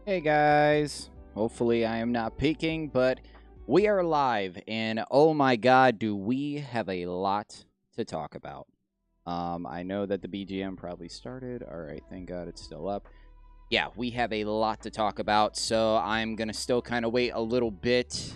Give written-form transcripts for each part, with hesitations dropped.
Hey guys, hopefully I am not peeking, but we are live, and oh my god, do we have a lot to talk about. I know that the BGM probably started. Alright, thank god it's still up. Yeah, we have a lot to talk about, so I'm going to still kind of wait a little bit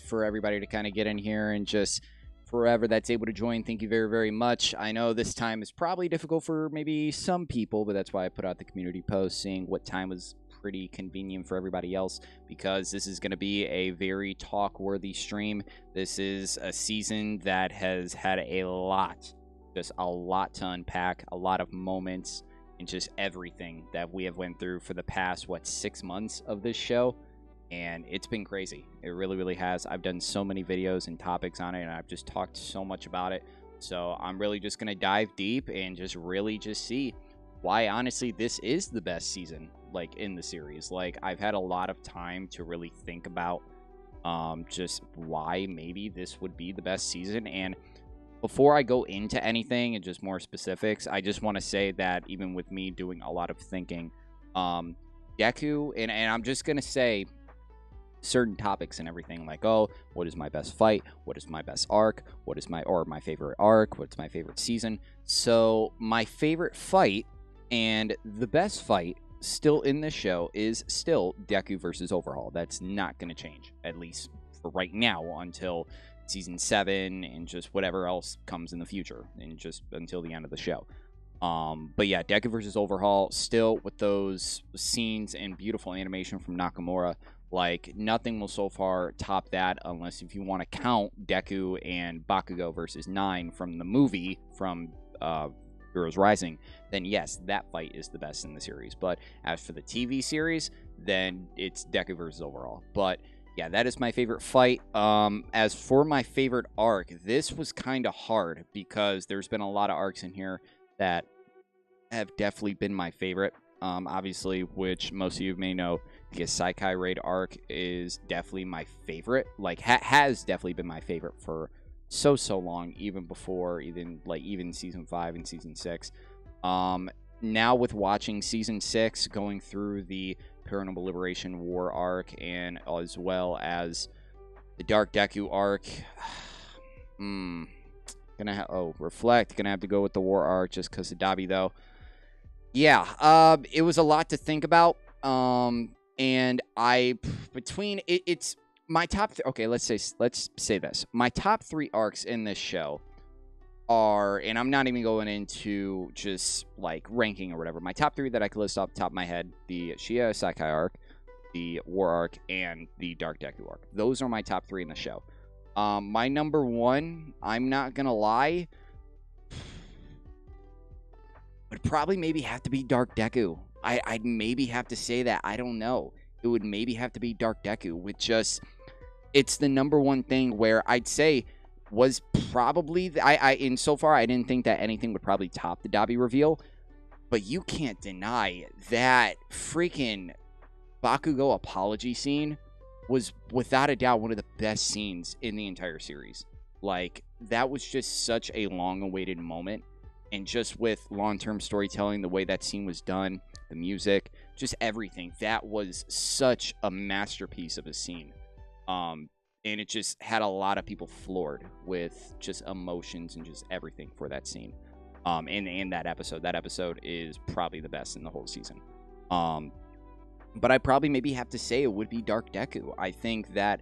for everybody to kind of get in here, and just forever that's able to join, thank you very, very much. I know this time is probably difficult for maybe some people, but that's why I put out the community post seeing what time was pretty convenient for everybody else, because this is going to be a very talk-worthy stream. This is a season that has had a lot, just a lot to unpack, a lot of moments, and just everything that we have went through for the past, 6 months of this show. And it's been crazy. It really, really has. I've done so many videos and topics on it, and I've just talked so much about it. So I'm really just going to dive deep and just really just see why, honestly, this is the best season, in the series. I've had a lot of time to really think about just why maybe this would be the best season. And before I go into anything and just more specifics, I just want to say that even with me doing a lot of thinking, Deku, and I'm just going to say certain topics and everything, oh, what is my best fight? What is my best arc? What is my favorite arc? What's my favorite season? So my favorite fight, And the best fight still in this show is still Deku versus Overhaul. That's not going to change, at least for right now, until season 7 and just whatever else comes in the future, and just until the end of the show. But yeah, Deku versus Overhaul, still with those scenes and beautiful animation from Nakamura. Like, nothing will so far top that, unless if you want to count Deku and Bakugou versus 9 from the movie, from Heroes Rising, then yes, that fight is the best in the series. But as for the TV series, then it's Deku versus Overhaul. But yeah, that is my favorite fight. As for my favorite arc, this was kind of hard because there's been a lot of arcs in here that have definitely been my favorite. Obviously, which most of you may know, the Saikai Raid arc is definitely my favorite. Like, has definitely been my favorite for so long, even before even season 5 and season 6. Now with watching season 6, going through the Paranormal Liberation War arc, and as well as the Dark Deku arc, Reflect, gonna have to go with the War arc just because of Dabi, though. Yeah, it was a lot to think about. And it's my top. Okay, let's say this. My top 3 arcs in this show are, and I'm not even going into just like ranking or whatever. My top 3 that I could list off the top of my head: the Shia Saikai arc, the War arc, and the Dark Deku arc. Those are my top 3 in the show. My number 1, I'm not gonna lie, would probably maybe have to be Dark Deku. I'd maybe have to say that. I don't know. It would maybe have to be Dark Deku, with just, it's the number 1 thing where I'd say was probably, in so far, I didn't think that anything would probably top the Dabi reveal, but you can't deny that freaking Bakugou apology scene was without a doubt one of the best scenes in the entire series. Like, that was just such a long-awaited moment, and just with long-term storytelling, the way that scene was done, the music, just everything, that was such a masterpiece of a scene. And it just had a lot of people floored with just emotions and just everything for that scene. In that episode is probably the best in the whole season. But I probably maybe have to say it would be Dark Deku. I think that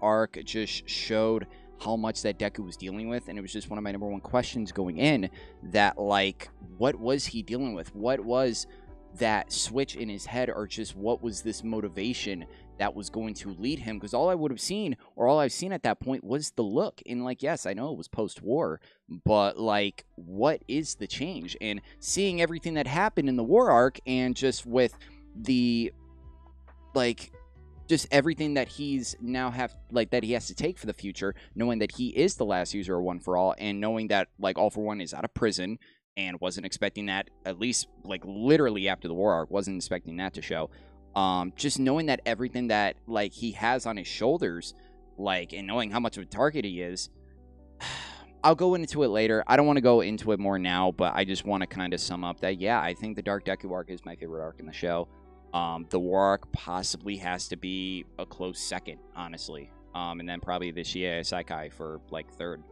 arc just showed how much that Deku was dealing with, and it was just one of my number 1 questions going in, that, like, what was he dealing with? What was that switch in his head, or just what was this motivation that was going to lead him? Because all I would have seen, or all I've seen at that point, was the look. And, like, yes, I know it was post-war, but, like, what is the change? And seeing everything that happened in the War arc, and just with the, like, just everything that he's now that he has to take for the future, knowing that he is the last user of One for All, and knowing that, like, All for One is out of prison, and wasn't expecting that, at least, like, literally after the War arc, wasn't expecting that to show. Just knowing that everything that, like, he has on his shoulders, like, and knowing how much of a target he is, I'll go into it later. I don't want to go into it more now, but I just want to kind of sum up that, yeah, I think the Dark Deku arc is my favorite arc in the show. The War arc possibly has to be a close second, honestly. And then probably the Shia Saikai for, like, third.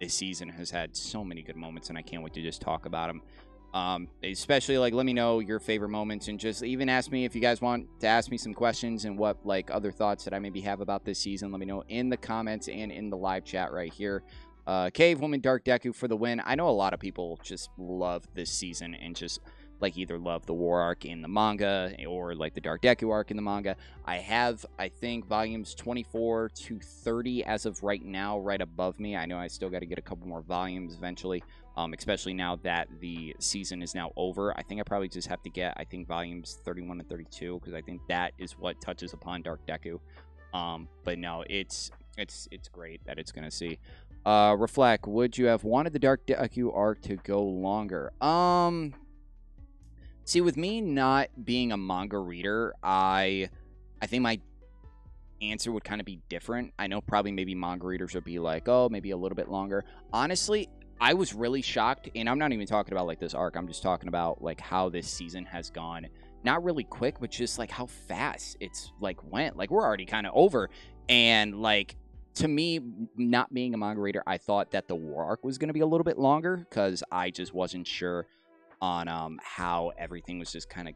This season has had so many good moments, and I can't wait to just talk about them. Especially, like, let me know your favorite moments, and just even ask me if you guys want to ask me some questions and what, like, other thoughts that I maybe have about this season. Let me know in the comments and in the live chat right here. Cave Woman Dark Deku for the win. I know a lot of people just love this season and just, like, either love the War arc in the manga or, like, the Dark Deku arc in the manga. I have, I think, volumes 24 to 30 as of right now, right above me. I know I still got to get a couple more volumes eventually, especially now that the season is now over. I think I probably just have to get, I think, volumes 31 and 32, because I think that is what touches upon Dark Deku. But no, it's great that it's going to see. Reflect, would you have wanted the Dark Deku arc to go longer? See, with me not being a manga reader, I think my answer would kind of be different. I know probably maybe manga readers would be like, oh, maybe a little bit longer. Honestly, I was really shocked, and I'm not even talking about, like, this arc. I'm just talking about, like, how this season has gone. Not really quick, but just, like, how fast it's, like, went. Like, we're already kind of over. And, like, to me, not being a manga reader, I thought that the War arc was going to be a little bit longer, because I just wasn't sure on how everything was just kind of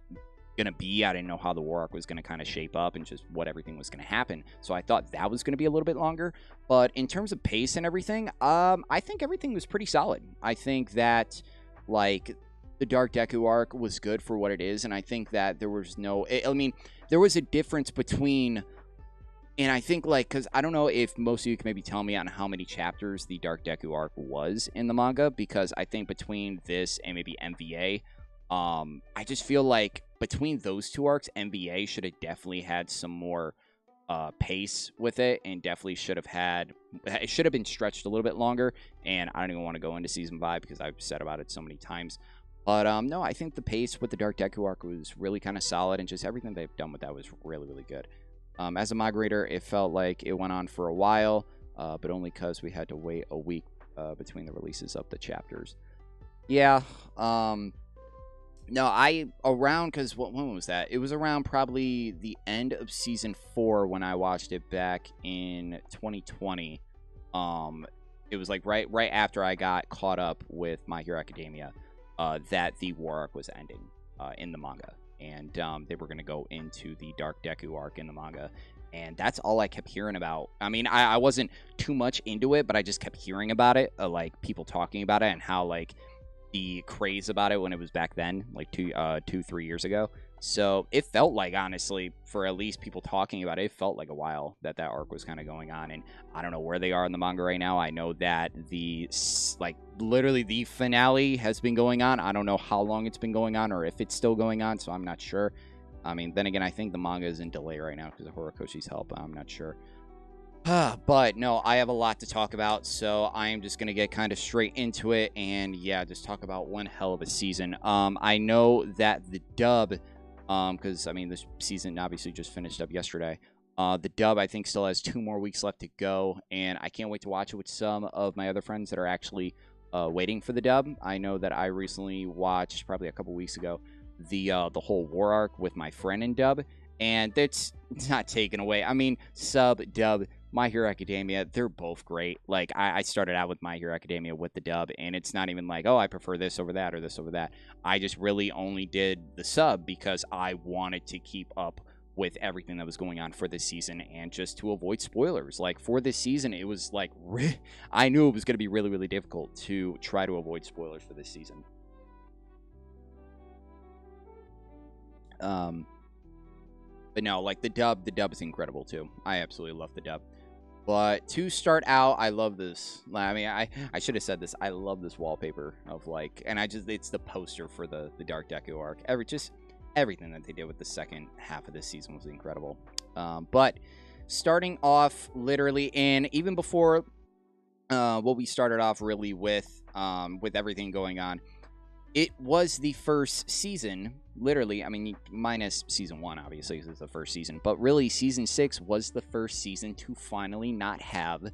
going to be. I didn't know how the war arc was going to kind of shape up and just what everything was going to happen. So I thought that was going to be a little bit longer. But in terms of pace and everything, I think everything was pretty solid. I think that, like, the Dark Deku arc was good for what it is, and I think that there was no... I mean, there was a difference between... And I think, like, because I don't know if most of you can maybe tell me on how many chapters the Dark Deku arc was in the manga, because I think between this and maybe MVA, I just feel like between those two arcs, MVA should have definitely had some more pace with it, and definitely should have had... It should have been stretched a little bit longer, and I don't even want to go into Season 5 because I've said about it so many times. But, no, I think the pace with the Dark Deku arc was really kind of solid, and just everything they've done with that was really, really good. As a manga reader, it felt like it went on for a while, but only because we had to wait a week between the releases of the chapters. Yeah, no, because when was that? It was around probably the end of Season 4 when I watched it back in 2020. It was like right after I got caught up with My Hero Academia, that the war arc was ending in the manga. And they were going to go into the Dark Deku arc in the manga. And that's all I kept hearing about. I mean, I wasn't too much into it, but I just kept hearing about it, like, people talking about it and how, like, the craze about it when it was back then, like 3 years ago. So it felt like, honestly, for at least people talking about it, it felt like a while that arc was kind of going on. And I don't know where they are in the manga right now. I know that literally the finale has been going on. I don't know how long it's been going on or if it's still going on, so I'm not sure. I mean, then again, I think the manga is in delay right now because of Horikoshi's help. I'm not sure. But no, I have a lot to talk about, so I am just going to get kind of straight into it. And yeah, just talk about one hell of a season. I know that the dub... because, I mean, this season obviously just finished up yesterday. The dub, I think, still has 2 more weeks left to go, and I can't wait to watch it with some of my other friends that are actually waiting for the dub. I know that I recently watched, probably a couple weeks ago, the whole war arc with my friend in dub, and it's not taken away. I mean, sub, dub, My Hero Academia, they're both great. Like, I started out with My Hero Academia with the dub, and it's not even like, oh, I prefer this over that or this over that. I just really only did the sub because I wanted to keep up with everything that was going on for this season and just to avoid spoilers. Like, for this season, it was like, I knew it was going to be really, really difficult to try to avoid spoilers for this season. But no, like, the dub is incredible too. I absolutely love the dub. But to start out, I love this. I mean, I should have said this. I love this wallpaper of, like, and it's the poster for the Dark Deku arc. Everything that they did with the second half of this season was incredible. But starting off literally, and even before what we started off really with everything going on, it was the first season, literally, I mean, minus Season 1, obviously, because it's the first season. But really, Season 6 was the first season to finally not have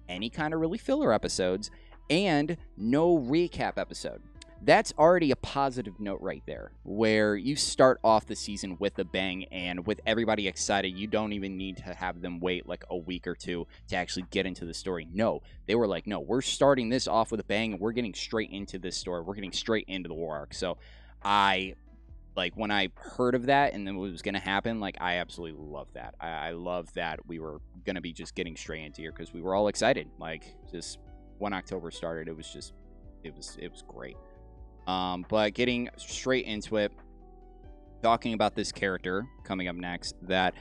any kind of really filler episodes and no recap episode. That's already a positive note right there, where you start off the season with a bang, and with everybody excited, you don't even need to have them wait like a week or two to actually get into the story. No, they were like, no, we're starting this off with a bang, and we're getting straight into this story. We're getting straight into the war arc. So when I heard of that and then what was going to happen, like, I absolutely love that. I love that we were going to be just getting straight into here because we were all excited. Like, just when October started, it was great. But getting straight into it, talking about this character coming up next that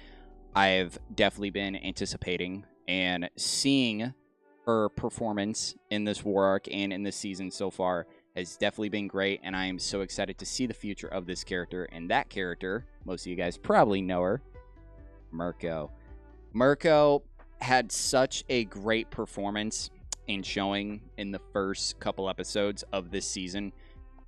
I've definitely been anticipating, and seeing her performance in this war arc and in this season so far has definitely been great, and I am so excited to see the future of this character. And that character, most of you guys probably know her, Mirko. Mirko had such a great performance in showing in the first couple episodes of this season,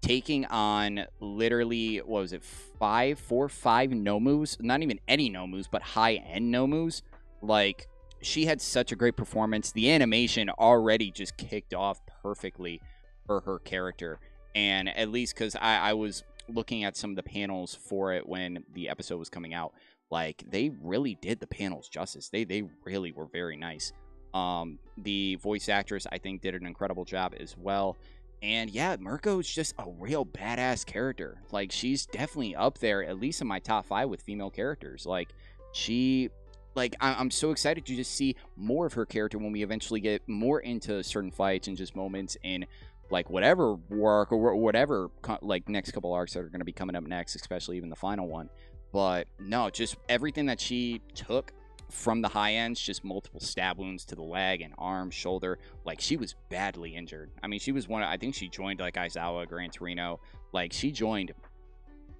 taking on literally, what was it, 5 Nomus? Not even any Nomus, but high-end Nomus. Like, she had such a great performance. The animation already just kicked off perfectly for her character. And at least because I was looking at some of the panels for it when the episode was coming out, like, they really did the panels justice. They really were very nice. The voice actress, I think, did an incredible job as well. And yeah, Mirko is just a real badass character. Like, she's definitely up there, at least in my top 5 with female characters. Like, she, like, I'm so excited to just see more of her character when we eventually get more into certain fights and just moments in, like, whatever work or whatever, like, next couple arcs that are going to be coming up next, especially even the final one. But no, just everything that she took from the high ends, just multiple stab wounds to the leg and arm, shoulder. Like, she was badly injured. I mean, she was I think she joined, like, Aizawa, Gran Torino. Like, she joined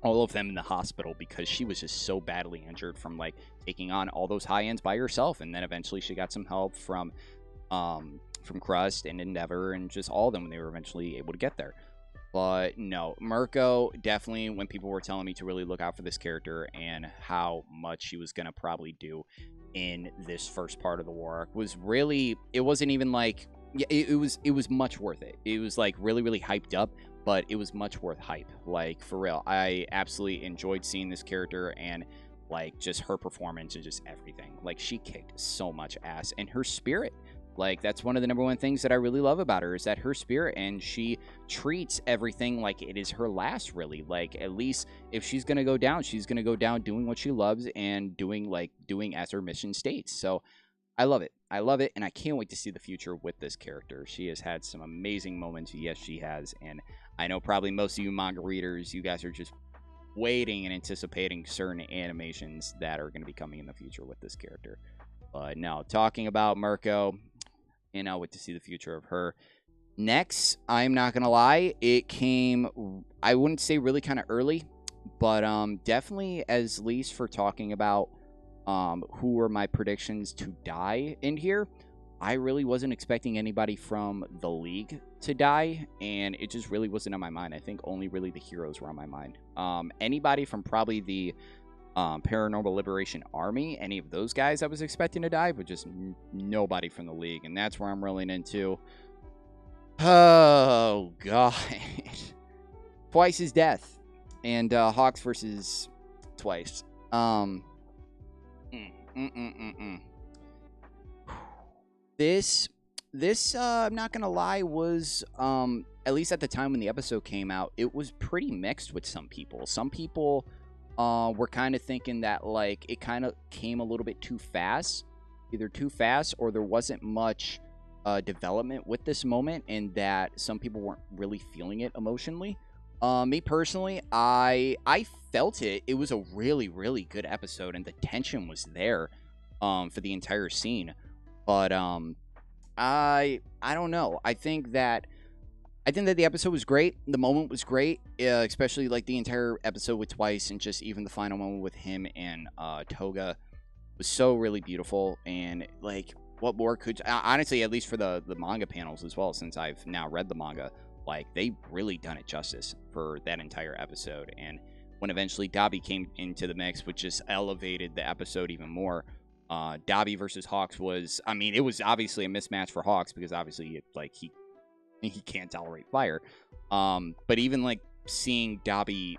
all of them in the hospital because she was just so badly injured from, like, taking on all those high ends by herself. And then eventually she got some help from Crust and Endeavor and just all of them when they were eventually able to get there. But no, Mirko, definitely, when people were telling me to really look out for this character and how much she was going to probably do in this first part of the war arc, was really, it wasn't even like, yeah, it was much worth it. It was like really, really hyped up, but it was much worth hype. Like, for real, I absolutely enjoyed seeing this character and, like, just her performance and just everything. Like, she kicked so much ass, and her spirit. Like, that's one of the #1 things that I really love about her, is that her spirit, and she treats everything like it is her last, really. Like, at least if she's going to go down, she's going to go down doing what she loves and doing as her mission states. So I love it. I love it, and I can't wait to see the future with this character. She has had some amazing moments. Yes, she has. And I know probably most of you manga readers, you guys are just waiting and anticipating certain animations that are going to be coming in the future with this character. But no, talking about Mirko, and I'll wait to see the future of her. Next, I'm not gonna lie, it came, I wouldn't say really kind of early, but definitely as least for talking about who were my predictions to die in here. I really wasn't expecting anybody from the League to die, and it just really wasn't on my mind. I think only really the heroes were on my mind. Anybody from probably the Paranormal Liberation Army, any of those guys I was expecting to die, but just nobody from the League. And that's where I'm rolling into. Oh, God. Twice's death. And Hawks versus Twice. This, I'm not going to lie, was, at least at the time when the episode came out, it was pretty mixed with some people. Some people we're kind of thinking that, like, it kind of came a little bit too fast, either too fast or there wasn't much development with this moment, and that some people weren't really feeling it emotionally. Me personally, I felt it. It was a really, really good episode, and the tension was there for the entire scene. But I don't know. I think that the episode was great. The moment was great, especially like the entire episode with Twice, and just even the final moment with him and Toga was so really beautiful. And like, what more could honestly, at least for the manga panels as well, since I've now read the manga, like, they really done it justice for that entire episode. And when eventually Dabi came into the mix, which just elevated the episode even more. Dabi versus Hawks was, I mean, it was obviously a mismatch for Hawks because obviously he can't tolerate fire. But even like seeing Dabi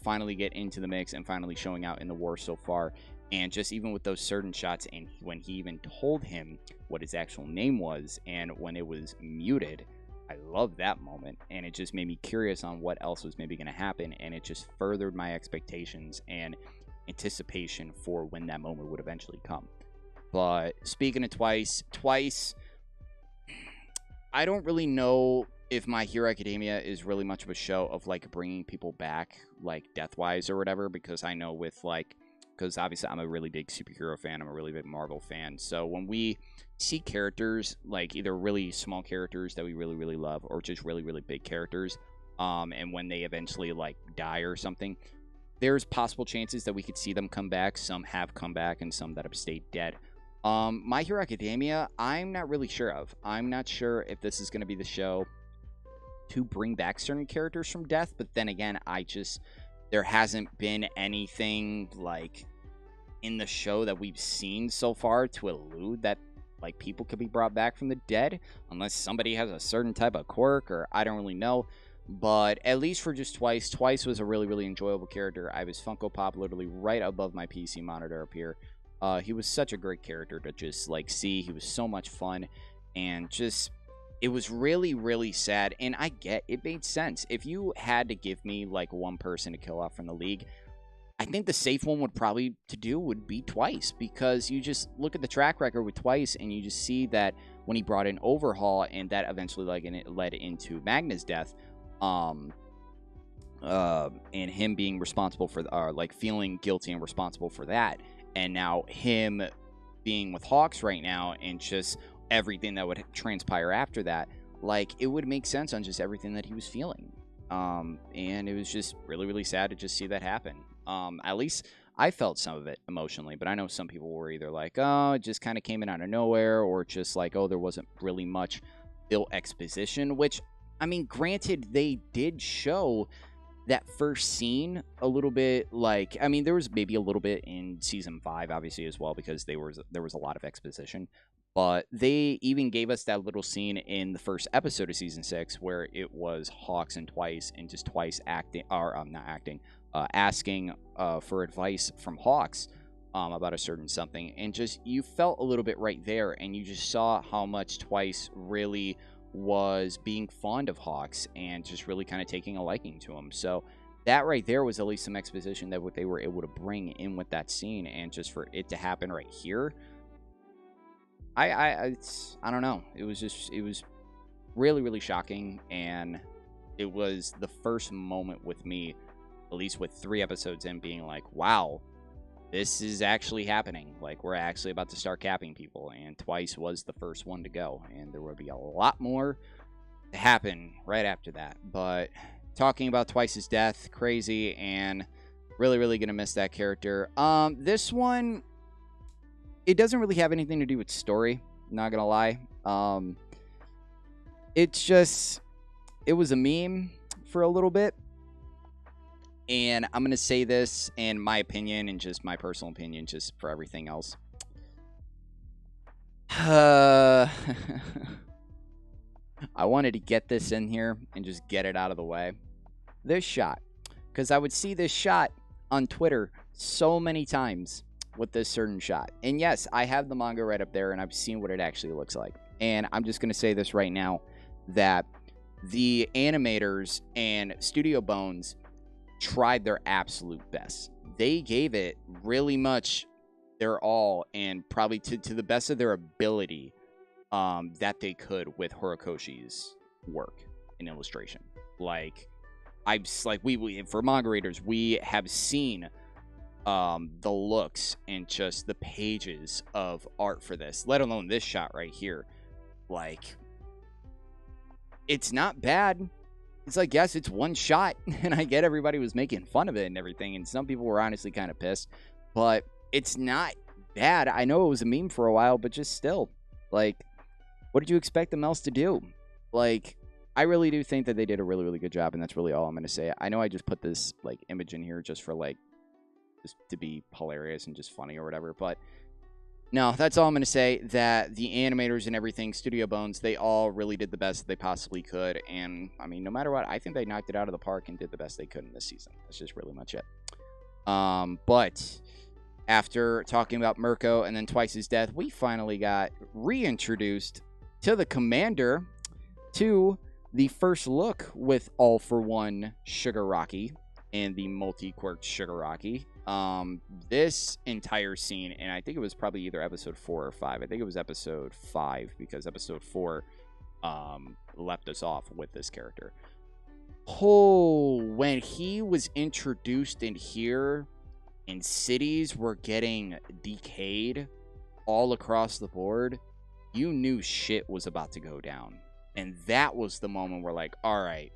finally get into the mix and finally showing out in the war so far, and just even with those certain shots, and when he even told him what his actual name was and when it was muted, I love that moment, and it just made me curious on what else was maybe going to happen, and it just furthered my expectations and anticipation for when that moment would eventually come. But speaking of Twice, I don't really know if My Hero Academia is really much of a show of, like, bringing people back, like, death-wise or whatever, because I know with, like, because obviously I'm a really big superhero fan, I'm a really big Marvel fan, so when we see characters, like, either really small characters that we really, really love, or just really, really big characters, and when they eventually, like, die or something, there's possible chances that we could see them come back. Some have come back, and some that have stayed dead. My Hero Academia, I'm not really sure of. I'm not sure if this is going to be the show to bring back certain characters from death, but then again, there hasn't been anything, like, in the show that we've seen so far to allude that, like, people could be brought back from the dead, unless somebody has a certain type of quirk, or I don't really know. But at least for just Twice was a really, really enjoyable character. I was Funko Pop literally right above my PC monitor up here. He was such a great character to just, like, see. He was so much fun, and just it was really, really sad. And I get it made sense. If you had to give me like one person to kill off from the league, I think the safe one would be Twice, because you just look at the track record with Twice and you just see that when he brought in Overhaul and that eventually led into Magna's death, and him being responsible for like feeling guilty and responsible for that, and now him being with Hawks right now and just everything that would transpire after that, like it would make sense on just everything that he was feeling. And it was just really, really sad to just see that happen. At least I felt some of it emotionally, but I know some people were either like, oh, it just kind of came in out of nowhere, or just like, oh, there wasn't really much built exposition, which, I mean, granted, they did show that first scene a little bit. Like, I mean, there was maybe a little bit in season 5, obviously, as well, because there was a lot of exposition. But they even gave us that little scene in the first episode of season 6 where it was Hawks and Twice, and just Twice acting, or not acting, asking for advice from Hawks about a certain something. And just, you felt a little bit right there, and you just saw how much Twice really was being fond of Hawks and just really kind of taking a liking to him. So that right there was at least some exposition that what they were able to bring in with that scene. And just for it to happen right here, I don't know. It was really, really shocking. And it was the first moment with me, at least with 3 episodes in, being like, wow, this is actually happening. Like, we're actually about to start capping people. And Twice was the first one to go. And there will be a lot more to happen right after that. But talking about Twice's death, crazy, and really, really going to miss that character. This one, it doesn't really have anything to do with story, not going to lie. It's just, it was a meme for a little bit. And I'm going to say this in my opinion, and just my personal opinion, just for everything else. I wanted to get this in here and just get it out of the way. This shot. Because I would see this shot on Twitter so many times with this certain shot. And yes, I have the manga right up there, and I've seen what it actually looks like. And I'm just going to say this right now, that the animators and Studio Bones tried their absolute best. They gave it really much their all, and probably to the best of their ability that they could with Horikoshi's work in illustration. Like, we for manga readers, we have seen the looks and just the pages of art for this, let alone this shot right here. Like, it's not bad. It's like, yes, it's one shot, and I get everybody was making fun of it and everything, and some people were honestly kind of pissed, but it's not bad. I know it was a meme for a while, but just still, like, what did you expect them else to do? Like, I really do think that they did a really, really good job, and that's really all I'm going to say. I know I just put this, like, image in here just for, like, just to be hilarious and just funny or whatever, but no, that's all I'm going to say. That the animators and everything, Studio Bones, they all really did the best they possibly could. And, I mean, no matter what, I think they knocked it out of the park and did the best they could in this season. That's just really much it. But after talking about Mirko and then Twice's death, we finally got reintroduced to the Commander, to the first look with All For One Shigaraki and the multi-quirked Shigaraki. This entire scene, and I think it was probably either episode 4 or 5. I think it was episode 5, because episode 4 left us off with this character. Oh, when he was introduced in here, and cities were getting decayed all across the board, you knew shit was about to go down. And that was the moment where, like, all right,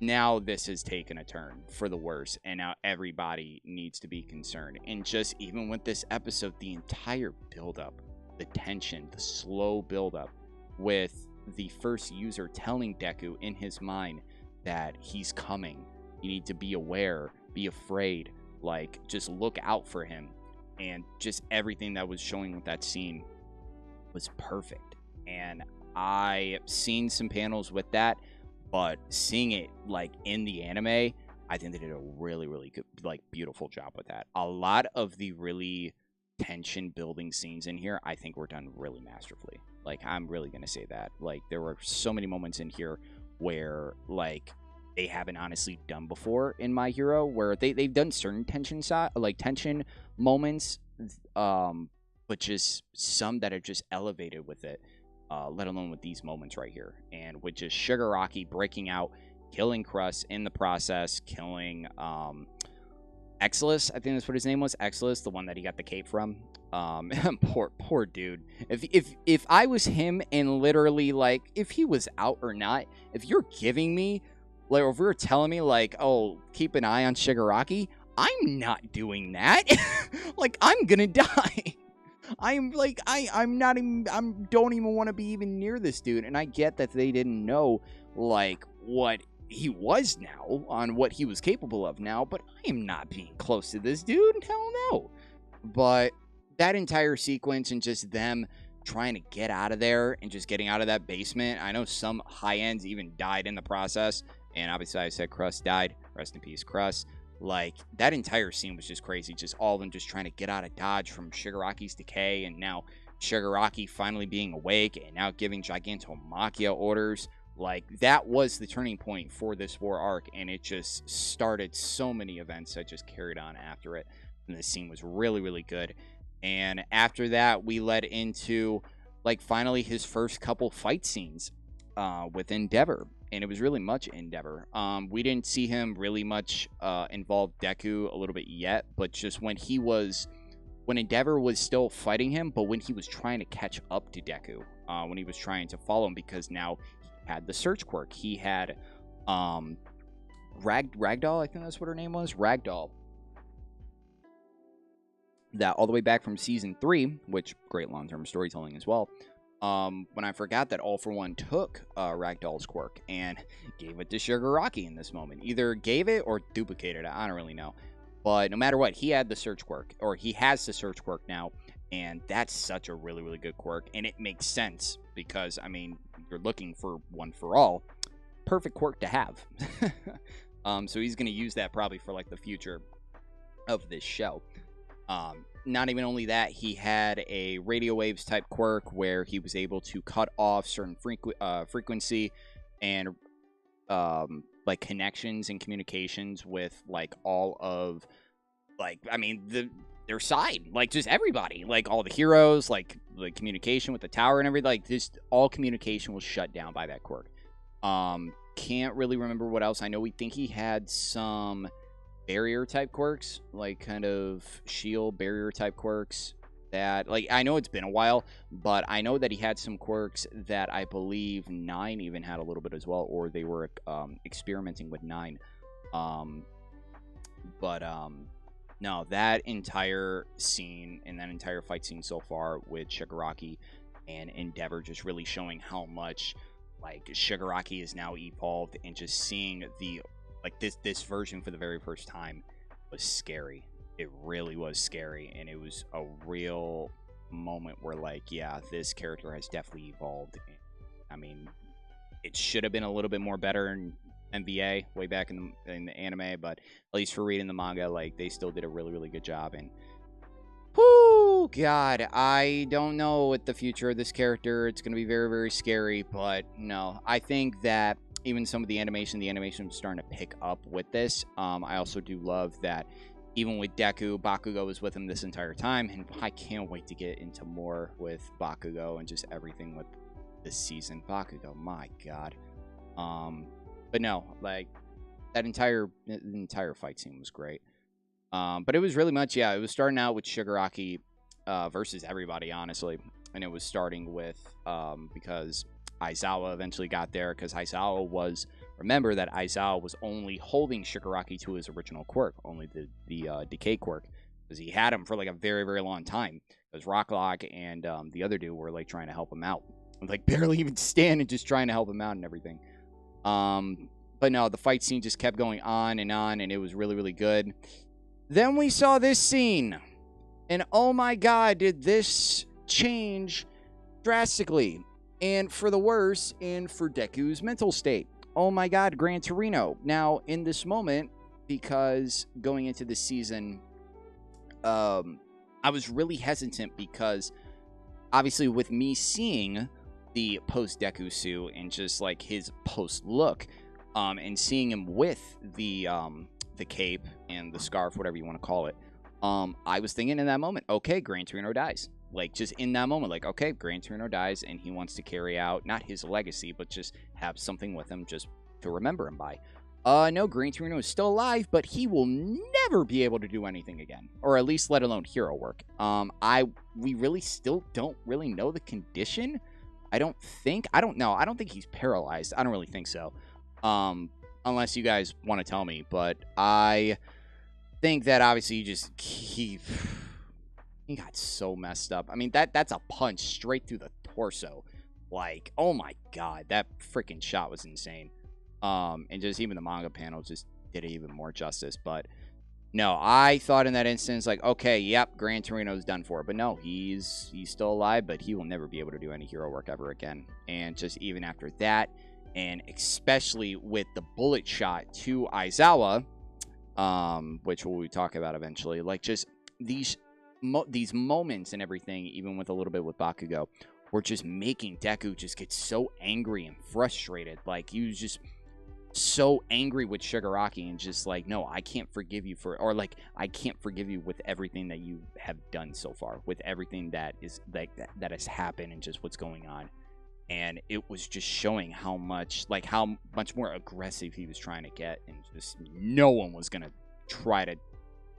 now this has taken a turn for the worse, and now everybody needs to be concerned. And just even with this episode, the entire buildup, the tension, the slow buildup, with the first user telling Deku in his mind that he's coming. You need to be aware, be afraid, like, just look out for him. And just everything that was showing with that scene was perfect. And I've seen some panels with that, but seeing it, like, in the anime, I think they did a really, really good, like, beautiful job with that. A lot of the really tension-building scenes in here, I think, were done really masterfully. Like, I'm really going to say that. Like, there were so many moments in here where, like, they haven't honestly done before in My Hero, where they've done certain tension moments, but just some that are just elevated with it, let alone with these moments right here. And with just Shigaraki breaking out, killing Crust in the process, killing Exilus, I think that's what his name was, Exilus, the one that he got the cape from. Poor dude. If I was him and literally, like, if he was out or not, if you're giving me, like, if you're telling me, like, oh, keep an eye on Shigaraki, I'm not doing that. Like, I'm gonna die. I'm like, I'm not even, don't even want to be even near this dude. And I get that they didn't know, like, what he was now, on what he was capable of now, but I am not being close to this dude. Hell no. But that entire sequence and just them trying to get out of there and just getting out of that basement. I know some high ends even died in the process. And obviously I said Crust died. Rest in peace, Crust. Like, that entire scene was just crazy. Just all of them just trying to get out of dodge from Shigaraki's decay. And now Shigaraki finally being awake and now giving Gigantomachia orders. Like, that was the turning point for this war arc. And it just started so many events that just carried on after it. And this scene was really, really good. And after that, we led into, like, finally his first couple fight scenes with Endeavor. And it was really much Endeavor. We didn't see him really much involve Deku a little bit yet, but just when Endeavor was still fighting him, but when he was trying to catch up to Deku, when he was trying to follow him, because now he had the search quirk. He had Ragdoll, I think that's what her name was, Ragdoll. That all the way back from season 3, which great long-term storytelling as well. When I forgot that All For One took Ragdoll's quirk and gave it to Shigaraki in this moment. Either gave it or duplicated it. I don't really know. But no matter what, he had the search quirk, or he has the search quirk now. And that's such a really, really good quirk. And it makes sense because, I mean, you're looking for one for all. Perfect quirk to have. So he's going to use that probably for, like, the future of this show. Not even only that, he had a radio waves type quirk where he was able to cut off certain frequency and like connections and communications with, like, all of, like, I mean, their side, like, just everybody, like all the heroes, like the communication with the tower and everything, like, just all communication was shut down by that quirk. Can't really remember what else. I know we think he had some barrier type quirks, like kind of shield barrier type quirks that, like, I know it's been a while, but I know that he had some quirks that I believe 9 even had a little bit as well, or they were experimenting with 9. No, that entire scene and that entire fight scene so far with Shigaraki and Endeavor just really showing how much, like, Shigaraki is now evolved, and just seeing the, like, this version for the very first time was scary. It really was scary, and it was a real moment where, like, yeah, this character has definitely evolved. I mean, it should have been a little bit more better in MVA way back in the anime, but at least for reading the manga, like, they still did a really, really good job. And whoo, God, I don't know what the future of this character. It's going to be very, very scary, but no, I think that even some of the animation is starting to pick up with this. I also do love that even with Deku, Bakugou was with him this entire time, and I can't wait to get into more with Bakugou and just everything with this season. Bakugou, my God. But no, like, that entire fight scene was great. But it was really much, yeah, it was starting out with Shigaraki versus everybody, honestly. And it was starting with, because Aizawa eventually got there, because Aizawa was, remember that Aizawa was only holding Shigaraki to his original quirk, only the decay quirk, because he had him for, like, a very, very long time, because Rocklock and the other dude were, like, trying to help him out, like, barely even stand and just trying to help him out and everything. But no, the fight scene just kept going on, and it was really, really good. Then we saw this scene, and oh my God, did this change drastically, and for the worse, and for Deku's mental state. Oh my God, Gran Torino. Now, in this moment, because going into this season, I was really hesitant, because obviously with me seeing the post Deku suit and just like his post look, and seeing him with the cape and the scarf, whatever you want to call it, I was thinking in that moment, okay, Gran Torino dies. Like, just in that moment, like, okay, Gran Torino dies, and he wants to carry out, not his legacy, but just have something with him just to remember him by. No, Gran Torino is still alive, but he will never be able to do anything again. Or at least let alone hero work. We really still don't really know the condition. I don't know. I don't think he's paralyzed. I don't really think so. Unless you guys want to tell me, but I think that obviously he got so messed up. I mean, that's a punch straight through the torso. Like, oh my god, that freaking shot was insane. And just even the manga panel just did it even more justice. But no, I thought in that instance, like, okay, yep, Gran Torino's done for. But no, he's still alive, but he will never be able to do any hero work ever again. And just even after that, and especially with the bullet shot to Aizawa, which we'll talk about eventually, like just these moments and everything, even with a little bit with Bakugou, were just making Deku just get so angry and frustrated. Like, he was just so angry with Shigaraki and just like, no, I can't forgive you for, or like, I can't forgive you with everything that you have done so far, with everything that is like that has happened and just what's going on. And it was just showing how much more aggressive he was trying to get, and just no one was gonna try to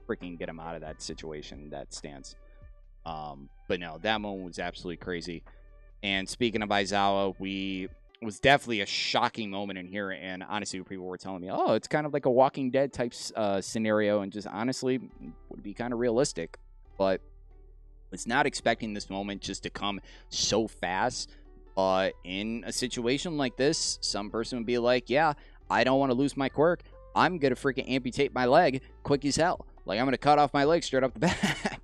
freaking get him out of that situation, that stance. But no, that moment was absolutely crazy. And speaking of Aizawa, was definitely a shocking moment in here. And honestly, people were telling me, oh, it's kind of like a Walking Dead type scenario, and just honestly would be kind of realistic. But was not expecting this moment just to come so fast. In a situation like this, some person would be like, yeah, I don't want to lose my quirk. I'm going to freaking amputate my leg quick as hell. Like, I'm going to cut off my leg straight up the back.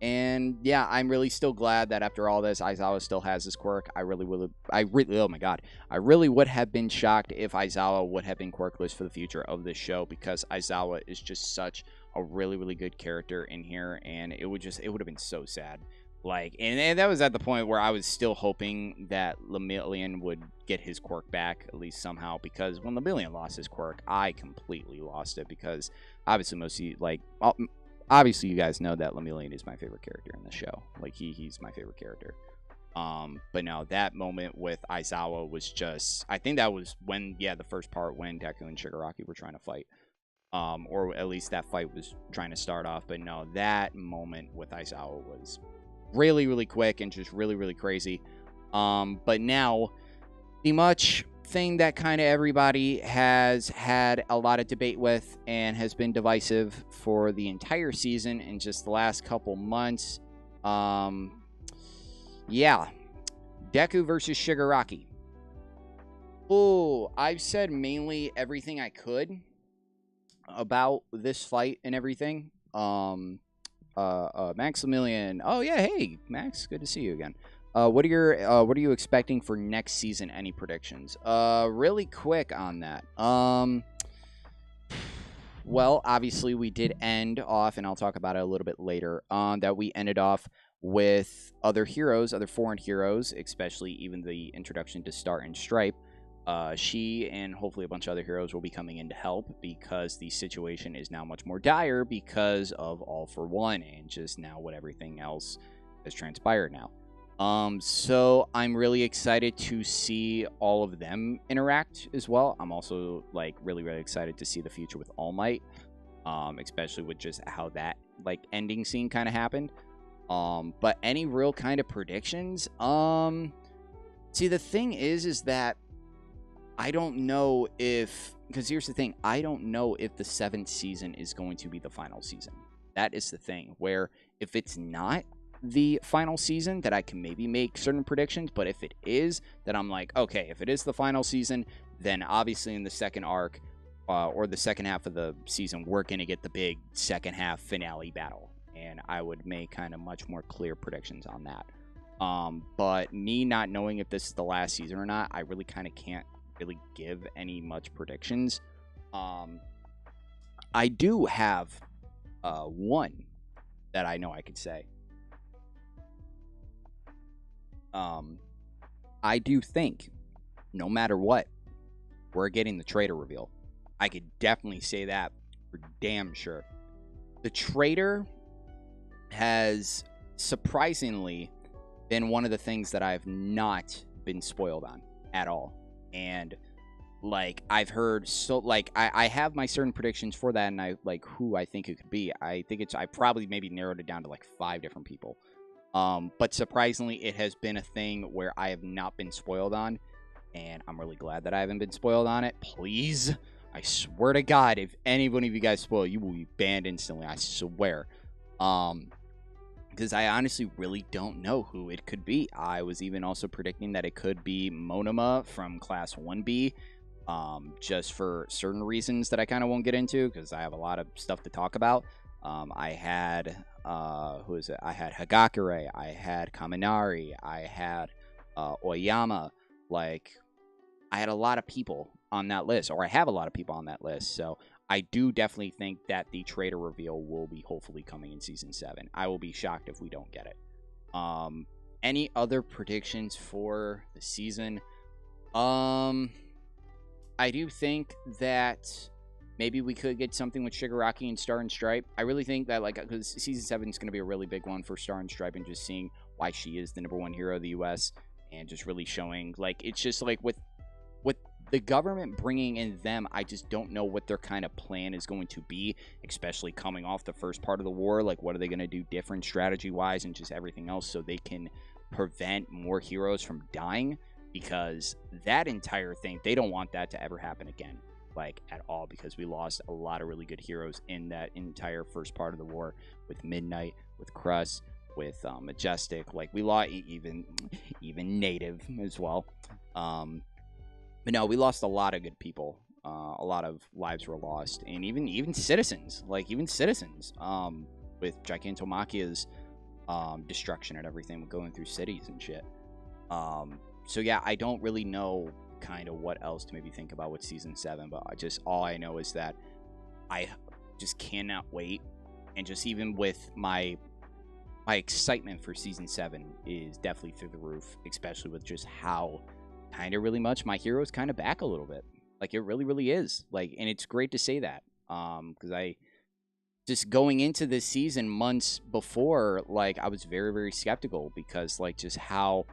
And yeah, I'm really still glad that after all this, Aizawa still has his quirk. Oh my god. I really would have been shocked if Aizawa would have been quirkless for the future of this show, because Aizawa is just such a really, really good character in here. And it would have been so sad. Like, and that was at the point where I was still hoping that Lemillion would get his quirk back, at least somehow, because when Lemillion lost his quirk, I completely lost it, because obviously obviously you guys know that Lemillion is my favorite character in the show. Like, he's my favorite character. But no, that moment with Aizawa was just, I think that was when, the first part when Deku and Shigaraki were trying to fight. Or at least that fight was trying to start off. But no, that moment with Aizawa was really, really quick and just really, really crazy. But now, the much thing that kind of everybody has had a lot of debate with and has been divisive for the entire season and just the last couple months. Deku versus Shigaraki. Oh, I've said mainly everything I could about this fight and everything. Maximilian. Oh yeah, hey Max, good to see you again. What are you expecting for next season? Any predictions? Really quick on that. Well, obviously we did end off, and I'll talk about it a little bit later, that we ended off with other heroes, other foreign heroes, especially even the introduction to Star and Stripe. She and hopefully a bunch of other heroes will be coming in to help, because the situation is now much more dire because of All for One and just now what everything else has transpired now. So I'm really excited to see all of them interact as well. I'm also like really, really excited to see the future with All Might, especially with just how that like ending scene kind of happened. But any real kind of predictions? See, the thing is that I don't know if, because here's the thing, I don't know if the 7th season is going to be the final season. That is the thing, where if it's not the final season, that I can maybe make certain predictions, but if it is, then I'm like, okay, if it is the final season, then obviously in the second arc, or the second half of the season, we're going to get the big second half finale battle, and I would make kind of much more clear predictions on that. But me not knowing if this is the last season or not, I really kind of can't really give any much predictions. I do have one that I know I could say. I do think, no matter what, we're getting the traitor reveal. I could definitely say that for damn sure. The traitor has surprisingly been one of the things that I've not been spoiled on at all. And like I've heard I have my certain predictions for that, and I like who I think it could be. I probably maybe narrowed it down to like 5 different people. But surprisingly, it has been a thing where I have not been spoiled on, and I'm really glad that I haven't been spoiled on it. Please, I swear to God, if any one of you guys spoil, you will be banned instantly. I swear. Because I honestly really don't know who it could be. I was even also predicting that it could be Monoma from Class 1B, just for certain reasons that I kind of won't get into because I have a lot of stuff to talk about. I had, who is it? I had Hagakure, I had Kaminari, I had Oyama. Like, I had a lot of people on that list, or I have a lot of people on that list. So I do definitely think that the traitor reveal will be hopefully coming in Season 7. I will be shocked if we don't get it. Any other predictions for the season? I do think that maybe we could get something with Shigaraki and Star and Stripe. I really think that, like, because Season 7 is going to be a really big one for Star and Stripe, and just seeing why she is the #1 hero of the U.S., and just really showing, like, it's just, like, with the government bringing in them, I just don't know what their kind of plan is going to be, especially coming off the first part of the war. Like, what are they going to do different strategy-wise and just everything else so they can prevent more heroes from dying? Because that entire thing, they don't want that to ever happen again, like, at all, because we lost a lot of really good heroes in that entire first part of the war with Midnight, with Crust, with Majestic. Like, we lost even Native as well. But no, we lost a lot of good people. A lot of lives were lost, and even citizens, with Gigantomachia's destruction and everything, going through cities and shit. So yeah, I don't really know kind of what else to maybe think about with Season 7, but all I know is that I just cannot wait, and just even with my excitement for Season 7 is definitely through the roof, especially with just how kind of really much my hero's kind of back a little bit. Like, it really, really is. Like, and it's great to say that. Because I just going into this season months before, like, I was very, very skeptical because, like, just how,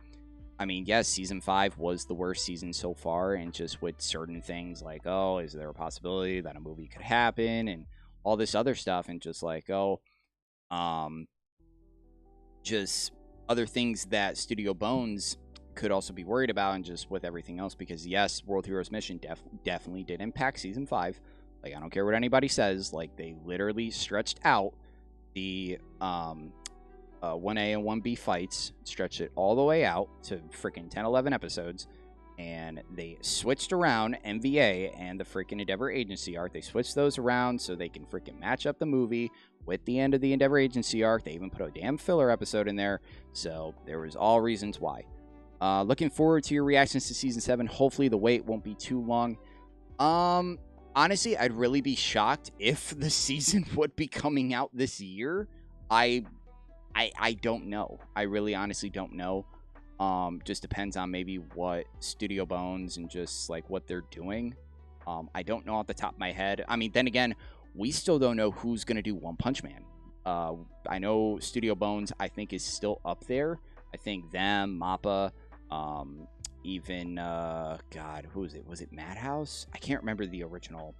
I mean, yes, Season 5 was the worst season so far, and just with certain things like, oh, is there a possibility that a movie could happen and all this other stuff, and just like, oh, just other things that Studio Bones could also be worried about, and just with everything else, because yes, World Heroes Mission definitely did impact Season 5. Like, I don't care what anybody says, like, they literally stretched out the 1A and 1B fights, stretched it all the way out to freaking 10-11 episodes, and they switched around MVA and the freaking Endeavor Agency arc. They switched those around so they can freaking match up the movie with the end of the Endeavor Agency arc. They even put a damn filler episode in there, so there was all reasons why. Looking forward to your reactions to Season 7. Hopefully the wait won't be too long. Honestly, I'd really be shocked if the season would be coming out this year. I don't know. I really honestly don't know. Just depends on maybe what Studio Bones and just like what they're doing. I don't know off the top of my head. I mean, then again, we still don't know who's going to do One Punch Man. I know Studio Bones, I think, is still up there. I think them, Mappa, God, who is it? Was it Madhouse? I can't remember the original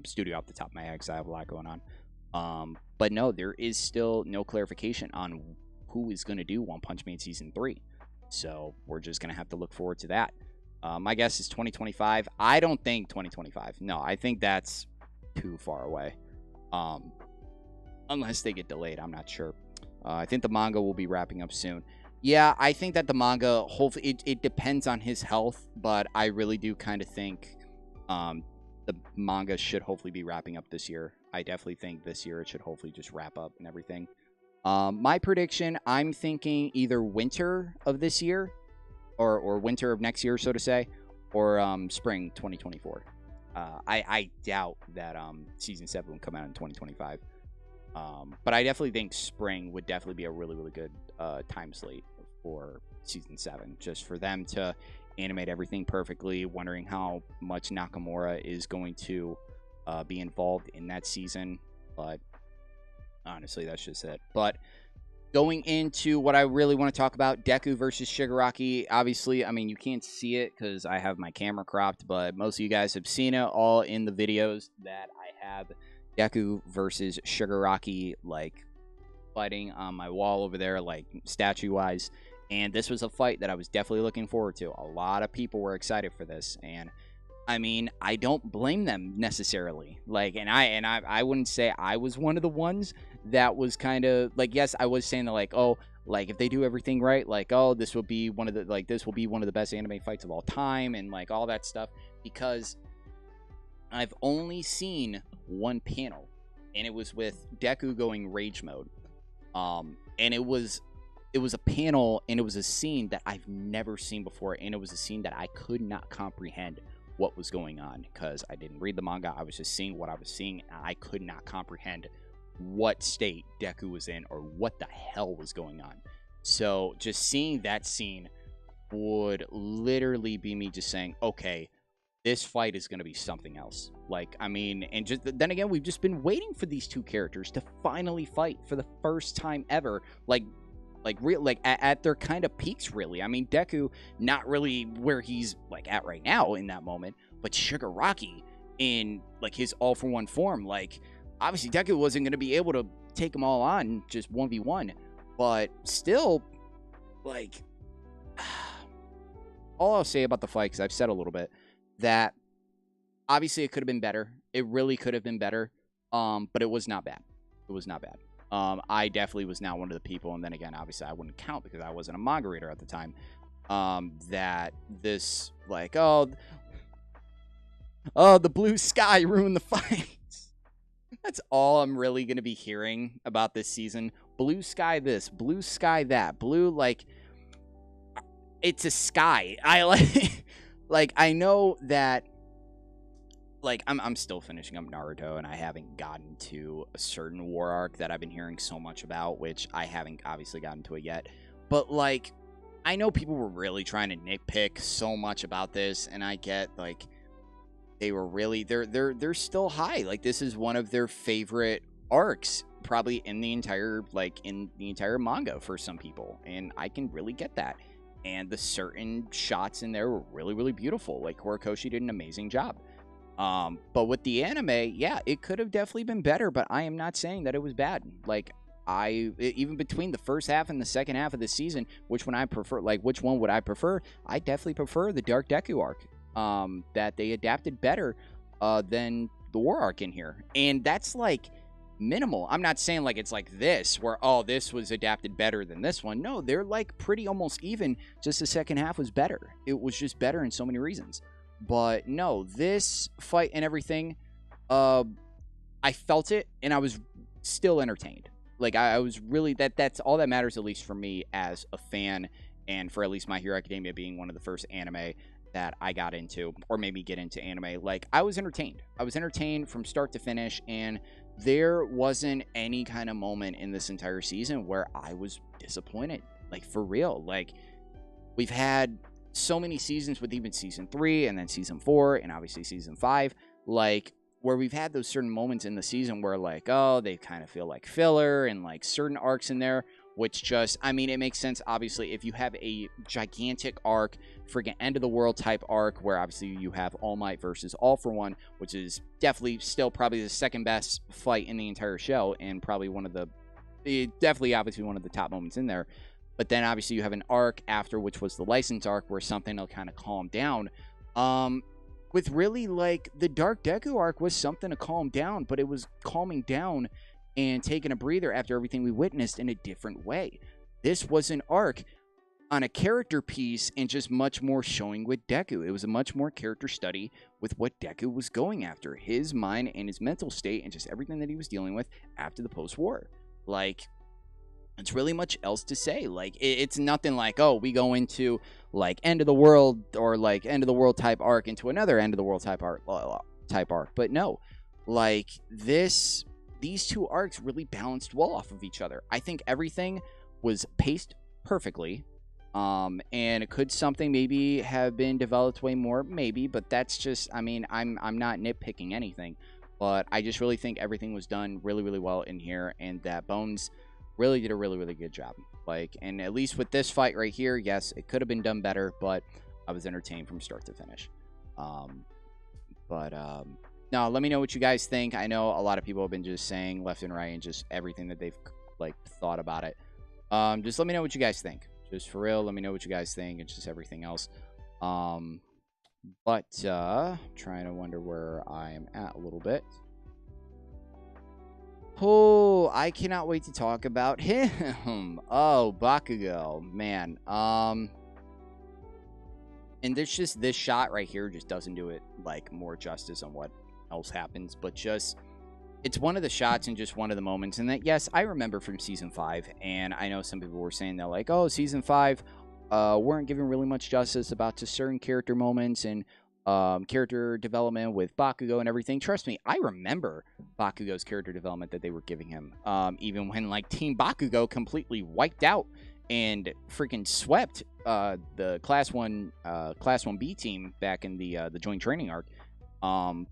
studio off the top of my head because I have a lot going on. But no, there is still no clarification on who is going to do One Punch Man Season 3. So we're just going to have to look forward to that. My guess is 2025. I don't think 2025. No, I think that's too far away. Unless they get delayed, I'm not sure. I think the manga will be wrapping up soon. Yeah, I think that the manga, hopefully, it depends on his health, but I really do kind of think the manga should hopefully be wrapping up this year. I definitely think this year it should hopefully just wrap up and everything. My prediction, I'm thinking either winter of this year, or winter of next year, so to say, or spring 2024. I doubt that Season 7 will come out in 2025. But I definitely think spring would definitely be a really, really good time slate for season 7, just for them to animate everything perfectly. Wondering how much Nakamura is going to be involved in that season, but honestly, that's just it. But going into what I really want to talk about, Deku versus Shigaraki. Obviously, I mean, you can't see it because I have my camera cropped, but most of you guys have seen it all in the videos that I have Deku versus Shigaraki, like, fighting on my wall over there, like, statue-wise. And this was a fight that I was definitely looking forward to. A lot of people were excited for this, and I mean, I don't blame them necessarily. Like, and I wouldn't say I was one of the ones that was kind of like, yes, I was saying that, like, oh, like, if they do everything right, like, oh, this will be one of the, like, this will be one of the best anime fights of all time, and like all that stuff, because I've only seen one panel, and it was with Deku going rage mode. And it was a panel, and it was a scene that I've never seen before, and it was a scene that I could not comprehend what was going on, because I didn't read the manga. I was just seeing what I was seeing, and I could not comprehend what state Deku was in or what the hell was going on. So just seeing that scene would literally be me just saying, okay, this fight is going to be something else. Like, I mean, and just then again, we've just been waiting for these two characters to finally fight for the first time ever. Like at their kind of peaks, really. I mean, Deku, not really where he's like at right now in that moment, but Shigaraki in like his all-for-one form. Like, obviously Deku wasn't going to be able to take them all on just 1v1, but still, like, all I'll say about the fight, because I've said a little bit, that obviously it could have been better. It really could have been better, but it was not bad. It was not bad. I definitely was not one of the people, and then again, obviously I wouldn't count because I wasn't a manga reader at the time, that this, like, oh, the blue sky ruined the fight. That's all I'm really going to be hearing about this season. Blue sky this, blue sky that, blue, like, it's a sky. I like, like, I know that, like, I'm still finishing up Naruto, and I haven't gotten to a certain war arc that I've been hearing so much about, which I haven't obviously gotten to it yet. But, like, I know people were really trying to nitpick so much about this, and I get, like, they were really, they're still high. Like, this is one of their favorite arcs, probably in the entire, like, in the entire manga for some people, and I can really get that. And the certain shots in there were really, really beautiful. Like, Horikoshi did an amazing job. But with the anime, yeah, it could have definitely been better, but I am not saying that it was bad. Like, even between the first half and the second half of the season, which one I prefer, like, which one would I prefer? I definitely prefer the Dark Deku arc, that they adapted better, than the war arc in here. And that's, like, minimal. I'm not saying, like, it's like this, where, oh, this was adapted better than this one. No, they're, like, pretty almost even, just the second half was better. It was just better in so many reasons. But no, this fight and everything, I felt it, and I was still entertained. Like, I was really, that's all that matters, at least for me as a fan, and for at least My Hero Academia being one of the first anime that I got into, or maybe get into anime. Like, I was entertained. I was entertained from start to finish, and there wasn't any kind of moment in this entire season where I was disappointed. Like, for real. Like, we've had so many seasons with even season 3 and then season 4 and obviously season 5, like, where we've had those certain moments in the season where, like, oh, they kind of feel like filler, and like certain arcs in there, which just, I mean, it makes sense, obviously, if you have a gigantic arc, friggin' end of the world type arc, where obviously you have All Might versus All for One, which is definitely still probably the second best fight in the entire show, and probably one of the, definitely obviously one of the top moments in there. But then obviously you have an arc after, which was the license arc, where something will kind of calm down. With really, like, the Dark Deku arc was something to calm down, but it was calming down and taking a breather after everything we witnessed in a different way. This was an arc on a character piece and just much more showing with Deku. It was a much more character study with what Deku was going after, his mind and his mental state, and just everything that he was dealing with after the post-war. Like, it's really much else to say. Like, it's nothing like, oh, we go into, like, end of the world, or like end of the world type arc into another end of the world type arc. But no, like, these two arcs really balanced well off of each other. I think everything was paced perfectly. And could something maybe have been developed way more? Maybe, but that's just, I mean, I'm not nitpicking anything, but I just really think everything was done really, really well in here, and that Bones really did a really, really good job. Like, and at least with this fight right here, yes, it could have been done better, but I was entertained from start to finish. No, let me know what you guys think. I know a lot of people have been just saying left and right and just everything that they've like thought about it. Just let me know what you guys think. Just for real, let me know what you guys think and just everything else. Trying to wonder where I'm at a little bit. Oh, I cannot wait to talk about him. Oh, Bakugou, man. And there's just this shot right here just doesn't do it like more justice on what else happens, but just it's one of the shots and just one of the moments. And that, yes, I remember from season 5, and I know some people were saying that like, oh, season 5 weren't giving really much justice about to certain character moments and character development with Bakugou and everything. Trust me, I remember Bakugou's character development that they were giving him, even when like Team Bakugou completely wiped out and freaking swept the Class 1B team back in the joint training arc.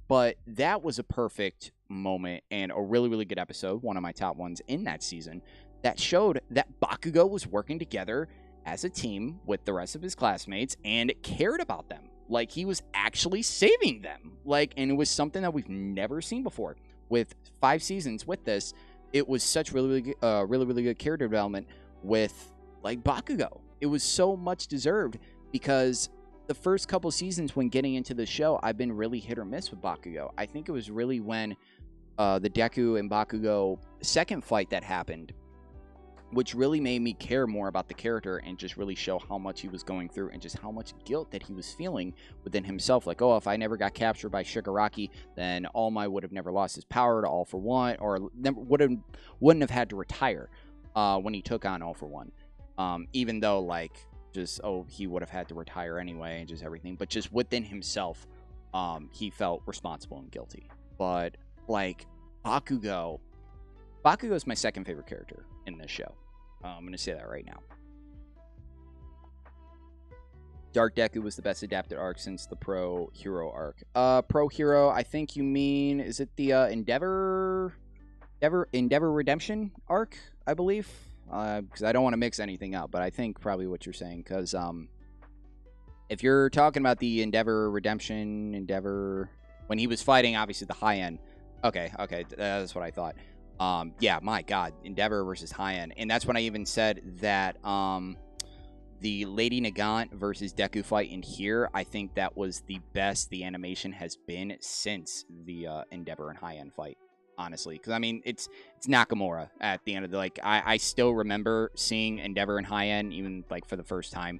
But that was a perfect moment and a really, really good episode, one of my top ones in that season, that showed that Bakugou was working together as a team with the rest of his classmates and cared about them. Like, he was actually saving them. Like, and it was something that we've never seen before. With 5 seasons with this, it was such really, really good character development with, like, Bakugou. It was so much deserved because the first couple seasons when getting into the show, I've been really hit or miss with Bakugou. I think it was really when the Deku and Bakugou second fight that happened, which really made me care more about the character and just really show how much he was going through and just how much guilt that he was feeling within himself. Like, oh, if I never got captured by Shigaraki, then All Might would have never lost his power to All For One, or wouldn't have had to retire when he took on All For One. Even though, like, just, oh, he would have had to retire anyway and just everything. But just within himself, he felt responsible and guilty. But, like, Bakugou is my second favorite character in this show. I'm going to say that right now. Dark Deku was the best adapted arc since the Pro Hero arc. Pro Hero, I think you mean, is it the Endeavor Redemption arc, I believe? Because I don't want to mix anything up, but I think probably what you're saying. Because if you're talking about the Endeavor Redemption, when he was fighting, obviously, the high end. Okay, that's what I thought. Yeah, my God, Endeavor versus High End. And that's when I even said that the Lady Nagant versus Deku fight in here, I think that was the best the animation has been since the Endeavor and High End fight, honestly. Because, I mean, it's Nakamura at the end of the, like, I still remember seeing Endeavor and High End, even, like, for the first time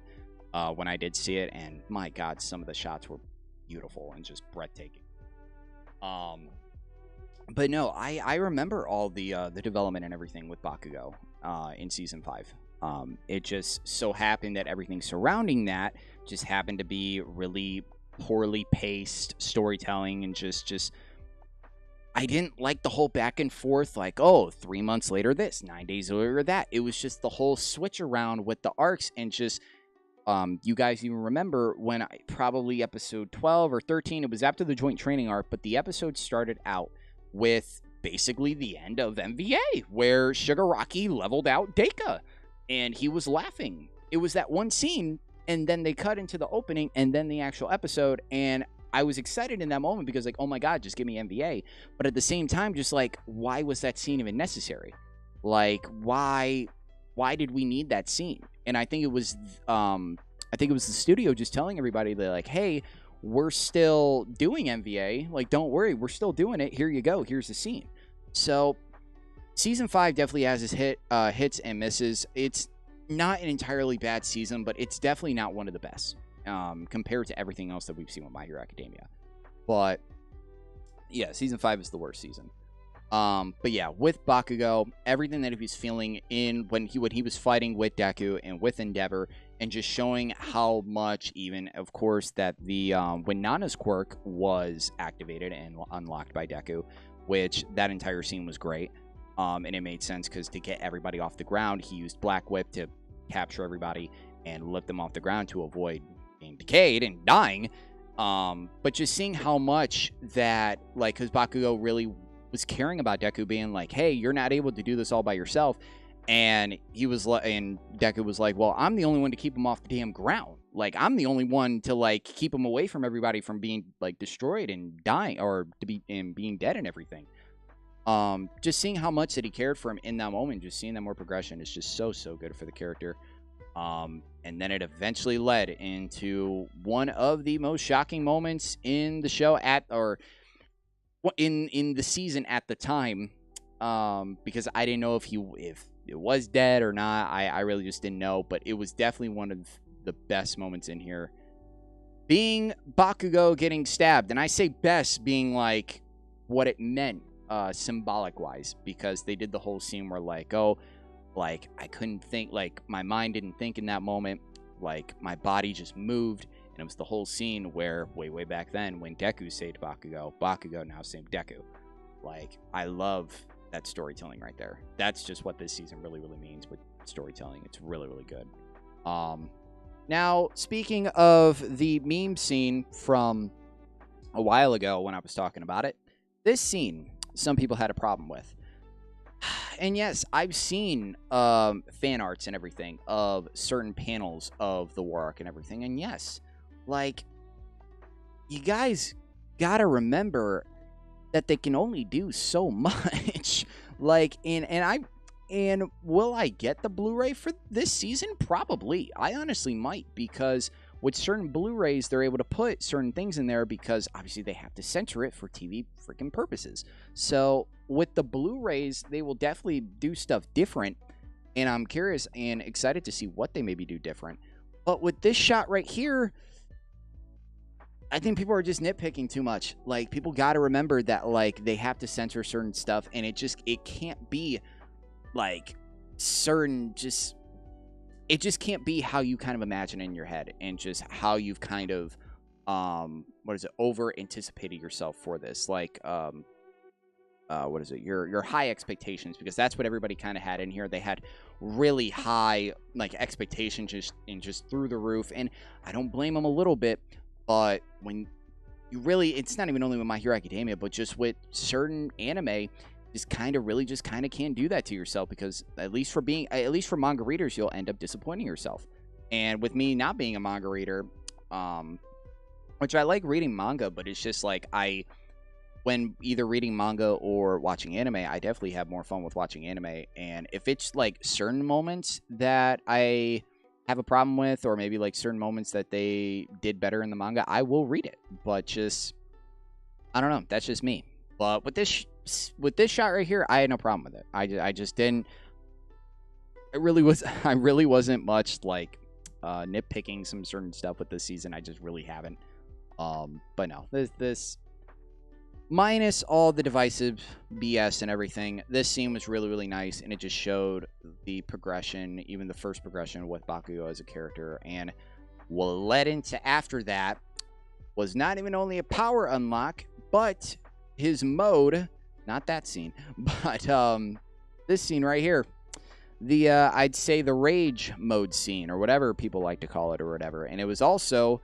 when I did see it. And, my God, some of the shots were beautiful and just breathtaking. But no, I remember all the development and everything with Bakugou in Season 5. It just so happened that everything surrounding that just happened to be really poorly paced storytelling and just I didn't like the whole back and forth, like, oh, 3 months later this, 9 days later that. It was just the whole switch around with the arcs and just you guys even remember when probably episode 12 or 13, it was after the joint training arc, but the episode started out with basically the end of MVA, where Shigaraki leveled out Deka, and he was laughing. It was that one scene, and then they cut into the opening, and then the actual episode, and I was excited in that moment because, like, oh my God, just give me MVA. But at the same time, just like, why was that scene even necessary? Like, why did we need that scene? And I think it was, the studio just telling everybody that, like, hey, we're still doing MVA. Like, don't worry, we're still doing it. Here you go. Here's the scene. So, Season 5 definitely has its hits and misses. It's not an entirely bad season, but it's definitely not one of the best compared to everything else that we've seen with My Hero Academia. But, yeah, Season 5 is the worst season. But yeah, with Bakugou, everything that he was feeling when he was fighting with Deku and with Endeavor, and just showing how much, even, of course, that the when Nana's quirk was activated and unlocked by Deku, which that entire scene was great, and it made sense because to get everybody off the ground, he used Black Whip to capture everybody, and lift them off the ground to avoid being decayed and dying. But just seeing how much that, like, because Bakugou really was caring about Deku being like, hey, you're not able to do this all by yourself. And he was like, and Deku was like, well, I'm the only one to keep him off the damn ground. Like, I'm the only one to, like, keep him away from everybody from being, like, destroyed and dying, or to be and being dead and everything. Just seeing how much that he cared for him in that moment, just seeing that more progression is just so good for the character. And then it eventually led into one of the most shocking moments in the show in the season at the time. Because I didn't know if it was dead or not. I really just didn't know, but it was definitely one of the best moments in here. Being Bakugou getting stabbed, and I say best being like what it meant, symbolic wise, because they did the whole scene where like, oh, like I couldn't think, like my mind didn't think in that moment, like my body just moved, and it was the whole scene where way back then when Deku saved Bakugou now saved Deku. Like, I love that storytelling right there. That's just what this season really means with storytelling. It's really good. Now, speaking of the meme scene from a while ago when I was talking about it, this scene, some people had a problem with. And yes, I've seen fan arts and everything of certain panels of the War Arc and everything. And yes, like, you guys gotta remember that they can only do so much. Like, and will I get the Blu-ray for this season? Probably. I honestly might, because with certain Blu-rays, they're able to put certain things in there because obviously they have to censor it for TV freaking purposes. So with the Blu-rays, they will definitely do stuff different, and I'm curious and excited to see what they maybe do different. But with this shot right here, I think people are just nitpicking too much. Like, people got to remember that, like, they have to censor certain stuff, and it can't be like certain, it just can't be how you kind of imagine in your head, and just how you've kind of over anticipated yourself for this, like your high expectations, because that's what everybody kind of had in here. They had really high, like, expectations just through the roof, and I don't blame them a little bit. But when you really, it's not even only with My Hero Academia, but just with certain anime, just kind of can't do that to yourself, because at least for manga readers, you'll end up disappointing yourself. And with me not being a manga reader, which I like reading manga, but it's just like when either reading manga or watching anime, I definitely have more fun with watching anime. And if it's like certain moments that I have a problem with, or maybe like certain moments that they did better in the manga, I will read it. But just, I don't know, that's just me. But with this shot right here, I had no problem with it. I just didn't. I really wasn't much like nitpicking some certain stuff with this season. I just really haven't. But no, this minus all the divisive BS and everything, this scene was really nice, and it just showed the progression, even the first progression with Bakugou as a character. And what led into after that was not even only a power unlock, but his mode, not that scene, but this scene right here, the I'd say the rage mode scene, or whatever people like to call it, or whatever. And it was also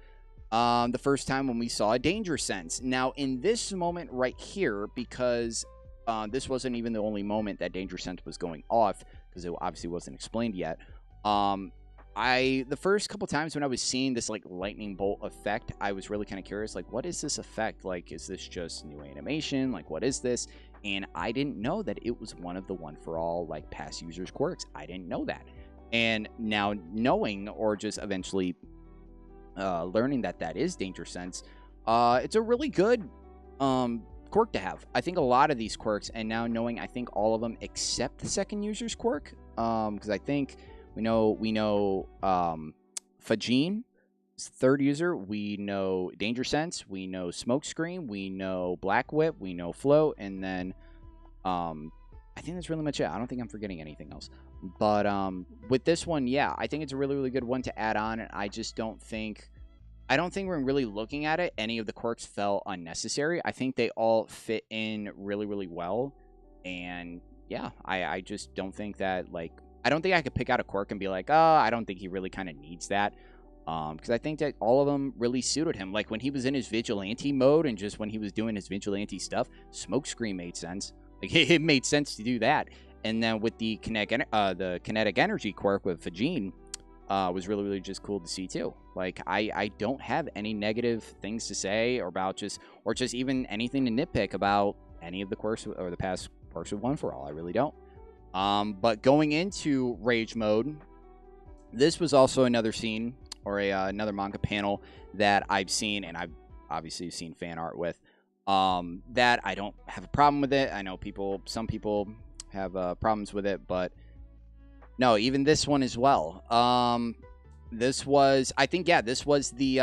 the first time when we saw a danger sense. Now, in this moment right here, because this wasn't even the only moment that danger sense was going off, because it obviously wasn't explained yet. The first couple times when I was seeing this like lightning bolt effect, I was really kind of curious, like, what is this effect? Like, is this just new animation? Like, what is this? And I didn't know that it was one of the one for all, like, past users quirks. I didn't know that. And now knowing, or just eventually learning that is danger sense, it's a really good quirk to have. I think a lot of these quirks, and now knowing, I think all of them except the second user's quirk, because I think we know Fajin, third user, we know danger sense, we know smoke screen, we know black whip, we know float, and then I think that's really much it. I don't think I'm forgetting anything else. But with this one, yeah, I think it's a really good one to add on. And I just don't think when really looking at it, any of the quirks felt unnecessary. I think they all fit in really well. And yeah, I just don't think that, like, I don't think I could pick out a quirk and be like, oh, I don't think he really kind of needs that. Because I think that all of them really suited him. Like when he was in his vigilante mode and just when he was doing his vigilante stuff, Smokescreen made sense. Like it made sense to do that. And then with the kinetic energy quirk with Fajin, was really, really just cool to see too. Like I don't have any negative things to say or about just even anything to nitpick about any of the quirks or the past quirks of One For All. I really don't. But going into Rage Mode, this was also another scene or another manga panel that I've seen, and I've obviously seen fan art with. That I don't have a problem with it. I know some people have problems with it, but no, even this one as well. This was, I think, yeah, this was the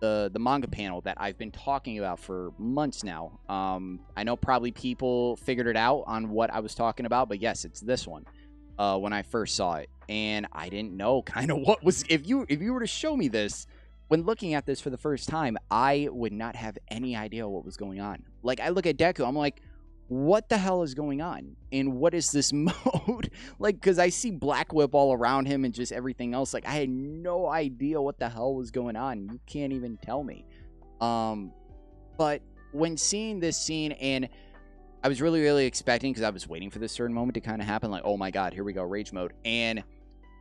manga panel that I've been talking about for months now. I know probably people figured it out on what I was talking about, but yes, it's this one. When I first saw it, and I didn't know kind of what was. If you were to show me this when looking at this for the first time, I would not have any idea what was going on. Like I look at Deku, I'm like, what the hell is going on? And what is this mode? Like, because I see Black Whip all around him and just everything else. Like, I had no idea what the hell was going on. You can't even tell me. But when seeing this scene, and I was really, really expecting, because I was waiting for this certain moment to kind of happen, like, oh my god, here we go, Rage Mode. And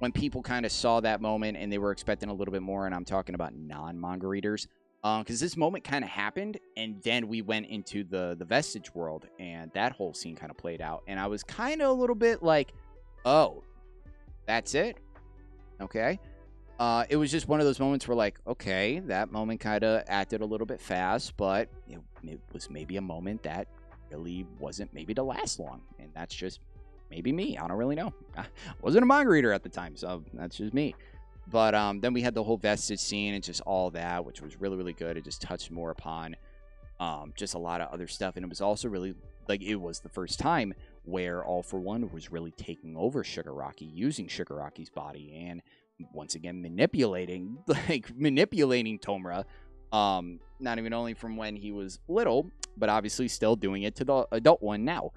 when people kind of saw that moment and they were expecting a little bit more, and I'm talking about non-manga readers, because this moment kind of happened, and then we went into the Vestige world, and that whole scene kind of played out, and I was kind of a little bit like, oh, that's it? Okay. It was just one of those moments where, like, okay, that moment kind of acted a little bit fast, but it was maybe a moment that really wasn't maybe to last long, and that's just maybe me. I don't really know. I wasn't a manga reader at the time, so that's just me. But then we had the whole Vestige scene and just all that, which was really, really good. It just touched more upon just a lot of other stuff. And it was also really, like, it was the first time where All For One was really taking over Shigaraki, using Shigaraki's body, and once again manipulating Tomura. Not even only from when he was little, but obviously still doing it to the adult one now.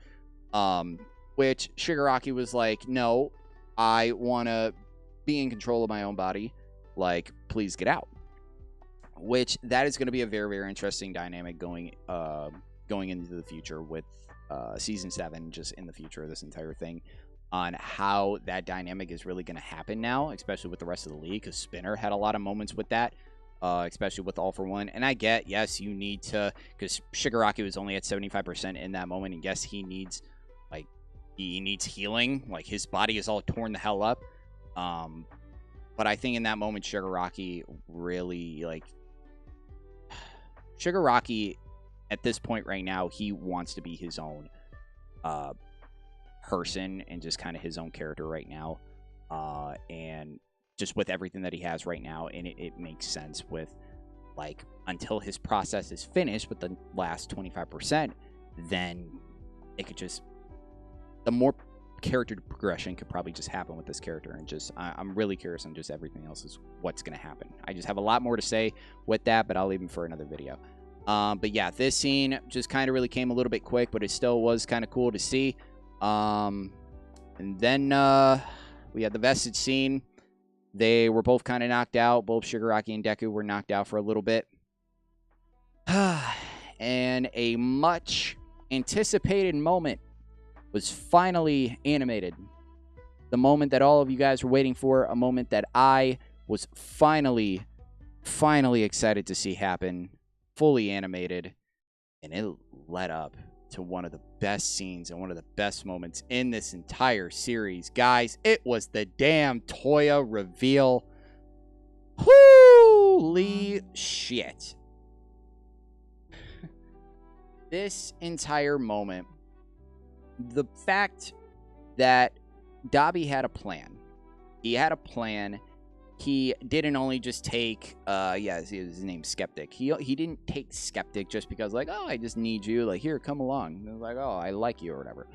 Which Shigaraki was like, no, I want to be in control of my own body, like, please get out. Which that is going to be a very, very interesting dynamic going into the future with season 7, just in the future of this entire thing, on how that dynamic is really going to happen now, especially with the rest of the league, because Spinner had a lot of moments with that, especially with All For One. And I get, yes, you need to, because Shigaraki was only at 75% in that moment, and yes, he needs healing, like his body is all torn the hell up. But I think in that moment, Shigaraki really, like, Shigaraki at this point right now, he wants to be his own person and just kind of his own character right now. And just with everything that he has right now, and it makes sense with, like, until his process is finished with the last 25%, then it could just, the more character progression could probably just happen with this character. And just I'm really curious on just everything else is what's going to happen. I just have a lot more to say with that, but I'll leave them for another video. But yeah, this scene just kind of really came a little bit quick, but it still was kind of cool to see. And then we had the Vestige scene. They were both kind of knocked out. Both Shigaraki and Deku were knocked out for a little bit. And a much anticipated moment was finally animated. The moment that all of you guys were waiting for, a moment that I was finally excited to see happen, fully animated, and it led up to one of the best scenes and one of the best moments in this entire series. Guys, it was the damn Toya reveal. Holy shit. This entire moment, the fact that Dabi had a plan. He had a plan. He didn't only just take, his name's Skeptic. He didn't take Skeptic just because, like, oh, I just need you. Like, here, come along. And like, oh, I like you or whatever.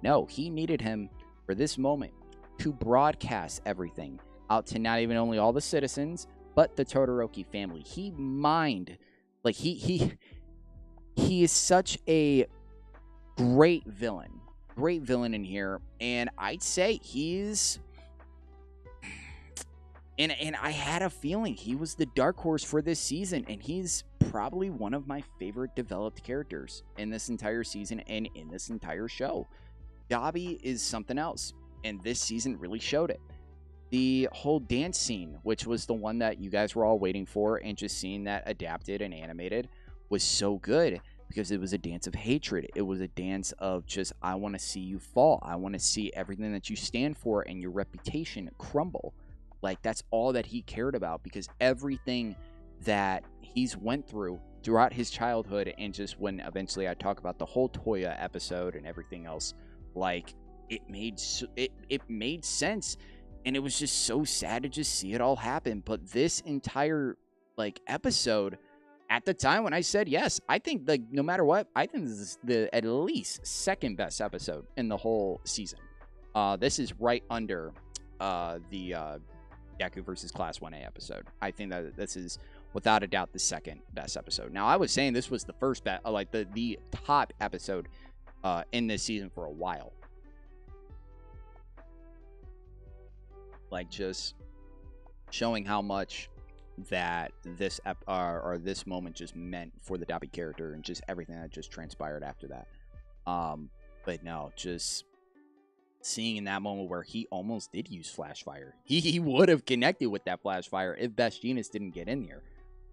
No, he needed him for this moment to broadcast everything out to not even only all the citizens, but the Todoroki family. He is such a great villain. great villain in here, and I'd say he's... And I had a feeling he was the dark horse for this season, and he's probably one of my favorite developed characters in this entire season and in this entire show. Dabi is something else, and this season really showed it. The whole dance scene, which was the one that you guys were all waiting for, and just seeing that adapted and animated was so good because it was a dance of hatred. It was a dance of just, I want to see you fall. I want to see everything that you stand for and your reputation crumble. Like, that's all that he cared about, because everything that he's went through throughout his childhood, and just when eventually I talk about the whole Toya episode and everything else, like, it made sense, and it was just so sad to just see it all happen. But this entire, like, episode, at the time when I said yes, I think, like, no matter what, I think this is the at least second best episode in the whole season. This is right under the Deku versus Class 1A episode. I think that this is without a doubt the second best episode. Now, I was saying this was the first best, like the top episode in this season for a while. Like, just showing how much that this or this moment just meant for the Dabi character, and just everything that just transpired after that. But no, just seeing in that moment where he almost did use Flash Fire. He would have connected with that Flash Fire if Best Jeanist didn't get in here.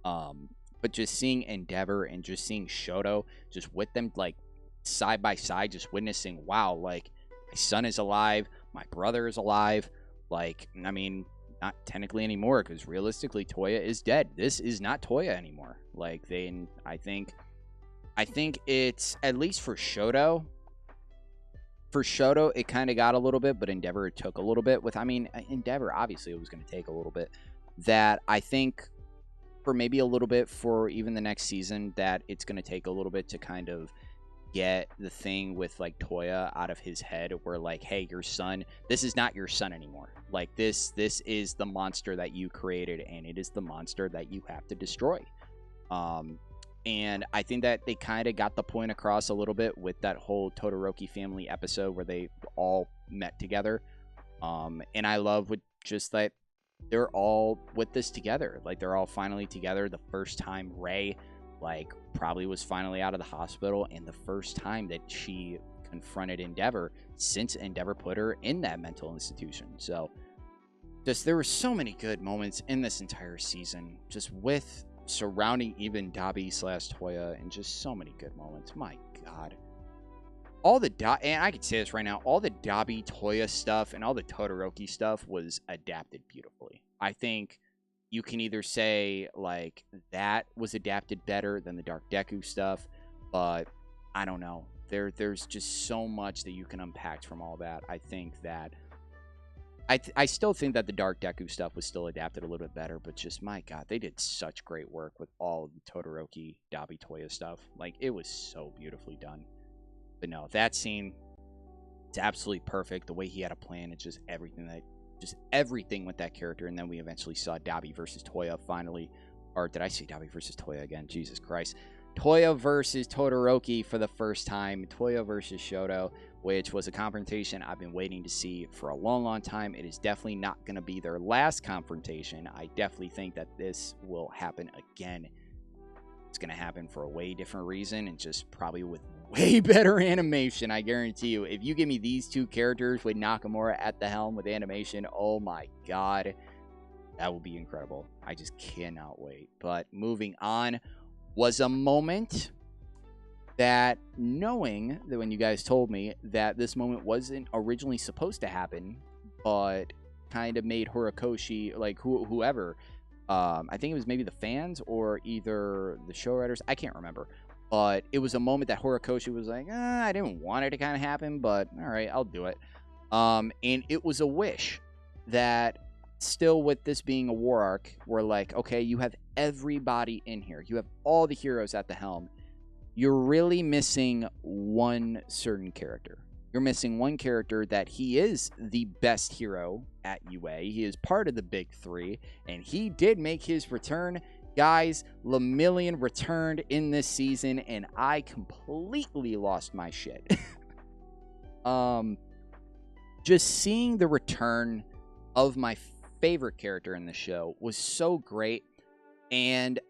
But just seeing Endeavor and just seeing Shoto, just with them, like, side by side, just witnessing, wow, like, my son is alive, my brother is alive. Like, I mean, not technically anymore, because realistically, Toya is dead. This is not Toya anymore. Like, I think it's, at least for Shoto, it kind of got a little bit, but Endeavor took a little bit with, I mean, Endeavor, obviously it was going to take a little bit. That I think for maybe a little bit for even the next season, that it's going to take a little bit to kind of get the thing with, like, Toya out of his head, where, like, hey, your son, this is not your son anymore. Like, this is the monster that you created, and it is the monster that you have to destroy. And I think that they kind of got the point across a little bit with that whole Todoroki family episode where they all met together. And I love with just that they're all with this together. Like, they're all finally together. The first time Rei, like, probably was finally out of the hospital, and the first time that she confronted Endeavor since Endeavor put her in that mental institution. So just, there were so many good moments in this entire season, just with surrounding even Dabi / Toya, and just so many good moments. My God. And I could say this right now, all the Dabi Toya stuff and all the Todoroki stuff was adapted beautifully. I think you can either say, like, that was adapted better than the Dark Deku stuff, but I don't know. There's just so much that you can unpack from all that. I think that I still think that the Dark Deku stuff was still adapted a little bit better, but just, my God, they did such great work with all of the Todoroki, Dabi, Toya stuff. Like, it was so beautifully done. But no, that scene, it's absolutely perfect. The way he had a plan, it's just everything with that character. And then we eventually saw Dabi versus Toya finally. Or did I say Dabi versus Toya again? Jesus Christ. Toya versus Todoroki for the first time. Toya versus Shoto, which was a confrontation I've been waiting to see for a long, long time. It is definitely not going to be their last confrontation. I definitely think that this will happen again. It's going to happen for a way different reason, and just probably with way better animation, I guarantee you. If you give me these two characters with Nakamura at the helm with animation, oh my God, that will be incredible. I just cannot wait. But moving on, was a moment that, knowing that when you guys told me that this moment wasn't originally supposed to happen, but kind of made Horikoshi, like, whoever, I think it was maybe the fans or either the show writers, I can't remember, but it was a moment that Horikoshi was like, I didn't want it to kind of happen, but all right, I'll do it. And it was a wish that, still with this being a war arc, we're like, okay, you have everybody in here. You have all the heroes at the helm. You're really missing one certain character. You're missing one character that he is the best hero at UA. He is part of the big three, and he did make his return. Guys, Lemillion returned in this season, and I completely lost my shit. Um, just seeing the return of my favorite character in the show was so great. And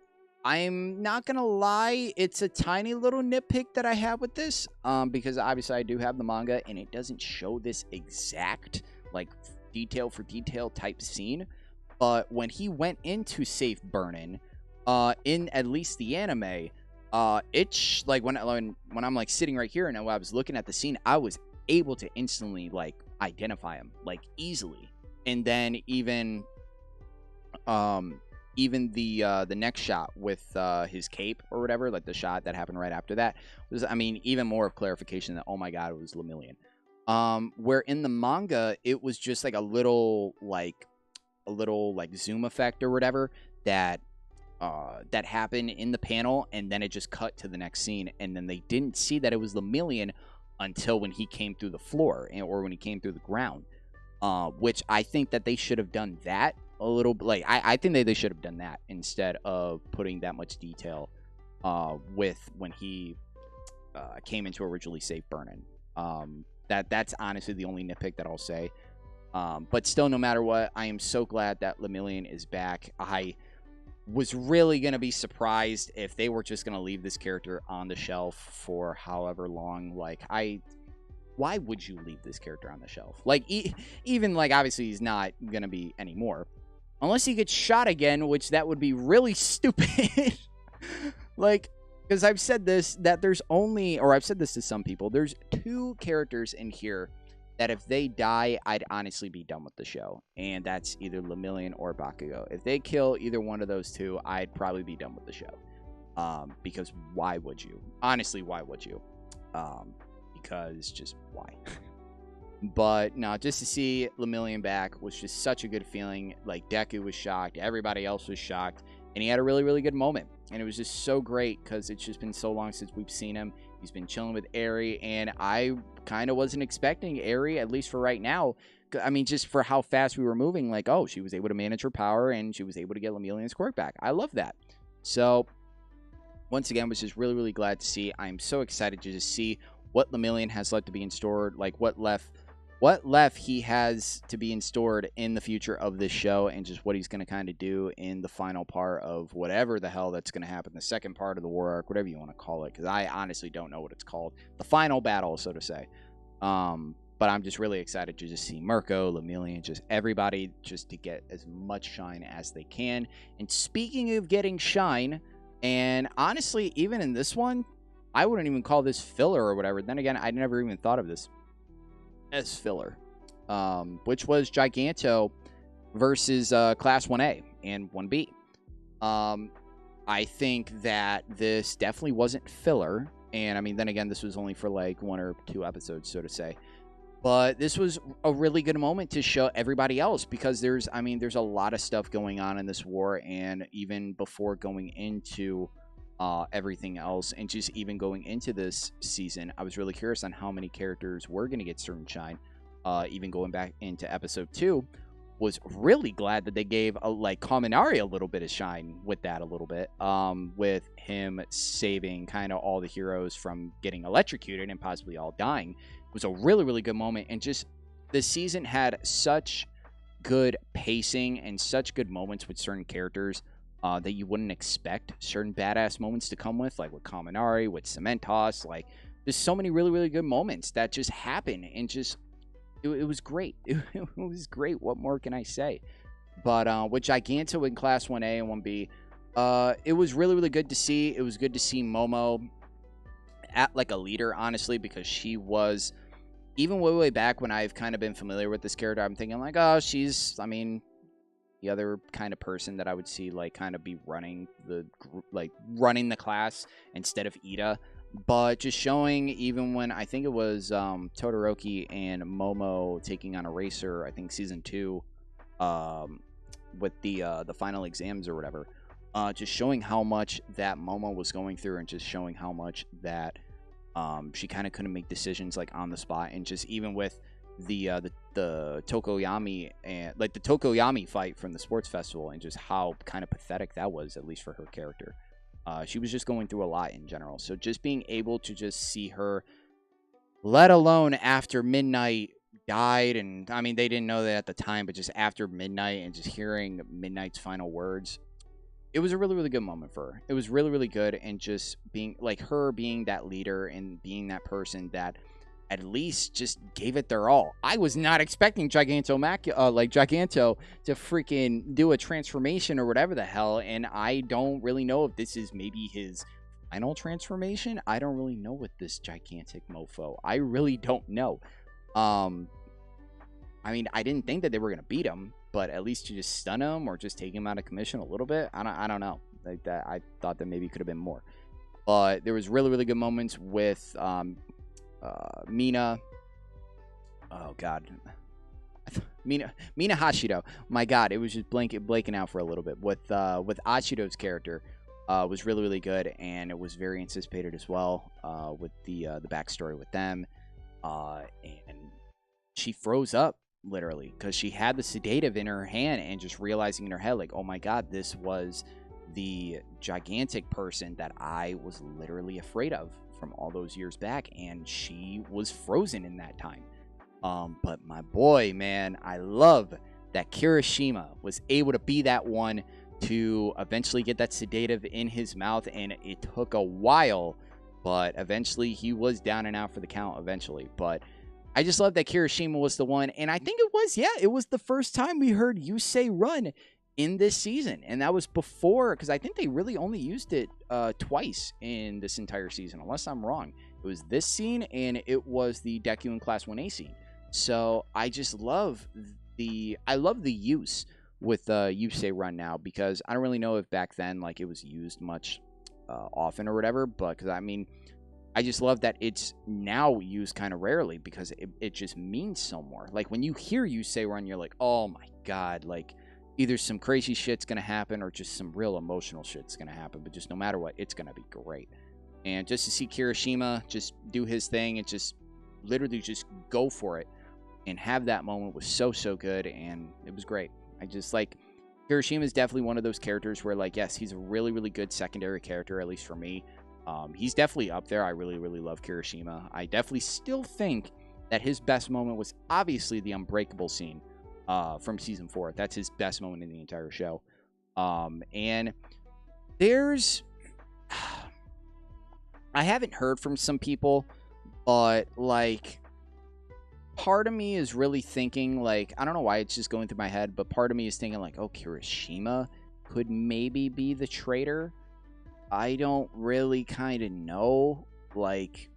I'm not going to lie, it's a tiny little nitpick that I have with this, because obviously I do have the manga, and it doesn't show this exact, like, detail for detail type scene. But when he went into safe burning, in at least the anime, it's like when I'm like sitting right here and I was looking at the scene, I was able to instantly like identify him like easily. And then even the next shot with his cape or whatever, like the shot that happened right after that was, I mean, even more of clarification that, oh my god, it was Lemillion. Where in the manga it was just like a little zoom effect or whatever that happened in the panel, and then it just cut to the next scene, and then they didn't see that it was Lemillion until when he came through the floor or when he came through the ground. Which I think that they should have done that a little bit. Like I think they should have done that instead of putting that much detail with when he came into originally safe burning. That's honestly the only nitpick that I'll say. But still, no matter what, I am so glad that Lemillion is back. I was really going to be surprised if they were just going to leave this character on the shelf for however long. Like, why would you leave this character on the shelf? Like, even, like, obviously he's not going to be anymore. Unless he gets shot again, which that would be really stupid. Like, because I've said this, that there's only, or I've said this to some people, there's 2 characters in here that if they die, I'd honestly be done with the show. And that's either Lemillion or Bakugou. If they kill either one of those 2, I'd probably be done with the show. Because why would you? Honestly, why would you? Because just why? But no, just to see Lemillion back was just such a good feeling. Like, Deku was shocked. Everybody else was shocked. And he had a really, really good moment. And it was just so great because it's just been so long since we've seen him. He's been chilling with Eri, and I kind of wasn't expecting Eri, at least for right now. I mean, just for how fast we were moving, like, oh, she was able to manage her power, and she was able to get Lemillion's quirk back. I love that. So, once again, was just really, really glad to see. I'm so excited to just see what Lemillion has left to be in store, like what left he has to be in stored in the future of this show, and just what he's going to kind of do in the final part of whatever the hell that's going to happen, the second part of the war arc, whatever you want to call it, because I honestly don't know what it's called. The final battle, so to say. But I'm just really excited to just see Mirko, Lemillion, just everybody just to get as much shine as they can. And speaking of getting shine, and honestly, even in this one, I wouldn't even call this filler or whatever. Then again, I never even thought of this as filler, which was Giganto versus Class 1A and 1B. I think that this definitely wasn't filler, and I mean, then again, this was only for like 1 or 2 episodes, so to say. But this was a really good moment to show everybody else, because there's a lot of stuff going on in this war, and even before going into everything else, and just even going into this season, I was really curious on how many characters were going to get certain shine. Even going back into episode 2, was really glad that they gave Kaminari a little bit of shine with that, a little bit, with him saving kind of all the heroes from getting electrocuted and possibly all dying. It was a really, really good moment, and just the season had such good pacing and such good moments with certain characters that you wouldn't expect certain badass moments to come with, like with Kaminari, with Cementos. Like, there's so many really, really good moments that just happen, and just it was great. It was great. What more can I say? But with Giganto in Class 1A and 1B, it was really, really good to see. It was good to see Momo at like a leader, honestly, because she was, even way, way back when I've kind of been familiar with this character, I'm thinking like, oh, she's, I mean, the other kind of person that I would see like kind of be running the class instead of Ida. But just showing, even when I think it was Todoroki and Momo taking on Eraser, I think season 2, with the final exams or whatever, just showing how much that Momo was going through, and just showing how much that she kind of couldn't make decisions like on the spot, and just even with the Tokoyami, and like the Tokoyami fight from the sports festival, and just how kind of pathetic that was, at least for her character. She was just going through a lot in general. So just being able to just see her let alone after Midnight died. And I mean, they didn't know that at the time, but just after Midnight and just hearing Midnight's final words, it was a really, really good moment for her. It was really, really good. And just being like her being that leader and being that person that at least just gave it their all. I was not expecting Giganto to freaking do a transformation or whatever the hell. And I don't really know if this is maybe his final transformation. I don't really know with this gigantic mofo. I really don't know. I mean, I didn't think that they were gonna beat him, but at least to just stun him or just take him out of commission a little bit. I don't know. Like that, I thought that maybe could have been more. But there was really, really good moments with Mina. Oh God, Mina Hashido. My God, it was just blanking out for a little bit. With Ashido's character, was really, really good, and it was very anticipated as well. With the backstory with them, and she froze up literally because she had the sedative in her hand and just realizing in her head like, oh my God, this was the gigantic person that I was literally afraid of from all those years back, and she was frozen in that time. But my boy, man, I love that Kirishima was able to be that one to eventually get that sedative in his mouth, and it took a while, but eventually he was down and out for the count eventually. But I just love that Kirishima was the one, and I think it was the first time we heard Yusei run in this season, and that was before, because I think they really only used it twice in this entire season, unless I'm wrong. It was this scene, and it was the Deku in Class 1A scene. So I just love the use with Yusei run now, because I don't really know if back then like it was used much often or whatever, but because I mean, I just love that it's now used kind of rarely because it just means so more. Like when you hear Yusei run, you're like, oh my God, like either some crazy shit's going to happen or just some real emotional shit's going to happen. But just no matter what, it's going to be great. And just to see Kirishima just do his thing and just literally just go for it and have that moment was so, so good. And it was great. I just like Kirishima is definitely one of those characters where like, yes, he's a really, really good secondary character, at least for me. He's definitely up there. I really, really love Kirishima. I definitely still think that his best moment was obviously the Unbreakable scene from season 4. That's his best moment in the entire show. And there's... I haven't heard from some people, but like part of me is really thinking like, I don't know why it's just going through my head, but part of me is thinking like, oh, Kirishima could maybe be the traitor. I don't really kind of know, like,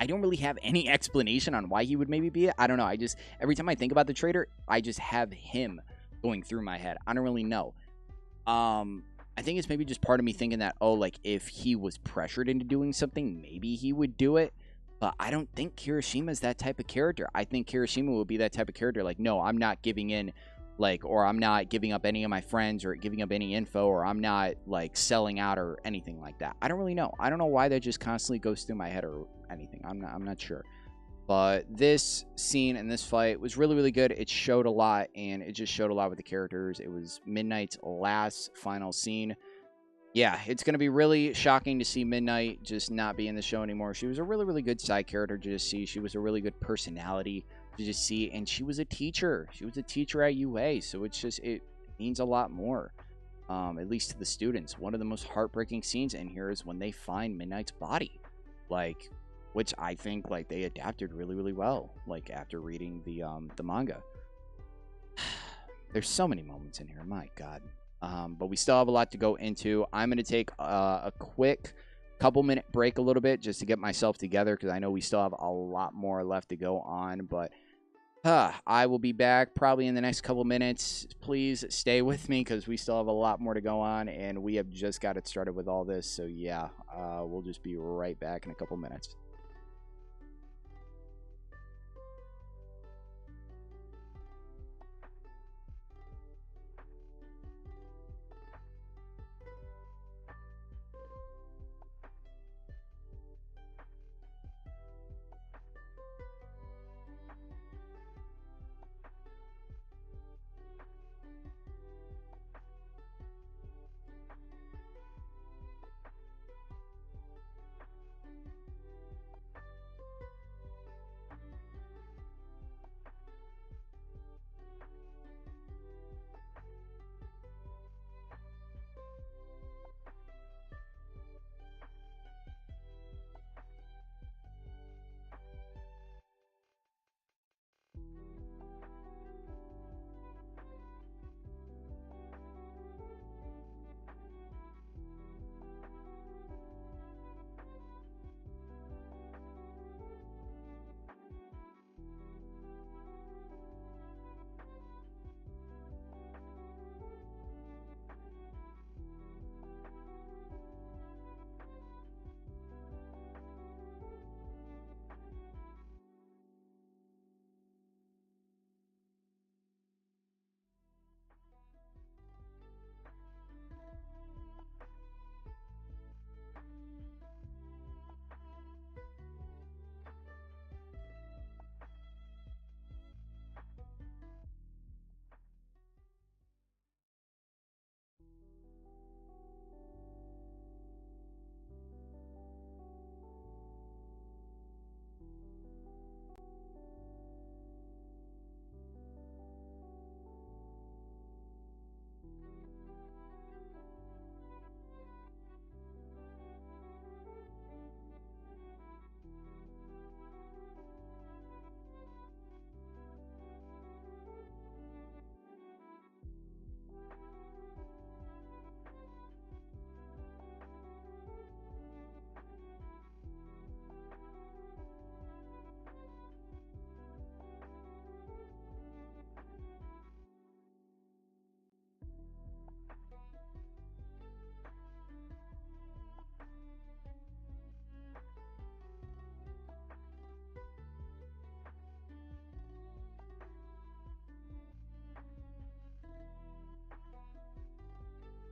I don't really have any explanation on why he would maybe be it. I don't know. I just, every time I think about the traitor, I just have him going through my head. I don't really know. I think it's maybe just part of me thinking that, oh, like, if he was pressured into doing something, maybe he would do it. But I don't think Kirishima is that type of character. I think Kirishima will be that type of character. Like, no, I'm not giving in. Like, or I'm not giving up any of my friends or giving up any info, or I'm not like selling out or anything like that. I don't really know. I don't know why that just constantly goes through my head or anything. I'm not sure. But this scene and this fight was really, really good. It showed a lot, and it just showed a lot with the characters. It was Midnight's last final scene. Yeah, it's going to be really shocking to see Midnight just not be in the show anymore. She was a really, really good side character to just see. She was a really good personality to just see, and she was a teacher. She was a teacher at UA, so it's just, it means a lot more, at least to the students. One of the most heartbreaking scenes in here is when they find Midnight's body, like, which I think, like, they adapted really, really well, like, after reading the manga. There's so many moments in here, my God. But we still have a lot to go into. I'm going to take a quick couple-minute break a little bit just to get myself together, because I know we still have a lot more left to go on, but I will be back probably in the next couple minutes. Please stay with me because we still have a lot more to go on, and we have just got it started with all this. So yeah, we'll just be right back in a couple minutes.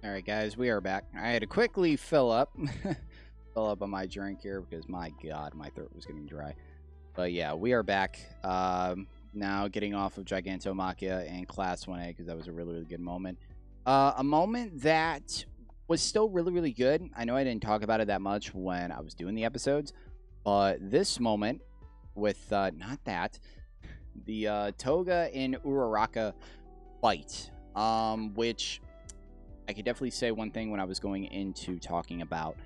All right, guys, we are back. I had to quickly fill up on my drink here because, my God, my throat was getting dry. But yeah, we are back. Now getting off of Gigantomachia and Class 1A because that was a really, really good moment. A moment that was still really, really good. I know I didn't talk about it that much when I was doing the episodes, but this moment with, not that, the Toga and Uraraka fight, which I could definitely say one thing when I was going into talking about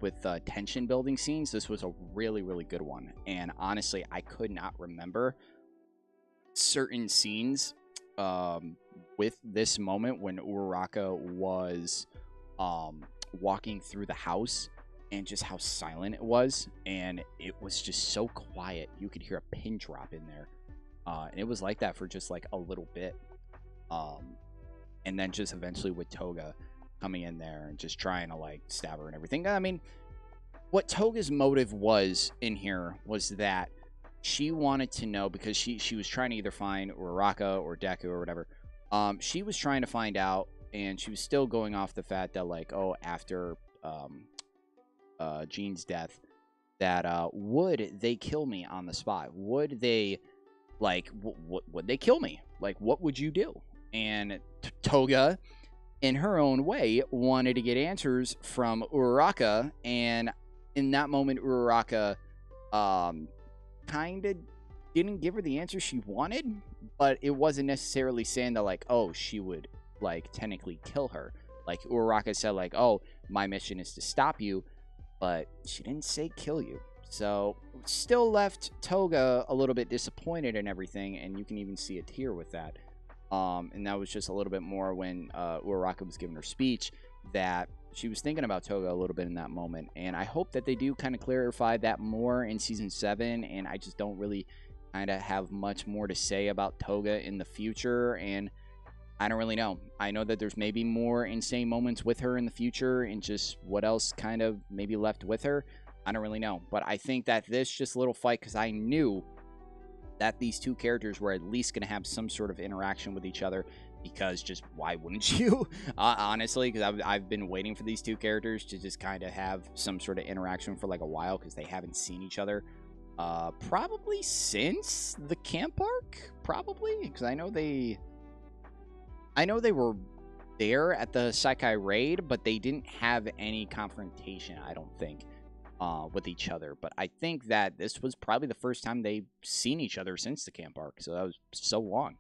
with tension building scenes. This was a really, really good one. And honestly, I could not remember certain scenes with this moment when Uraraka was walking through the house and just how silent it was. And it was just so quiet. You could hear a pin drop in there. And it was like that for just like a little bit. And then just eventually with Toga coming in there and just trying to like stab her and everything. I mean, what Toga's motive was in here was that she wanted to know, because she was trying to either find Uraraka or Deku or whatever. She was trying to find out, and she was still going off the fact that like, oh, after Jean's death, that would they kill me on the spot? Would they like would they kill me? Like, what would you do? And Toga, in her own way, wanted to get answers from Uraraka, and in that moment, Uraraka kind of didn't give her the answer she wanted, but it wasn't necessarily saying that, like, oh, she would, like, technically kill her. Like, Uraraka said, like, oh, my mission is to stop you, but she didn't say kill you. So, still left Toga a little bit disappointed and everything, and you can even see a tear with that. And that was just a little bit more when Uraraka was giving her speech, that she was thinking about Toga a little bit in that moment. And I hope that they do kind of clarify that more in Season 7, and I just don't really kind of have much more to say about Toga in the future, and I don't really know. I know that there's maybe more insane moments with her in the future, and just what else kind of maybe left with her. I don't really know. But I think that this just little fight, because I knew that these two characters were at least going to have some sort of interaction with each other, because just why wouldn't you? Honestly, because I've been waiting for these two characters to just kind of have some sort of interaction for like a while, because they haven't seen each other probably since the camp arc, probably, because I know they were there at the Saikai raid, but they didn't have any confrontation, I don't think, with each other. But I think that this was probably the first time they've seen each other since the camp arc, so that was so long.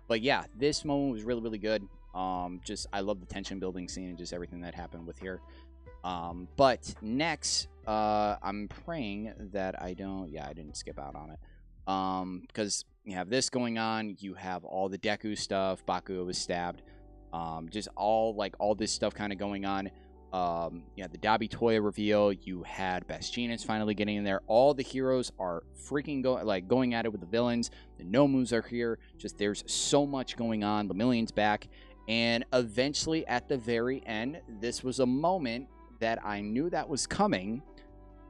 But yeah, this moment was really, really good. Just I love the tension building scene and just everything that happened with here. But next, I'm praying that I didn't skip out on it. Because you have this going on, you have all the Deku stuff, Bakugou was stabbed, just all this stuff kind of going on. Yeah, the Dabi Toya reveal, you had Bastionis finally getting in there. All the heroes are freaking going at it with the villains. The Nomus are here. Just there's so much going on. Lemillion's back. And eventually, at the very end, this was a moment that I knew that was coming.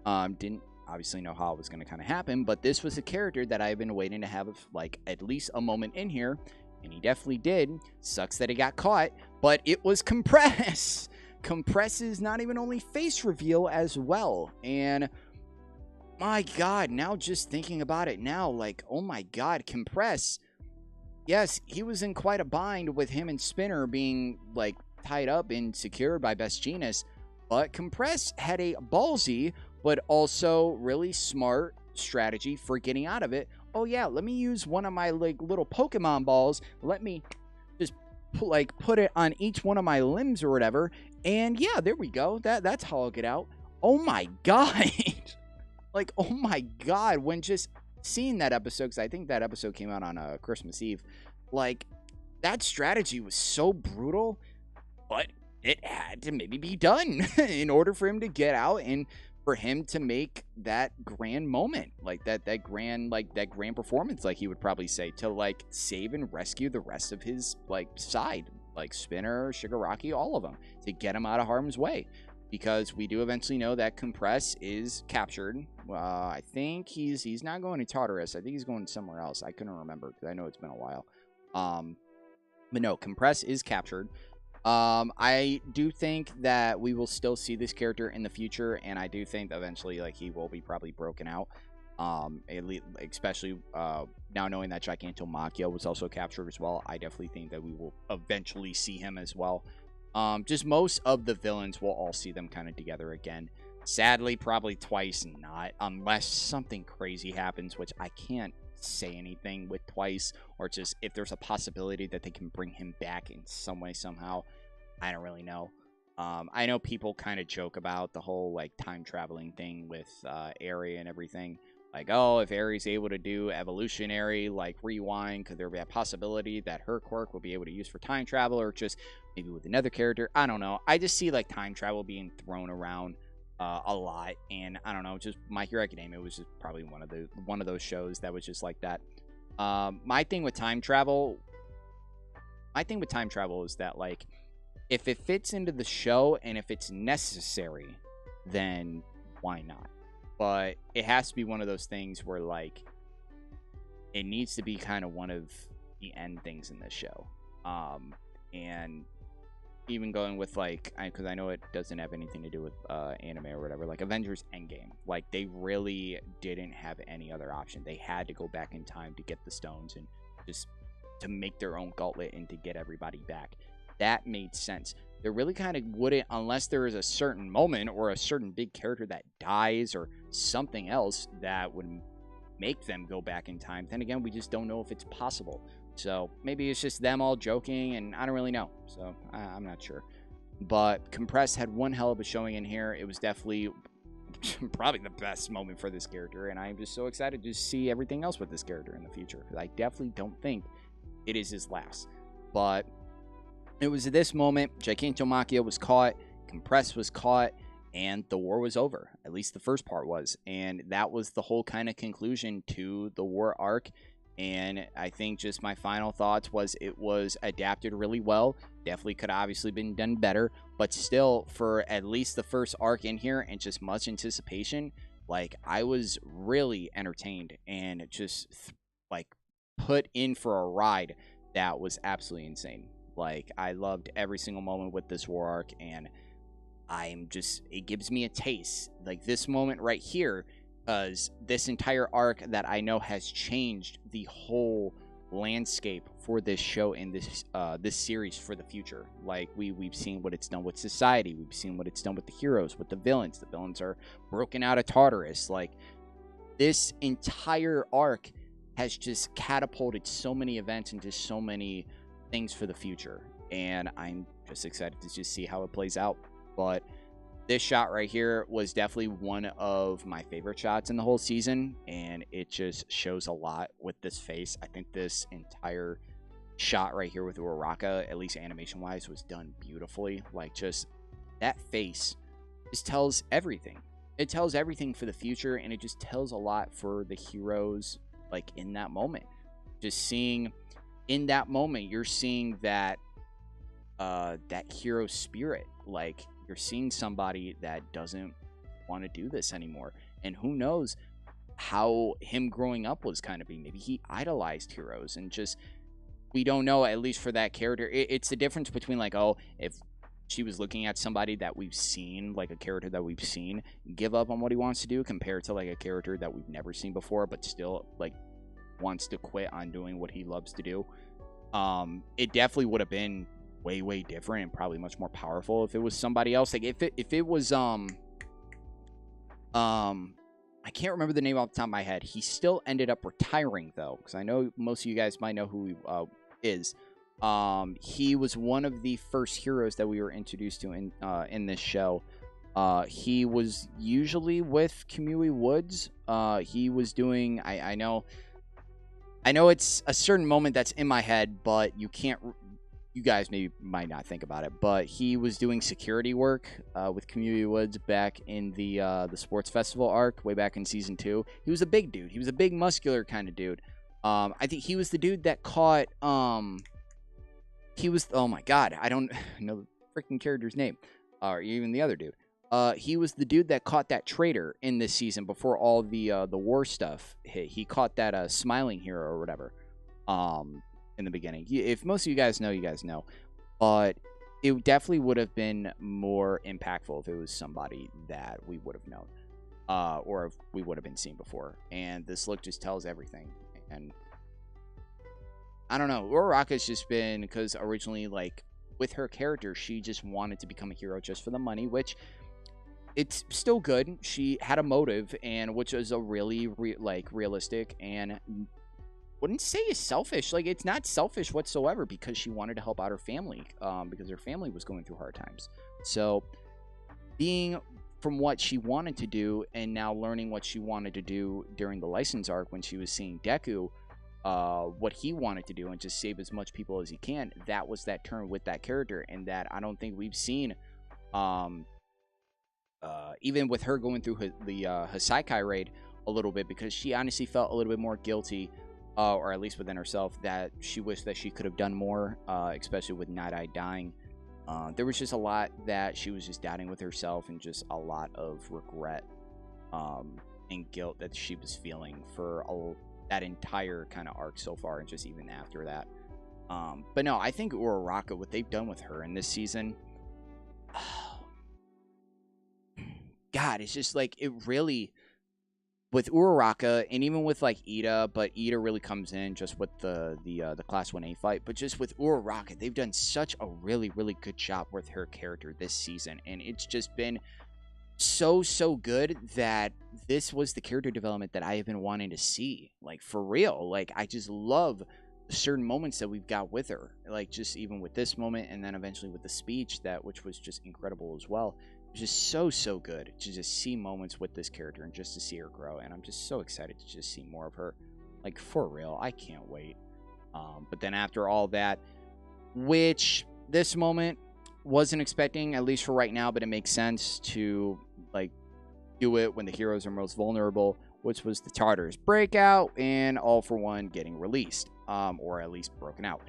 Didn't obviously know how it was going to kind of happen, but this was a character that I've been waiting to have like at least a moment in here, and he definitely did. Sucks that he got caught, but it was Compress. Compress's not even only face reveal as well, and my God, now just thinking about it now, like, oh my God, Compress. Yes, he was in quite a bind with him and Spinner being like tied up and secured by Bastionis, but Compress had a ballsy but also really smart strategy for getting out of it. Oh yeah, let me use one of my like little Pokemon balls. Let me just put it on each one of my limbs or whatever. And yeah, there we go. That's how I'll get out. Oh my God. Like, oh my God. When just seeing that episode, because I think that episode came out on Christmas Eve. Like, that strategy was so brutal, but it had to maybe be done in order for him to get out and for him to make that grand moment, like that grand performance, like he would probably say, to like save and rescue the rest of his like side, like Spinner, Shigaraki, all of them, to get him out of harm's way. Because we do eventually know that Compress is captured. I think he's not going to Tartarus. I think he's going somewhere else. I couldn't remember because I know it's been a while. But no, Compress is captured. I do think that we will still see this character in the future, and I do think that eventually, like, he will be probably broken out. Especially now knowing that Gigantomachia was also captured as well, I definitely think that we will eventually see him as well. Just most of the villains, we'll all see them kind of together again. Sadly, probably twice not, unless something crazy happens, which I can't say anything with twice, or just if there's a possibility that they can bring him back in some way somehow. I don't really know. I know people kind of joke about the whole like time traveling thing with Aerie and everything. Like, oh, if Aerie's able to do evolutionary like rewind, could there be a possibility that her quirk will be able to use for time travel, or just maybe with another character? I don't know. I just see like time travel being thrown around a lot, and I don't know, just My Hero Academia was just probably one of those shows that was just like that. My thing with time travel is that, like, if it fits into the show and if it's necessary, then why not? But it has to be one of those things where, like, it needs to be kind of one of the end things in this show. And even going with, like, because I know it doesn't have anything to do with anime or whatever, like Avengers Endgame, like, they really didn't have any other option. They had to go back in time to get the stones and just to make their own gauntlet and to get everybody back. That made sense. There really kind of wouldn't, unless there is a certain moment or a certain big character that dies or something else that would make them go back in time. Then again, we just don't know if it's possible. So maybe it's just them all joking, and I don't really know. So I'm not sure. But Compress had one hell of a showing in here. It was definitely probably the best moment for this character, and I'm just so excited to see everything else with this character in the future, because I definitely don't think it is his last. But it was at this moment, Gigantomachia was caught, Compress was caught, and the war was over. At least the first part was. And that was the whole kind of conclusion to the war arc. And I think just my final thoughts was it was adapted really well. Definitely could have obviously been done better. But still, for at least the first arc in here and just much anticipation, like, I was really entertained and just like put in for a ride that was absolutely insane. Like, I loved every single moment with this war arc, and it gives me a taste. Like, this moment right here, because this entire arc that I know has changed the whole landscape for this show and this series for the future. Like, we've seen what it's done with society. We've seen what it's done with the heroes, with the villains. The villains are broken out of Tartarus. Like, this entire arc has just catapulted so many events into so many things for the future, and I'm just excited to just see how it plays out. But this shot right here was definitely one of my favorite shots in the whole season, and it just shows a lot with this face. I think this entire shot right here with Uraraka, at least animation wise, was done beautifully. Like, just that face just tells everything. It tells everything for the future, and it just tells a lot for the heroes, like, in that moment. Just seeing in that moment, you're seeing that that hero spirit. Like, you're seeing somebody that doesn't want to do this anymore, and who knows how him growing up was kind of being. Maybe he idolized heroes, and just, we don't know. At least for that character, it's the difference between, like, oh, if she was looking at somebody that we've seen, like a character that we've seen give up on what he wants to do, compared to like a character that we've never seen before but still like wants to quit on doing what he loves to do. It definitely would have been way different and probably much more powerful if it was somebody else. Like, if it was I can't remember the name off the top of my head. He still ended up retiring though, because I know most of you guys might know who he is. He was one of the first heroes that we were introduced to in this show. He was usually with Kamui Woods. He was doing, I know it's a certain moment that's in my head, but you guys might not think about it, but he was doing security work with Kamui Woods back in the sports festival arc way back in season 2. He was a big dude. He was a big muscular kind of dude. I think he was the dude that caught he was, oh my god, I don't know the freaking character's name, or even the other dude. He was the dude that caught that traitor in this season before all the war stuff hit. He caught that smiling hero or whatever. in the beginning. If most of you guys know, you guys know. But it definitely would have been more impactful if it was somebody that we would have known, or if we would have been seen before. And this look just tells everything. And I don't know. Uraraka's just been, because originally, like, with her character, she just wanted to become a hero just for the money, which it's still good. She had a motive, and which is a really realistic, and wouldn't say is selfish. Like, it's not selfish whatsoever, because she wanted to help out her family, because her family was going through hard times. So being from what she wanted to do, and now learning what she wanted to do during the license arc when she was seeing Deku, what he wanted to do and just save as much people as he can, that was that turn with that character. And that I don't think we've seen, even with her going through the Hisaikai raid a little bit, because she honestly felt a little bit more guilty, or at least within herself, that she wished that she could have done more, especially with Night Eye dying. There was just a lot that she was just doubting with herself, and just a lot of regret and guilt that she was feeling for that entire kind of arc so far, and just even after that. But no, I think Uraraka, what they've done with her in this season, God, it's just like, it really, with Uraraka, and even with like Ida, but Ida really comes in just with the Class 1A fight. But just with Uraraka, they've done such a really, really good job with her character this season, and it's just been so good that this was the character development that I have been wanting to see. Like, for real. Like, I just love certain moments that we've got with her. Like, just even with this moment, and then eventually with the speech, which was just incredible as well. It was just so good to just see moments with this character and just to see her grow. And I'm just so excited to just see more of her. Like, for real. I can't wait. But then after all that, which this moment wasn't expecting, at least for right now, but it makes sense to like do it when the heroes are most vulnerable, which was the Tartars breakout and All For One getting released, or at least broken out.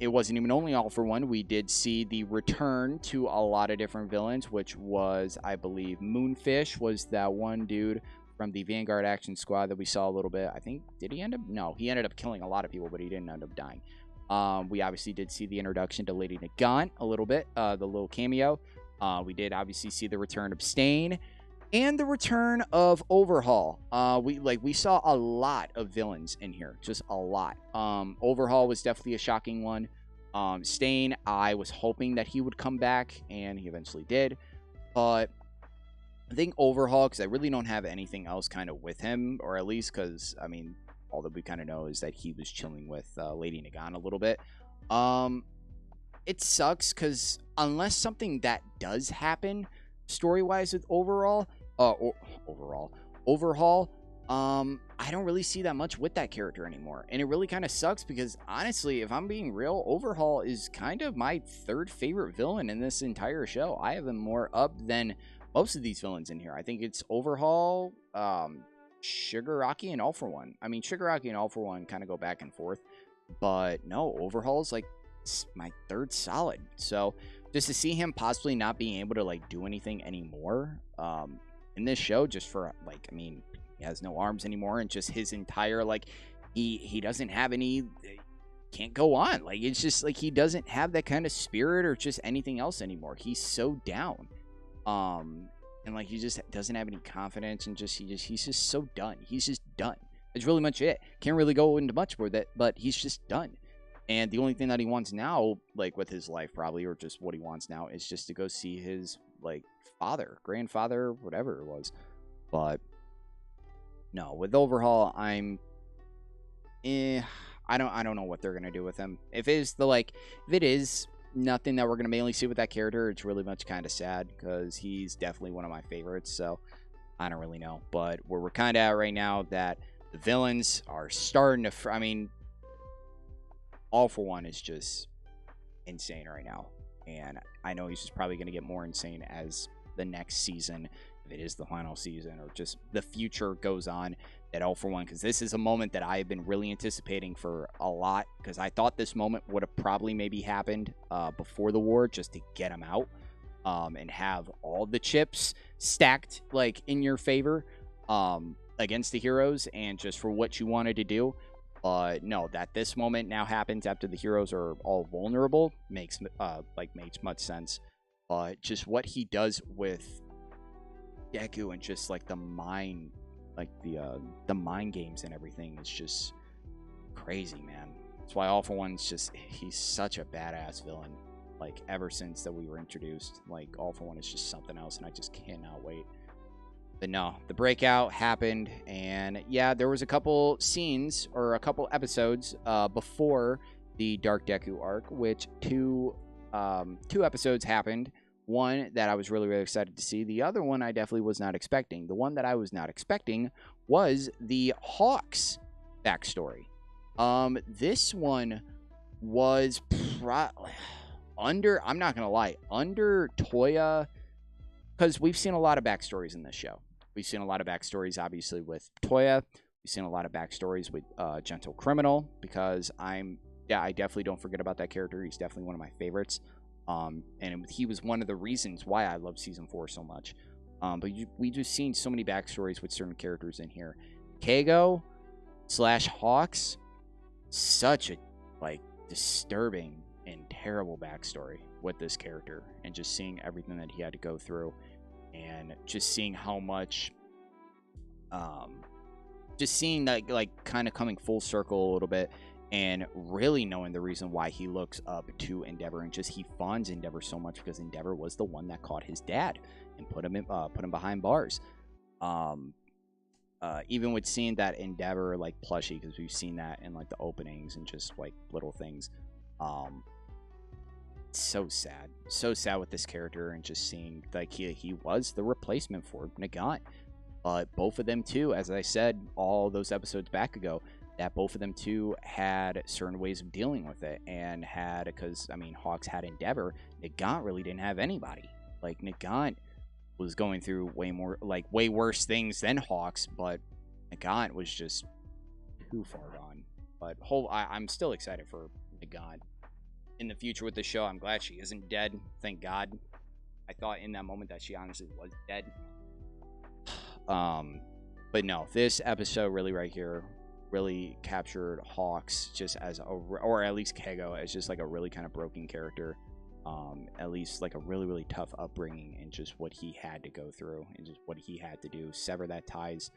It wasn't even only All For One. We did see the return to a lot of different villains, which was, I believe, Moonfish was that one dude from the Vanguard Action Squad that we saw a little bit. I think, did he end up? No, he ended up killing a lot of people, but he didn't end up dying. We obviously did see the introduction to Lady Nagant a little bit, the little cameo. We did obviously see the return of Stain and the return of Overhaul. We saw a lot of villains in here, just a lot. Overhaul was definitely a shocking one. Stain, I was hoping that he would come back, and he eventually did. But I think Overhaul, because I really don't have anything else kind of with him, or at least because, I mean, all that we kind of know is that he was chilling with Lady Nagant a little bit. It sucks because unless something that does happen story-wise with Overhaul, I don't really see that much with that character anymore. And it really kind of sucks because, honestly, if I'm being real, Overhaul is kind of my third favorite villain in this entire show. I have him more up than most of these villains in here. I think it's Overhaul, Shigaraki, and All For One. I mean, Shigaraki and All For One kind of go back and forth, but no, Overhaul's like my third solid. So just to see him possibly not being able to like do anything anymore in this show, just for like, I mean, he has no arms anymore, and just his entire like he doesn't have any, can't go on. Like, it's just like he doesn't have that kind of spirit or just anything else anymore. He's so down. And like he just doesn't have any confidence, and he's just so done. He's just done. It's really much it. Can't really go into much more with it, but he's just done. And the only thing that he wants now, like with his life probably, or just what he wants now, is just to go see his like father, grandfather, whatever it was. But no, with Overhaul, I don't know what they're gonna do with him. If it is nothing that we're going to mainly see with that character, it's really much kind of sad, because he's definitely one of my favorites. So I don't really know, but where we're kind of at right now, that the villains are starting to, I mean, All For One is just insane right now, and I know he's just probably going to get more insane as the next season, if it is the final season, or just the future goes on, at All For One, because this is a moment that I have been really anticipating for a lot, because I thought this moment would have probably maybe happened before the war, just to get him out, and have all the chips stacked like in your favor against the heroes, and just for what you wanted to do. But no, that this moment now happens after the heroes are all vulnerable makes much sense. But just what he does with Deku and just like the mind, like the mind games and everything is just crazy, man. That's why All For One's just, he's such a badass villain. Like ever since that we were introduced, like All For One is just something else, and I just cannot wait. But no, the breakout happened, and yeah, there was a couple scenes or a couple episodes before the Dark Deku arc, which two episodes happened. One that I was really, really excited to see. The other one I definitely was not expecting. The one that I was not expecting was the Hawks backstory. This one was under, I'm not gonna lie, under Toya, because we've seen a lot of backstories in this show. We've seen a lot of backstories, obviously, with Toya. We've seen a lot of backstories with Gentle Criminal, because I definitely don't forget about that character. He's definitely one of my favorites. And he was one of the reasons why I love Season 4 so much. But we just seen so many backstories with certain characters in here. Kago / Hawks, such a, like, disturbing and terrible backstory with this character. And just seeing everything that he had to go through. And just seeing how much, just seeing that, like, kind of coming full circle a little bit, and really knowing the reason why he looks up to Endeavor, and just he fawns Endeavor so much because Endeavor was the one that caught his dad and put him behind bars. Even with seeing that Endeavor like plushie, because we've seen that in like the openings and just like little things. So sad with this character, and just seeing like he was the replacement for Nagant. But both of them too, as I said all those episodes back ago, that both of them too had certain ways of dealing with it, and had, because I mean Hawks had Endeavor, Nagant really didn't have anybody. Like Nagant was going through way worse things than Hawks, but Nagant was just too far gone. But I'm still excited for Nagant in the future with the show. I'm glad she isn't dead. Thank God. I thought in that moment that she honestly was dead. But no, this episode really right here really captured Hawks just as or at least Kago as just like a really kind of broken character. At least like a really, really tough upbringing, and just what he had to go through, and just what he had to do, sever that ties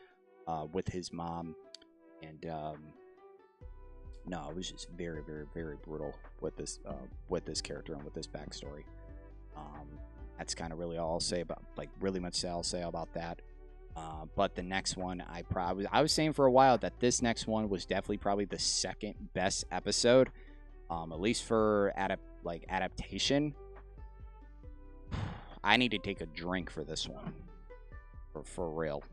with his mom. And no, it was just very, very, very brutal with this character and with this backstory. That's kind of really all I'll say about, like, really much I'll say about that. But the next one, I was saying for a while that this next one was definitely probably the second best episode, at least for adaptation. I need to take a drink for this one, for real.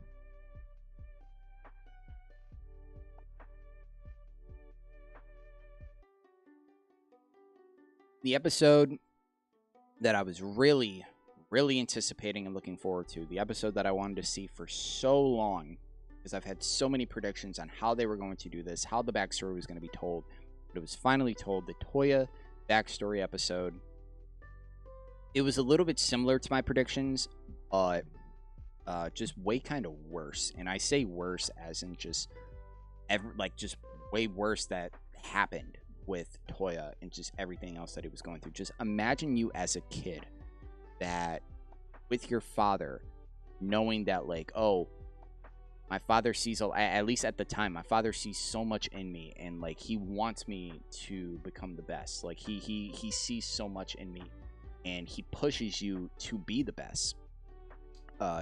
The episode that I was really, really anticipating and looking forward to, the episode that I wanted to see for so long, because I've had so many predictions on how they were going to do this, how the backstory was going to be told, but it was finally told, the Toya backstory episode. It was a little bit similar to my predictions, but just way kind of worse. And I say worse as in just just way worse that happened with Toya and just everything else that he was going through. Just imagine you as a kid that with your father, knowing that, like, oh, my father sees, at least at the time, my father sees so much in me, and like he wants me to become the best. Like he sees so much in me, and he pushes you to be the best.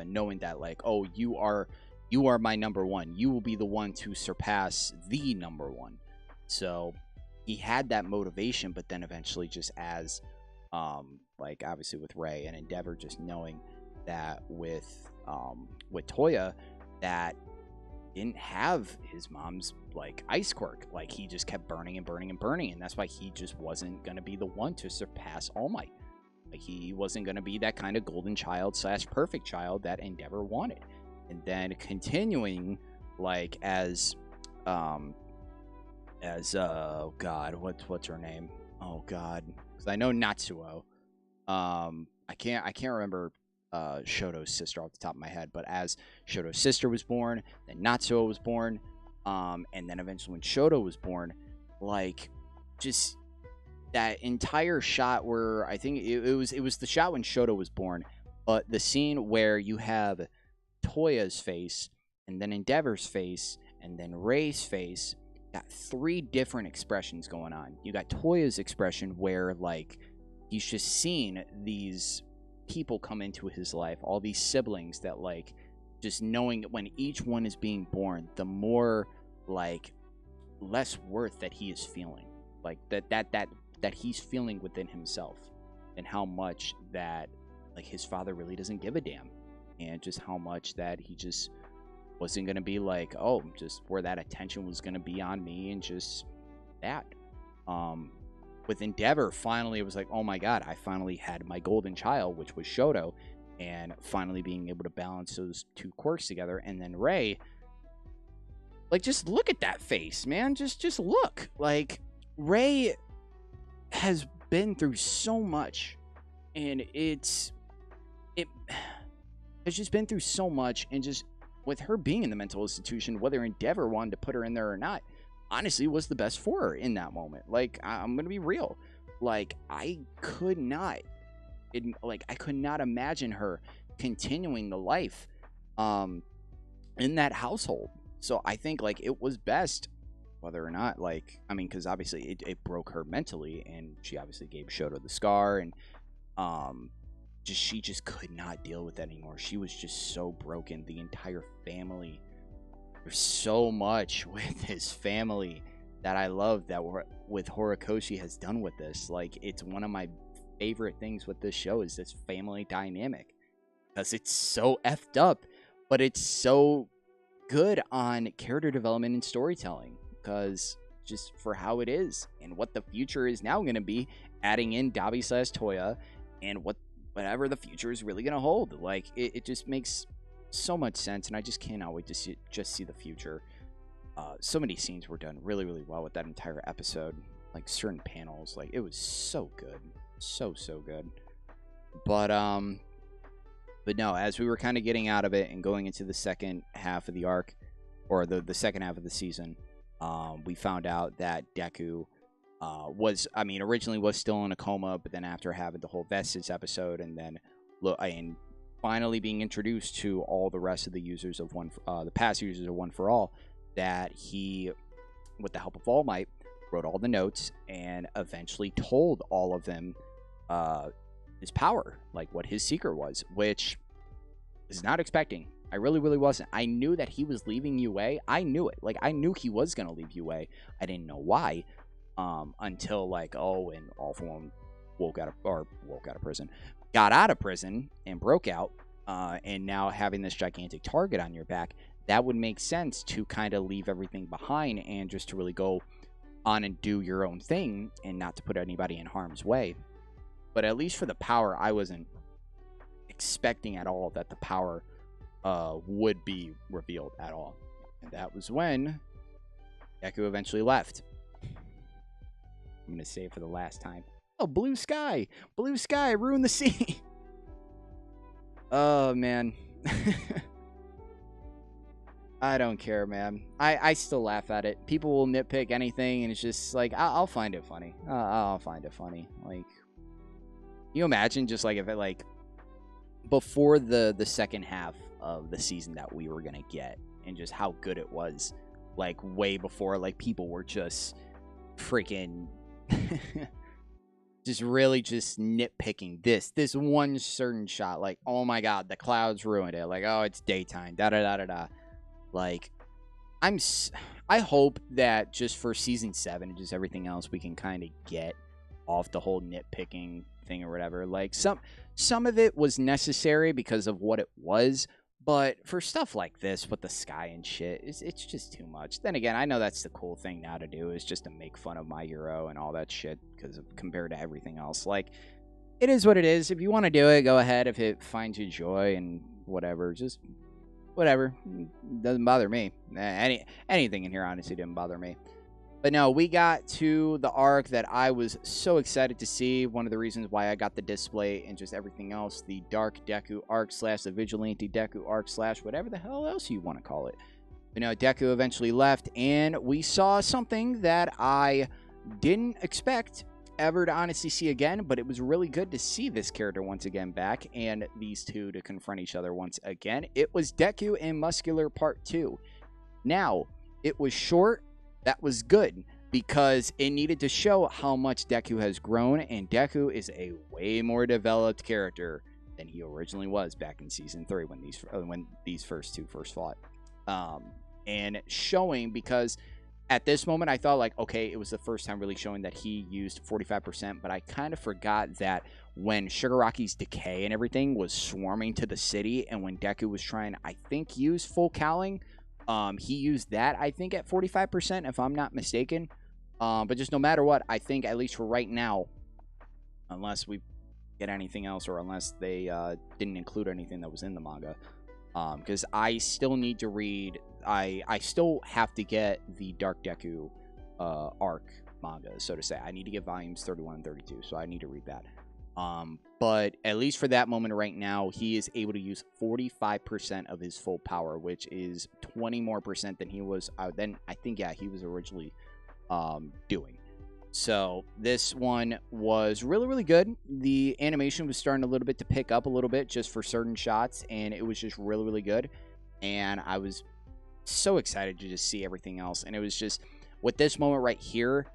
Knowing that, like, oh, you are my number one. You will be the one to surpass the number one. So he had that motivation, but then eventually, just as like obviously with Ray and Endeavor, just knowing that with Toya, that didn't have his mom's like ice quirk, like he just kept burning and burning and burning, and that's why he just wasn't gonna be the one to surpass All Might. Like he wasn't gonna be that kind of golden child / perfect child that Endeavor wanted. And then continuing, like, as oh god, what's her name? Oh god, because I know Natsuo. I can't remember Shoto's sister off the top of my head, but as Shoto's sister was born, then Natsuo was born. And then eventually when Shoto was born, like, just that entire shot where I think it was the shot when Shoto was born, but the scene where you have Toya's face, and then Endeavor's face, and then Ray's face, got 3 different expressions going on. You got Toya's expression where, like, he's just seen these people come into his life, all these siblings that, like, just knowing when each one is being born, the more, like, less worth that he is feeling. Like, that he's feeling within himself, and how much that, like, his father really doesn't give a damn, and just how much that he just wasn't gonna be like, oh, just where that attention was gonna be on me, and just that. With Endeavor, finally, it was like, oh my god, I finally had my golden child, which was Shoto, and finally being able to balance those 2 quirks together. And then Ray, like, just look at that face, man. Just look. Like, Ray has been through so much, and it has just been through so much, and just with her being in the mental institution, whether Endeavor wanted to put her in there or not, honestly was the best for her in that moment. Like, I'm gonna be real, like, I could not imagine her continuing the life in that household. So I think, like, it was best, whether or not, like, I mean, because obviously it broke her mentally, and she obviously gave Shoto the scar, and she just could not deal with that anymore. She was just so broken. The entire family, there's so much with his family that I love that with Horikoshi has done with this. Like, it's one of my favorite things with this show is this family dynamic, because it's so effed up, but it's so good on character development and storytelling, because just for how it is and what the future is now going to be, adding in Dabi/Toya, and whatever the future is really going to hold. Like, it just makes so much sense, and I just cannot wait to see the future. So many scenes were done really, really well with that entire episode. Like, certain panels, like, it was so good. So good. But no, as we were kind of getting out of it and going into the second half of the arc, or the second half of the season, we found out that Deku originally was still in a coma, but then after having the whole Vestige episode, and then finally being introduced to all the rest of the users of the past users of One for All, that he, with the help of All Might, wrote all the notes and eventually told all of them his power, like what his secret was, which I was not expecting. I really, really wasn't. I knew that he was leaving UA. I knew it. Like, I knew he was going to leave UA. I didn't know why. Until, like, and All For One got out of prison and broke out, and now having this gigantic target on your back, that would make sense to kind of leave everything behind and just to really go on and do your own thing and not to put anybody in harm's way. But at least for the power, I wasn't expecting at all that the power would be revealed at all. And that was when Deku eventually left. I'm going to say it for the last time. Oh, blue sky! Blue sky, ruin the sea! Oh, man. I don't care, man. I still laugh at it. People will nitpick anything, and it's just like, I'll find it funny. I'll find it funny. Like, you imagine just, like, if it, like, before the second half of the season that we were going to get, and just how good it was, like, way before, like, people were just freaking... just really just nitpicking this one certain shot, like, oh my god, the clouds ruined it, like, oh, it's daytime, da-da-da-da-da. Like, I hope that just for season 7 and just everything else, we can kind of get off the whole nitpicking thing or whatever. Like, some of it was necessary because of what it was, but for stuff like this with the sky and shit, it's just too much. Then again, I know that's the cool thing now to do, is just to make fun of My Hero and all that shit, because compared to everything else, like, it is what it is. If you want to do it, go ahead. If it finds you joy and whatever, just whatever. Doesn't bother me. Anything in here honestly didn't bother me. But no, we got to the arc that I was so excited to see. One of the reasons why I got the display and just everything else, the Dark Deku arc / the Vigilante Deku arc / whatever the hell else you want to call it. You know, Deku eventually left, and we saw something that I didn't expect ever to honestly see again, but it was really good to see this character once again back, and these two to confront each other once again. It was Deku and Muscular Part 2. Now, it was short. That was good, because it needed to show how much Deku has grown, and Deku is a way more developed character than he originally was back in Season 3 when these first two fought. And showing, because at this moment I thought, like, okay, it was the first time really showing that he used 45%, but I kind of forgot that when Shigaraki's decay and everything was swarming to the city, and when Deku was trying, I think, use full cowling, he used that, I think, at 45%, if I'm not mistaken. But just no matter what, I think, at least for right now, unless we get anything else, or unless they didn't include anything that was in the manga, because I still need to read, I still have to get the Dark Deku arc manga, so to say. I need to get volumes 31 and 32, so I need to read that. But at least for that moment right now, he is able to use 45% of his full power, which is 20 more percent than he was, then I think, yeah, he was originally doing. So this one was really, really good. The animation was starting a little bit to pick up a little bit just for certain shots, and it was just really, really good. And I was so excited to just see everything else. And it was just, with this moment right here,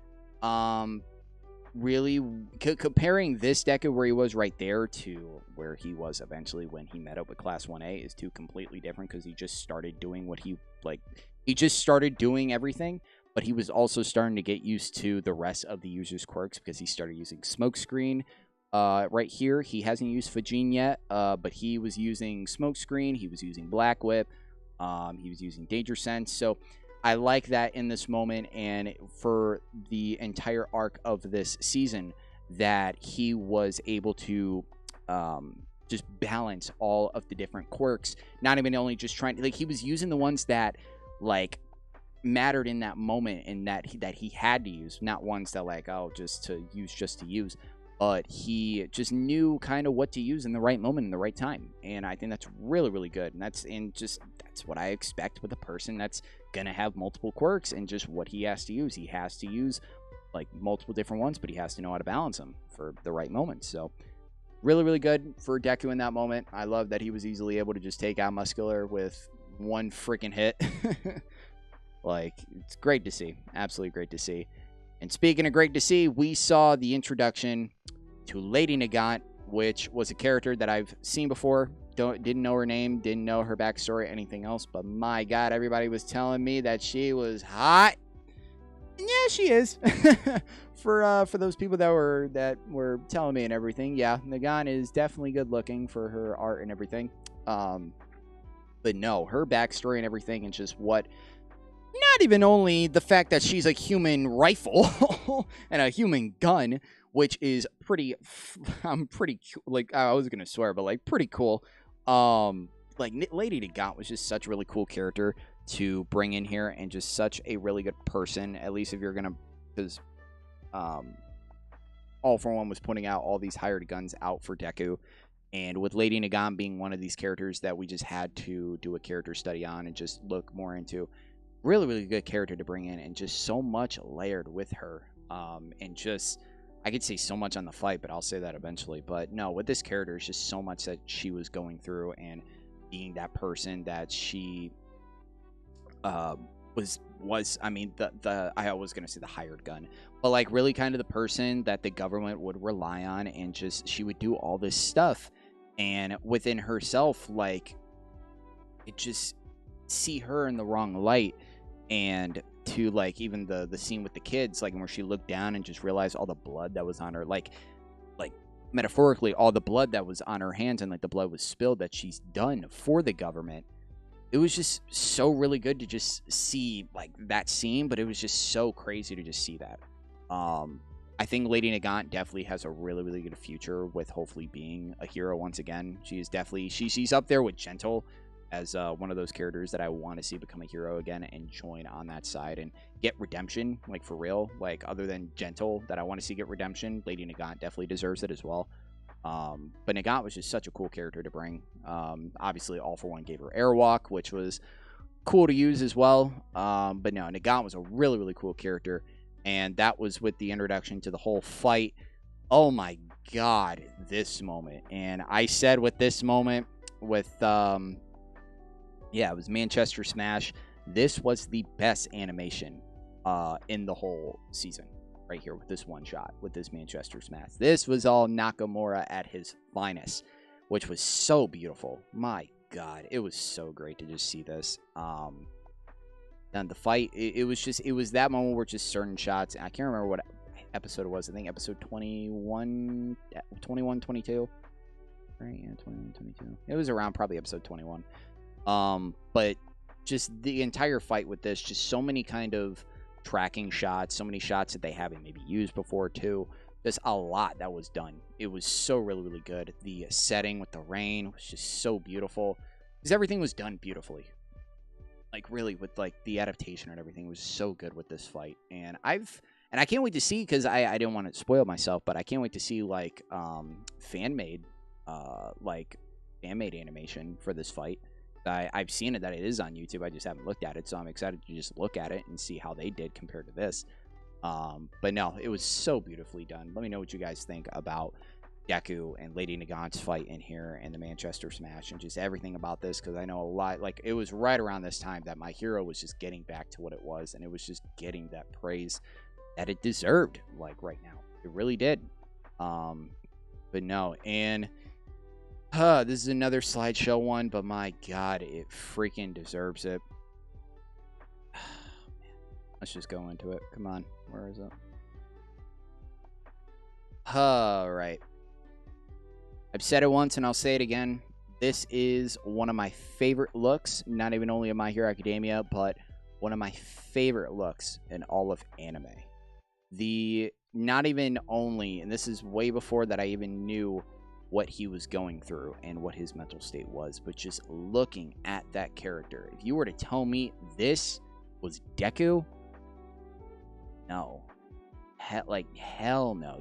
really comparing this Deku where he was right there to where he was eventually when he met up with Class 1A is two completely different, because he just started doing what he just started doing everything. But he was also starting to get used to the rest of the user's quirks, because he started using Smokescreen. Right here, he hasn't used Fujin yet, but he was using Smokescreen. He was using Black Whip. He was using Danger Sense. So I like that in this moment, and for the entire arc of this season, that he was able to just balance all of the different quirks. Not even only just trying, like, he was using the ones that, like, mattered in that moment, and that he had to use, not ones that, like, oh, just to use, but he just knew kind of what to use in the right moment, in the right time. And I think that's really, really good. And that's what I expect with a person that's gonna have multiple quirks, and just what he has to use. He has to use, like, multiple different ones, but he has to know how to balance them for the right moment. So really, really good for Deku in that moment. I love that he was easily able to just take out Muscular with one freaking hit. Like, it's great to see. Absolutely great to see. And speaking of great to see, we saw the introduction to Lady Nagant, which was a character that I've seen before. Didn't know her name, didn't know her backstory, anything else. But my God, everybody was telling me that she was hot. And yeah, she is. For those people that were telling me and everything, yeah, Nagant is definitely good looking for her art and everything. But no, her backstory and everything, and just what. Not even only the fact that she's a human rifle and a human gun, which is pretty, like, I was gonna swear, but, like, pretty cool. Like, Lady Nagant was just such a really cool character to bring in here, and just such a really good person. At least if you're gonna, because All For One was putting out all these hired guns out for Deku, and with Lady Nagant being one of these characters that we just had to do a character study on and just look more into. Really, really good character to bring in, and just so much layered with her. And just, I could say so much on the fight, but I'll say that eventually. But no, with this character, it's just so much that she was going through, and being that person that she was. I mean, I was gonna say the hired gun, but, like, really kind of the person that the government would rely on, and just she would do all this stuff, and within herself, like, it just see her in the wrong light. And to, like, even the scene with the kids, like, where she looked down and just realized all the blood that was on her, like metaphorically, all the blood that was on her hands, and, like, the blood was spilled that she's done for the government. It was just so really good to just see, like, that scene, but it was just so crazy to just see that. I think Lady Nagant definitely has a really, really good future with hopefully being a hero once again. She is definitely, she's up there with Gentle as one of those characters that I want to see become a hero again and join on that side and get redemption, like, for real. Like, other than Gentle that I want to see get redemption, Lady Nagant definitely deserves it as well. But Nagant was just such a cool character to bring. Obviously, All For One gave her Airwalk, which was cool to use as well. But no, Nagant was a really, really cool character. And that was with the introduction to the whole fight. Oh my god, this moment. And I said with this moment, with yeah, it was Manchester Smash. This was the best animation in the whole season. Right here with this one shot, with this Manchester Smash. This was all Nakamura at his finest, which was so beautiful. My god, it was so great to just see this. And the fight, it was that moment where just certain shots, I can't remember what episode it was. I think episode 21, 22. Right, yeah, 21, 22. It was around probably episode 21. But just the entire fight with this, just so many kind of tracking shots, so many shots that they haven't maybe used before too. There's a lot that was done. It was so really, really good. The setting with the rain was just so beautiful. Because everything was done beautifully. Like, really, with, like, the adaptation and everything was so good with this fight. And I can't wait to see, because I didn't want to spoil myself, but I can't wait to see, like, fan-made animation for this fight. I've seen it, that it is on YouTube. I just haven't looked at it, so I'm excited to just look at it and see how they did compared to this. But no, it was so beautifully done. Let me know what you guys think about Deku and Lady Nagant's fight in here and the Manchester Smash and just everything about this, because I know a lot, like, it was right around this time that My Hero was just getting back to what it was, and it was just getting that praise that it deserved, like, right now. It really did. But no, and this is another slideshow one, but my god, it freaking deserves it. Let's just go into it. Come on, where is it? Alright. I've said it once and I'll say it again. This is one of my favorite looks, not even only of My Hero Academia, but one of my favorite looks in all of anime. Not even only, and this is way before that I even knew what he was going through and what his mental state was, but just looking at that character. If you were to tell me this was Deku, no. Hell no.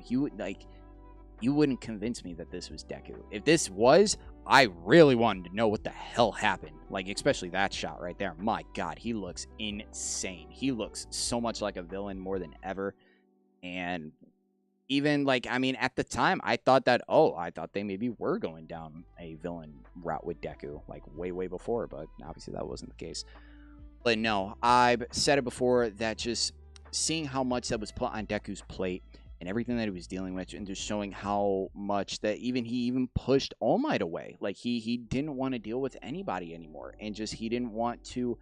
You wouldn't convince me that this was Deku. If this was, I really wanted to know what the hell happened. Like, especially that shot right there. My god, he looks insane. He looks so much like a villain more than ever. And even, like, I mean, at the time, I thought they maybe were going down a villain route with Deku, like, way, way before, but obviously that wasn't the case. But no, I've said it before, that just seeing how much that was put on Deku's plate and everything that he was dealing with, and just showing how much that he even pushed All Might away. Like, he didn't want to deal with anybody anymore, and just he didn't want to,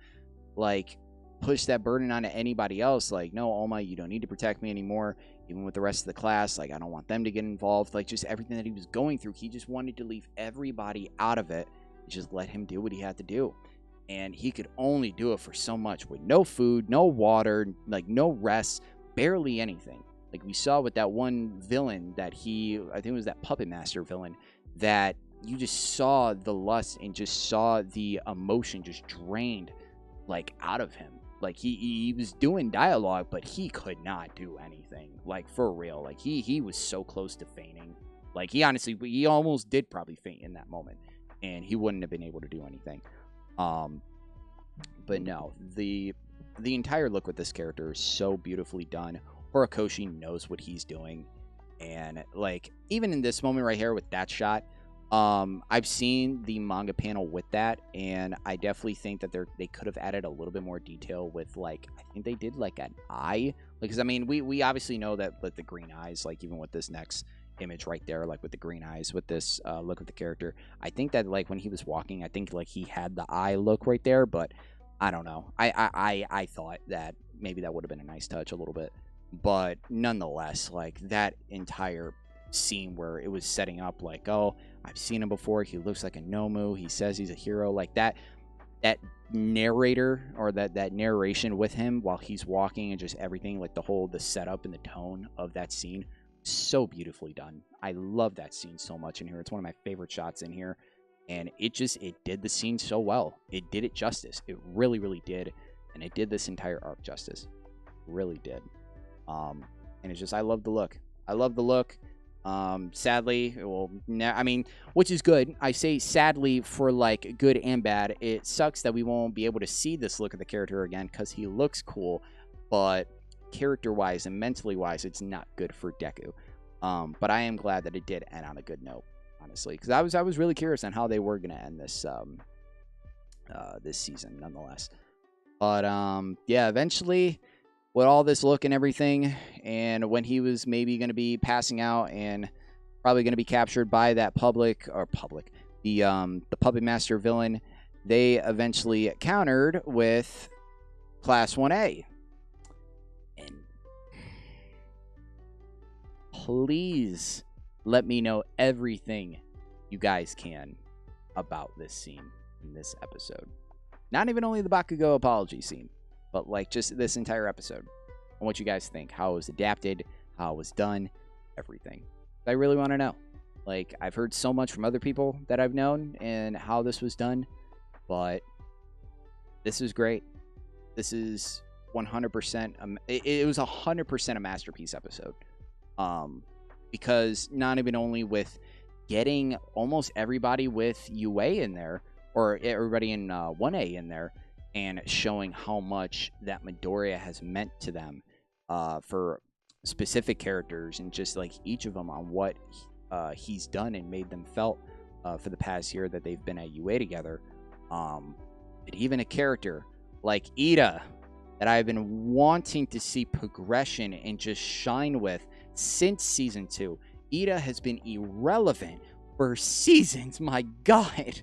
like, push that burden onto anybody else. Like, no, All Might, you don't need to protect me anymore. Even with the rest of the class, like, I don't want them to get involved. Like, just everything that he was going through, he just wanted to leave everybody out of it and just let him do what he had to do. And he could only do it for so much, with no food, no water, like, no rest, barely anything. Like, we saw with that one villain that I think it was that Puppet Master villain, that you just saw the lust and just saw the emotion just drained, like, out of him. Like, he was doing dialogue, but he could not do anything. Like, for real. Like, he was so close to fainting. Like, he almost did probably faint in that moment. And he wouldn't have been able to do anything. But no, the entire look with this character is so beautifully done. Horikoshi knows what he's doing. And, like, even in this moment right here with that shot, I've seen the manga panel with that, and I definitely think that they could have added a little bit more detail with, like, I think they did, like, an eye. Because, I mean, we obviously know that with the green eyes, like, even with this next image right there, like, with the green eyes, with this look of the character, I think that, like, when he was walking, I think, like, he had the eye look right there, but I don't know. I thought that maybe that would have been a nice touch a little bit. But nonetheless, like, that entire scene where it was setting up, like, oh, I've seen him before, he looks like a Nomu, he says he's a hero, like, that narrator, or that narration with him while he's walking, and just everything, like, the setup and the tone of that scene, so beautifully done. I love that scene so much in here. It's one of my favorite shots in here, and it did the scene so well. It did it justice. It really, really did, and it did this entire arc justice. It really did. And it's just, I love the look. I love the look. Sadly, well, I mean, which is good. I say sadly for like good and bad. It sucks that we won't be able to see this look of the character again because he looks cool, but character-wise and mentally-wise, it's not good for Deku. But I am glad that it did end on a good note, honestly, because I was really curious on how they were gonna end this this season, nonetheless. But yeah, eventually, with all this look and everything, and when he was maybe going to be passing out and probably going to be captured by that the puppet master villain, they eventually countered with Class 1A. And please let me know everything you guys can about this scene in this episode. Not even only the Bakugou apology scene, but like just this entire episode and what you guys think, how it was adapted, how it was done, everything. I really want to know. Like, I've heard so much from other people that I've known and how this was done, but this is great. This is 100%. It was 100% a masterpiece episode. Because not even only with getting almost everybody with UA in there, or everybody in 1A in there, and showing how much that Midoriya has meant to them for specific characters, and just like each of them on what he's done and made them felt for the past year that they've been at UA together. But even a character like Ida, that I've been wanting to see progression and just shine with since season 2. Ida has been irrelevant for seasons, my God.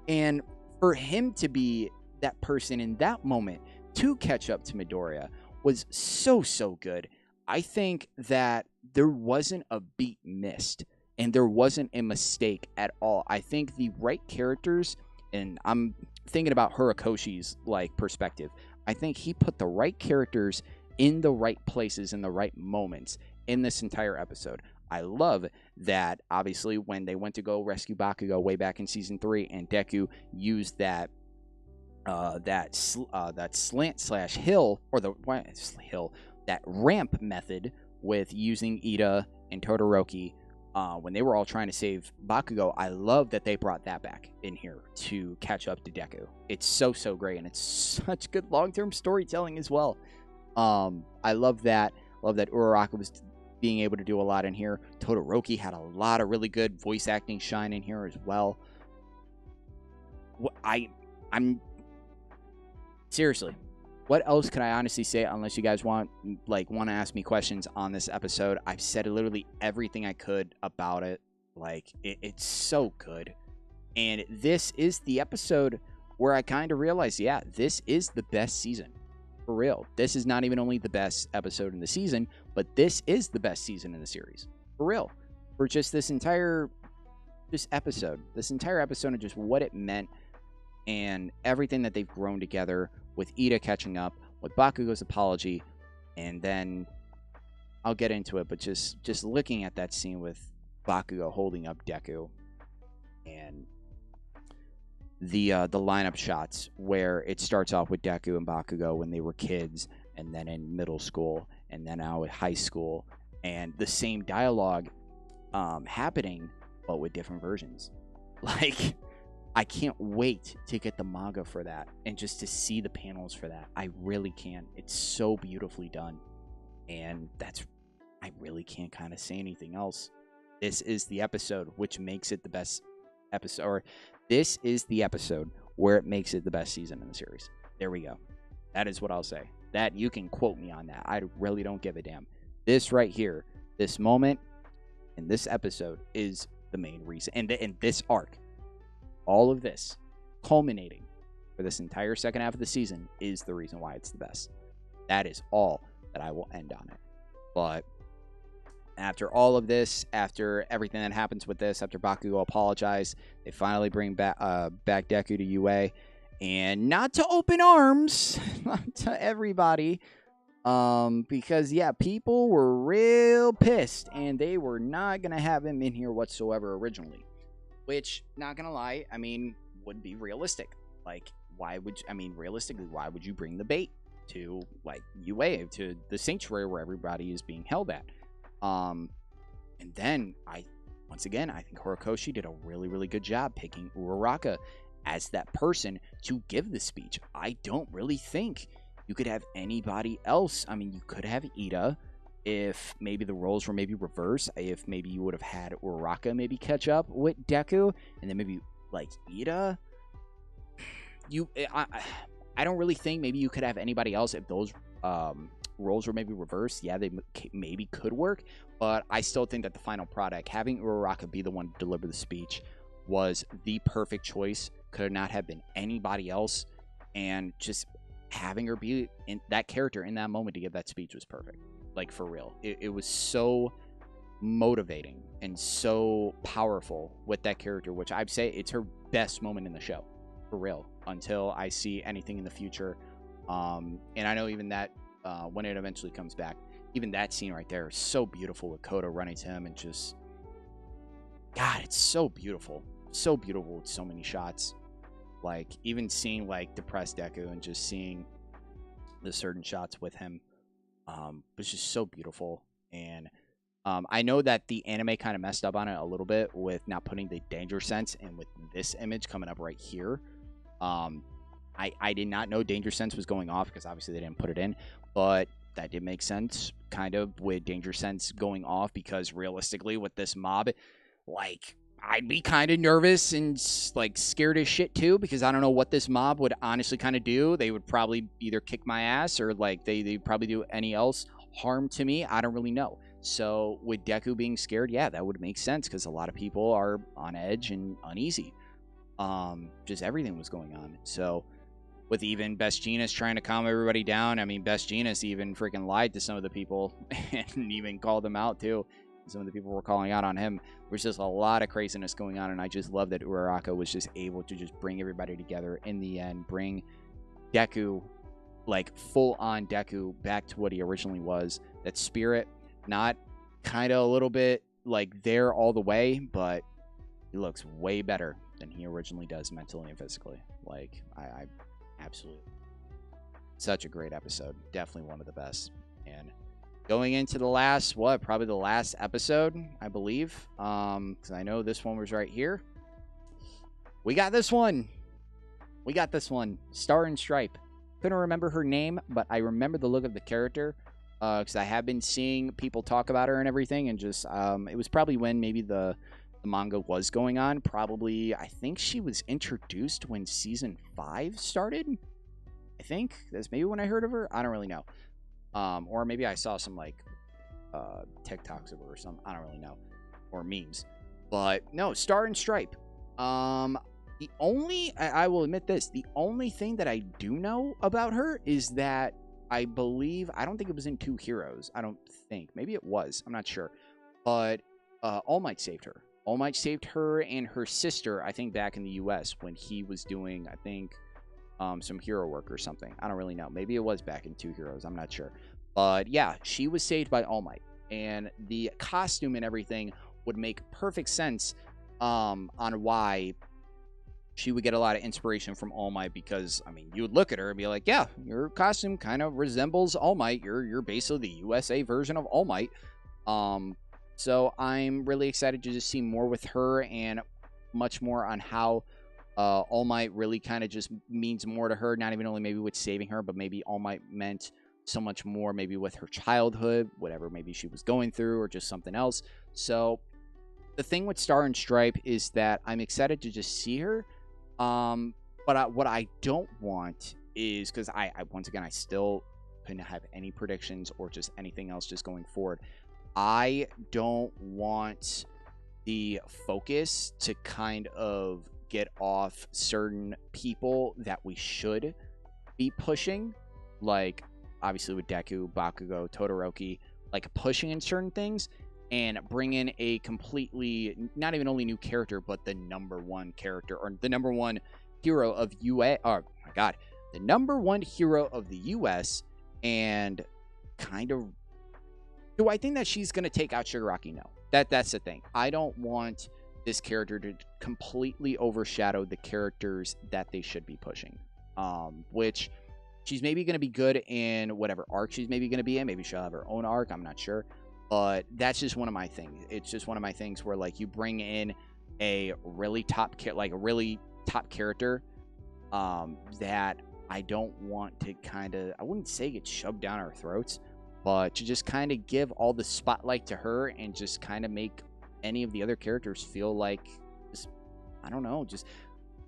And for him to be that person in that moment to catch up to Midoriya was so good. I think that there wasn't a beat missed, and there wasn't a mistake at all. I think the right characters, and I'm thinking about Horikoshi's like perspective, I think he put the right characters in the right places in the right moments in this entire episode. I love that, obviously, when they went to go rescue Bakugou way back in season 3, and Deku used that slant slash hill, or that ramp method with using Ida and Todoroki when they were all trying to save Bakugou. I love that they brought that back in here to catch up to Deku. It's so great, and it's such good long-term storytelling as well. I love that. Love that Uraraka was being able to do a lot in here. Todoroki had a lot of really good voice acting shine in here as well. I'm seriously, what else can I honestly say, unless you guys want to ask me questions on this episode? I've said literally everything I could about it. Like, it's so good. And this is the episode where I kind of realized, yeah, this is the best season. For real. This is not even only the best episode in the season, but this is the best season in the series. For real. For just this entire episode of just what it meant and everything that they've grown together, with Ida catching up, with Bakugou's apology, and then I'll get into it, but just looking at that scene with Bakugou holding up Deku, and the lineup shots where it starts off with Deku and Bakugou when they were kids, and then in middle school, and then now at high school, and the same dialogue happening, but with different versions. Like, I can't wait to get the manga for that and just to see the panels for that. I really can. It's so beautifully done. And I really can't kind of say anything else. This is the episode which makes it the best episode, or this is the episode where it makes it the best season in the series. There we go. That is what I'll say. That, you can quote me on that. I really don't give a damn. This right here, this moment in this episode is the main reason. And this arc, all of this culminating for this entire second half of the season, is the reason why it's the best. That is all that I will end on it. But after all of this, after everything that happens with this, after Bakugou apologized, they finally bring back Deku to UA, and not to open arms to everybody, because yeah, people were real pissed, and they were not gonna have him in here whatsoever originally. Which, not gonna lie, I mean, would be realistic. Like, realistically, why would you bring the bait to, like, UA, to the sanctuary where everybody is being held at? And then once again, I think Horikoshi did a really, really good job picking Uraraka as that person to give the speech. I don't really think you could have anybody else. I mean, you could have Ida if maybe the roles were maybe reversed. If maybe you would have had Uraraka maybe catch up with Deku, and then maybe like Ida. I don't really think maybe you could have anybody else if those roles were maybe reversed. Yeah, they maybe could work, but I still think that the final product, having Uraraka be the one to deliver the speech, was the perfect choice. Could not have been anybody else, and just having her be in that character in that moment to give that speech was perfect. Like, for real. It was so motivating and so powerful with that character, which I'd say it's her best moment in the show, for real, until I see anything in the future. And I know even that when it eventually comes back, even that scene right there is so beautiful with Kodo running to him and just, God, it's so beautiful. So beautiful with so many shots. Like, even seeing like depressed Deku and just seeing the certain shots with him was just so beautiful. And I know that the anime kind of messed up on it a little bit with not putting the danger sense, and with this image coming up right here, I did not know danger sense was going off because obviously they didn't put it in, but that did make sense kind of with danger sense going off, because realistically with this mob, like, I'd be kind of nervous and like scared as shit too, because I don't know what this mob would honestly kind of do. They would probably either kick my ass or like they'd probably do any else harm to me. I don't really know. So with Deku being scared, yeah, that would make sense because a lot of people are on edge and uneasy. Just everything was going on. So with even Best Jeanist trying to calm everybody down, I mean, Best Jeanist even freaking lied to some of the people and even called them out too. Some of the people were calling out on him. There's just a lot of craziness going on, and I just love that Uraraka was just able to just bring everybody together in the end, bring Deku, like full-on Deku, back to what he originally was. That spirit, not kind of a little bit like there all the way, but he looks way better than he originally does mentally and physically. Like, I absolutely, such a great episode. Definitely one of the best. And going into the last, probably the last episode, I believe, because I know this one was right here. We got this one. Star and Stripe. Couldn't remember her name, but I remember the look of the character, because I have been seeing people talk about her and everything, and just, it was probably when maybe the manga was going on. Probably, I think she was introduced when season 5 started. I think that's maybe when I heard of her. I don't really know. Or maybe I saw some like TikToks of her or something. I don't really know. Or memes. But no, Star and Stripe. The only, I will admit this, the only thing that I do know about her is that I believe, I don't think it was in Two Heroes. I don't think. Maybe it was. I'm not sure. But All Might saved her. All Might saved her and her sister, I think, back in the US when he was doing, I think, some hero work or something. I don't really know. Maybe it was back in Two Heroes. I'm not sure. But yeah, she was saved by All Might. And the costume and everything would make perfect sense on why she would get a lot of inspiration from All Might, because, I mean, you would look at her and be like, yeah, your costume kind of resembles All Might. You're basically the USA version of All Might. So I'm really excited to just see more with her and much more on how All Might really kind of just means more to her, not even only maybe with saving her, but maybe All Might meant so much more maybe with her childhood, whatever maybe she was going through, or just something else. So the thing with Star and Stripe is that I'm excited to just see her. But what I don't want is, because I once again, I still couldn't have any predictions or just anything else just going forward. I don't want the focus to kind of get off certain people that we should be pushing, like obviously with Deku, Bakugou, Todoroki, like pushing in certain things and bring in a completely, not even only new character, but the number one character, or the number one hero of US, oh my god, the number one hero of the US, and kind of, do I think that she's going to take out Shigaraki? No. That's the thing. I don't want this character to completely overshadow the characters that they should be pushing. Which she's maybe going to be good in whatever arc she's maybe going to be in. Maybe she'll have her own arc. I'm not sure. But that's just one of my things. It's just one of my things where like you bring in a really top character that I don't want to I wouldn't say get shoved down our throats, but to just kind of give all the spotlight to her and just kind of make any of the other characters feel like, just, I don't know, just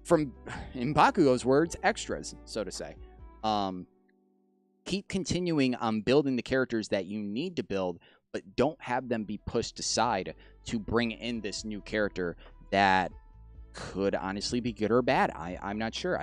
from, in Bakugou's words, extras, so to say. Keep continuing on building the characters that you need to build, but don't have them be pushed aside to bring in this new character that could honestly be good or bad. I'm not sure.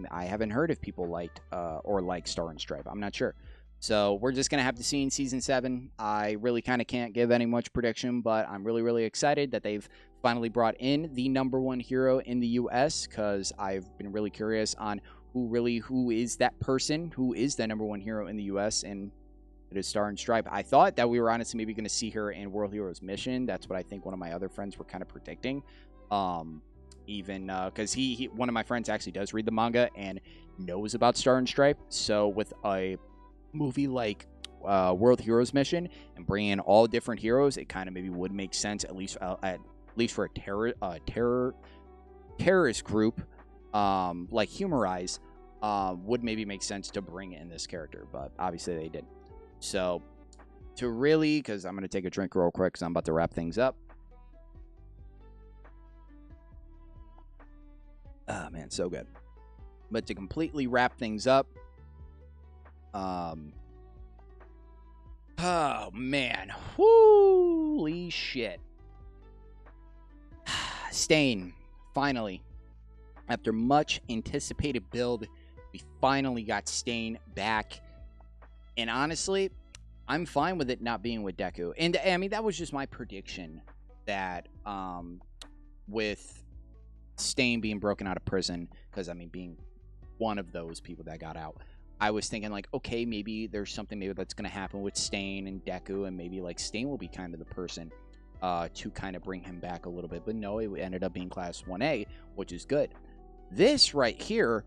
I haven't heard if people liked or like Star and Stripe. I'm not sure. So we're just gonna have to see in season 7. I really kind of can't give any much prediction, but I'm really excited that they've finally brought in the #1 hero in the US, because I've been really curious on who is that person who is the #1 hero in the US, and it is Star and Stripe. I thought that we were honestly maybe going to see her in World Heroes Mission. That's what I think one of my other friends were kind of predicting. Even because one of my friends actually does read the manga and knows about Star and Stripe. So with a movie like World Heroes Mission and bringing in all different heroes, it kind of maybe would make sense, at least for a terrorist group like Humorize, would maybe make sense to bring in this character, but obviously they didn't. So to really, because I'm going to take a drink real quick because I'm about to wrap things up. Oh, man, so good. But to completely wrap things up, oh, man, holy shit. Stain, finally. After much anticipated build, we finally got Stain back. And honestly, I'm fine with it not being with Deku. And I mean, that was just my prediction, that with Stain being broken out of prison, because I mean, being one of those people that got out, I was thinking like, okay, maybe there's something maybe that's going to happen with Stain and Deku, and maybe like Stain will be kind of the person to kind of bring him back a little bit. But no, it ended up being Class 1A, which is good. This right here,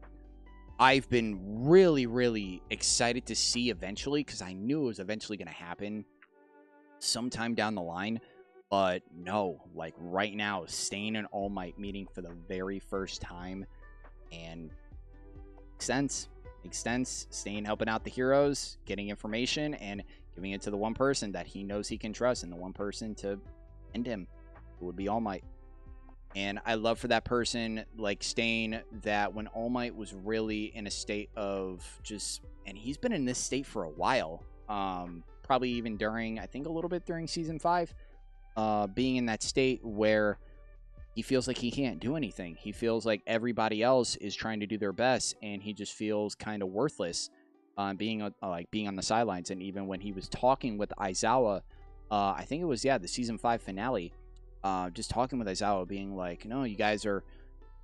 I've been really excited to see eventually, because I knew it was eventually going to happen sometime down the line. But no, like right now, Stain and All Might meeting for the very first time, and makes sense. Stain helping out the heroes, getting information, and giving it to the one person that he knows he can trust, and the one person to end him, who would be All Might. And I love for that person, like Stain, that when All Might was really in a state of just, and he's been in this state for a while, probably even during, I think a little bit during season 5, being in that state where he feels like he can't do anything. He feels like everybody else is trying to do their best, and he just feels kind of worthless, being on the sidelines. And even when he was talking with Aizawa, I think it was, the season 5 finale, just talking with Aizawa, being like, no, you guys are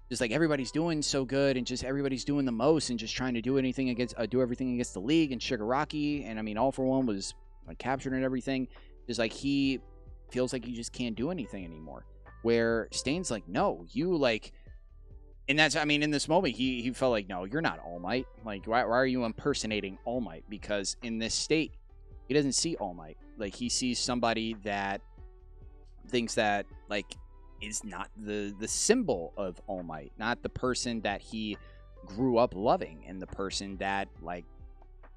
just like, everybody's doing so good, and just everybody's doing the most, and just trying to do everything against the League and Shigaraki. And I mean, All for One was captured and everything. Just like, he feels like he just can't do anything anymore. Where Stain's like, no, you like, and that's, I mean, in this moment, he felt like, no, you're not All Might. Like, why are you impersonating All Might? Because in this state, he doesn't see All Might. Like, he sees somebody that thinks that like is not the symbol of All Might, not the person that he grew up loving, and the person that like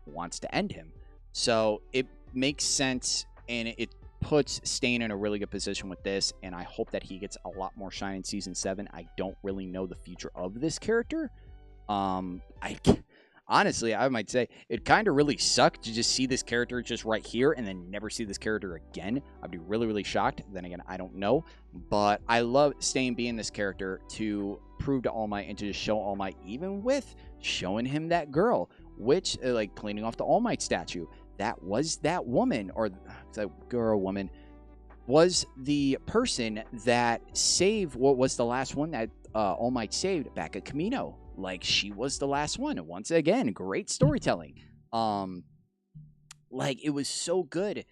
wants to end him. So it makes sense, and it puts Stain in a really good position with this, and I hope that he gets a lot more shine in season 7. I don't really know the future of this character. Honestly, I might say it kind of really sucked to just see this character just right here and then never see this character again. I'd be really shocked. Then again, I don't know. But I love Stain being this character to prove to All Might and to just show All Might, even with showing him that girl, which, like, cleaning off the All Might statue. That was that woman, or that girl, woman, was the person that saved, what was the last one that All Might saved back at Camino. Like, she was the last one. And once again, great storytelling. Like, it was so good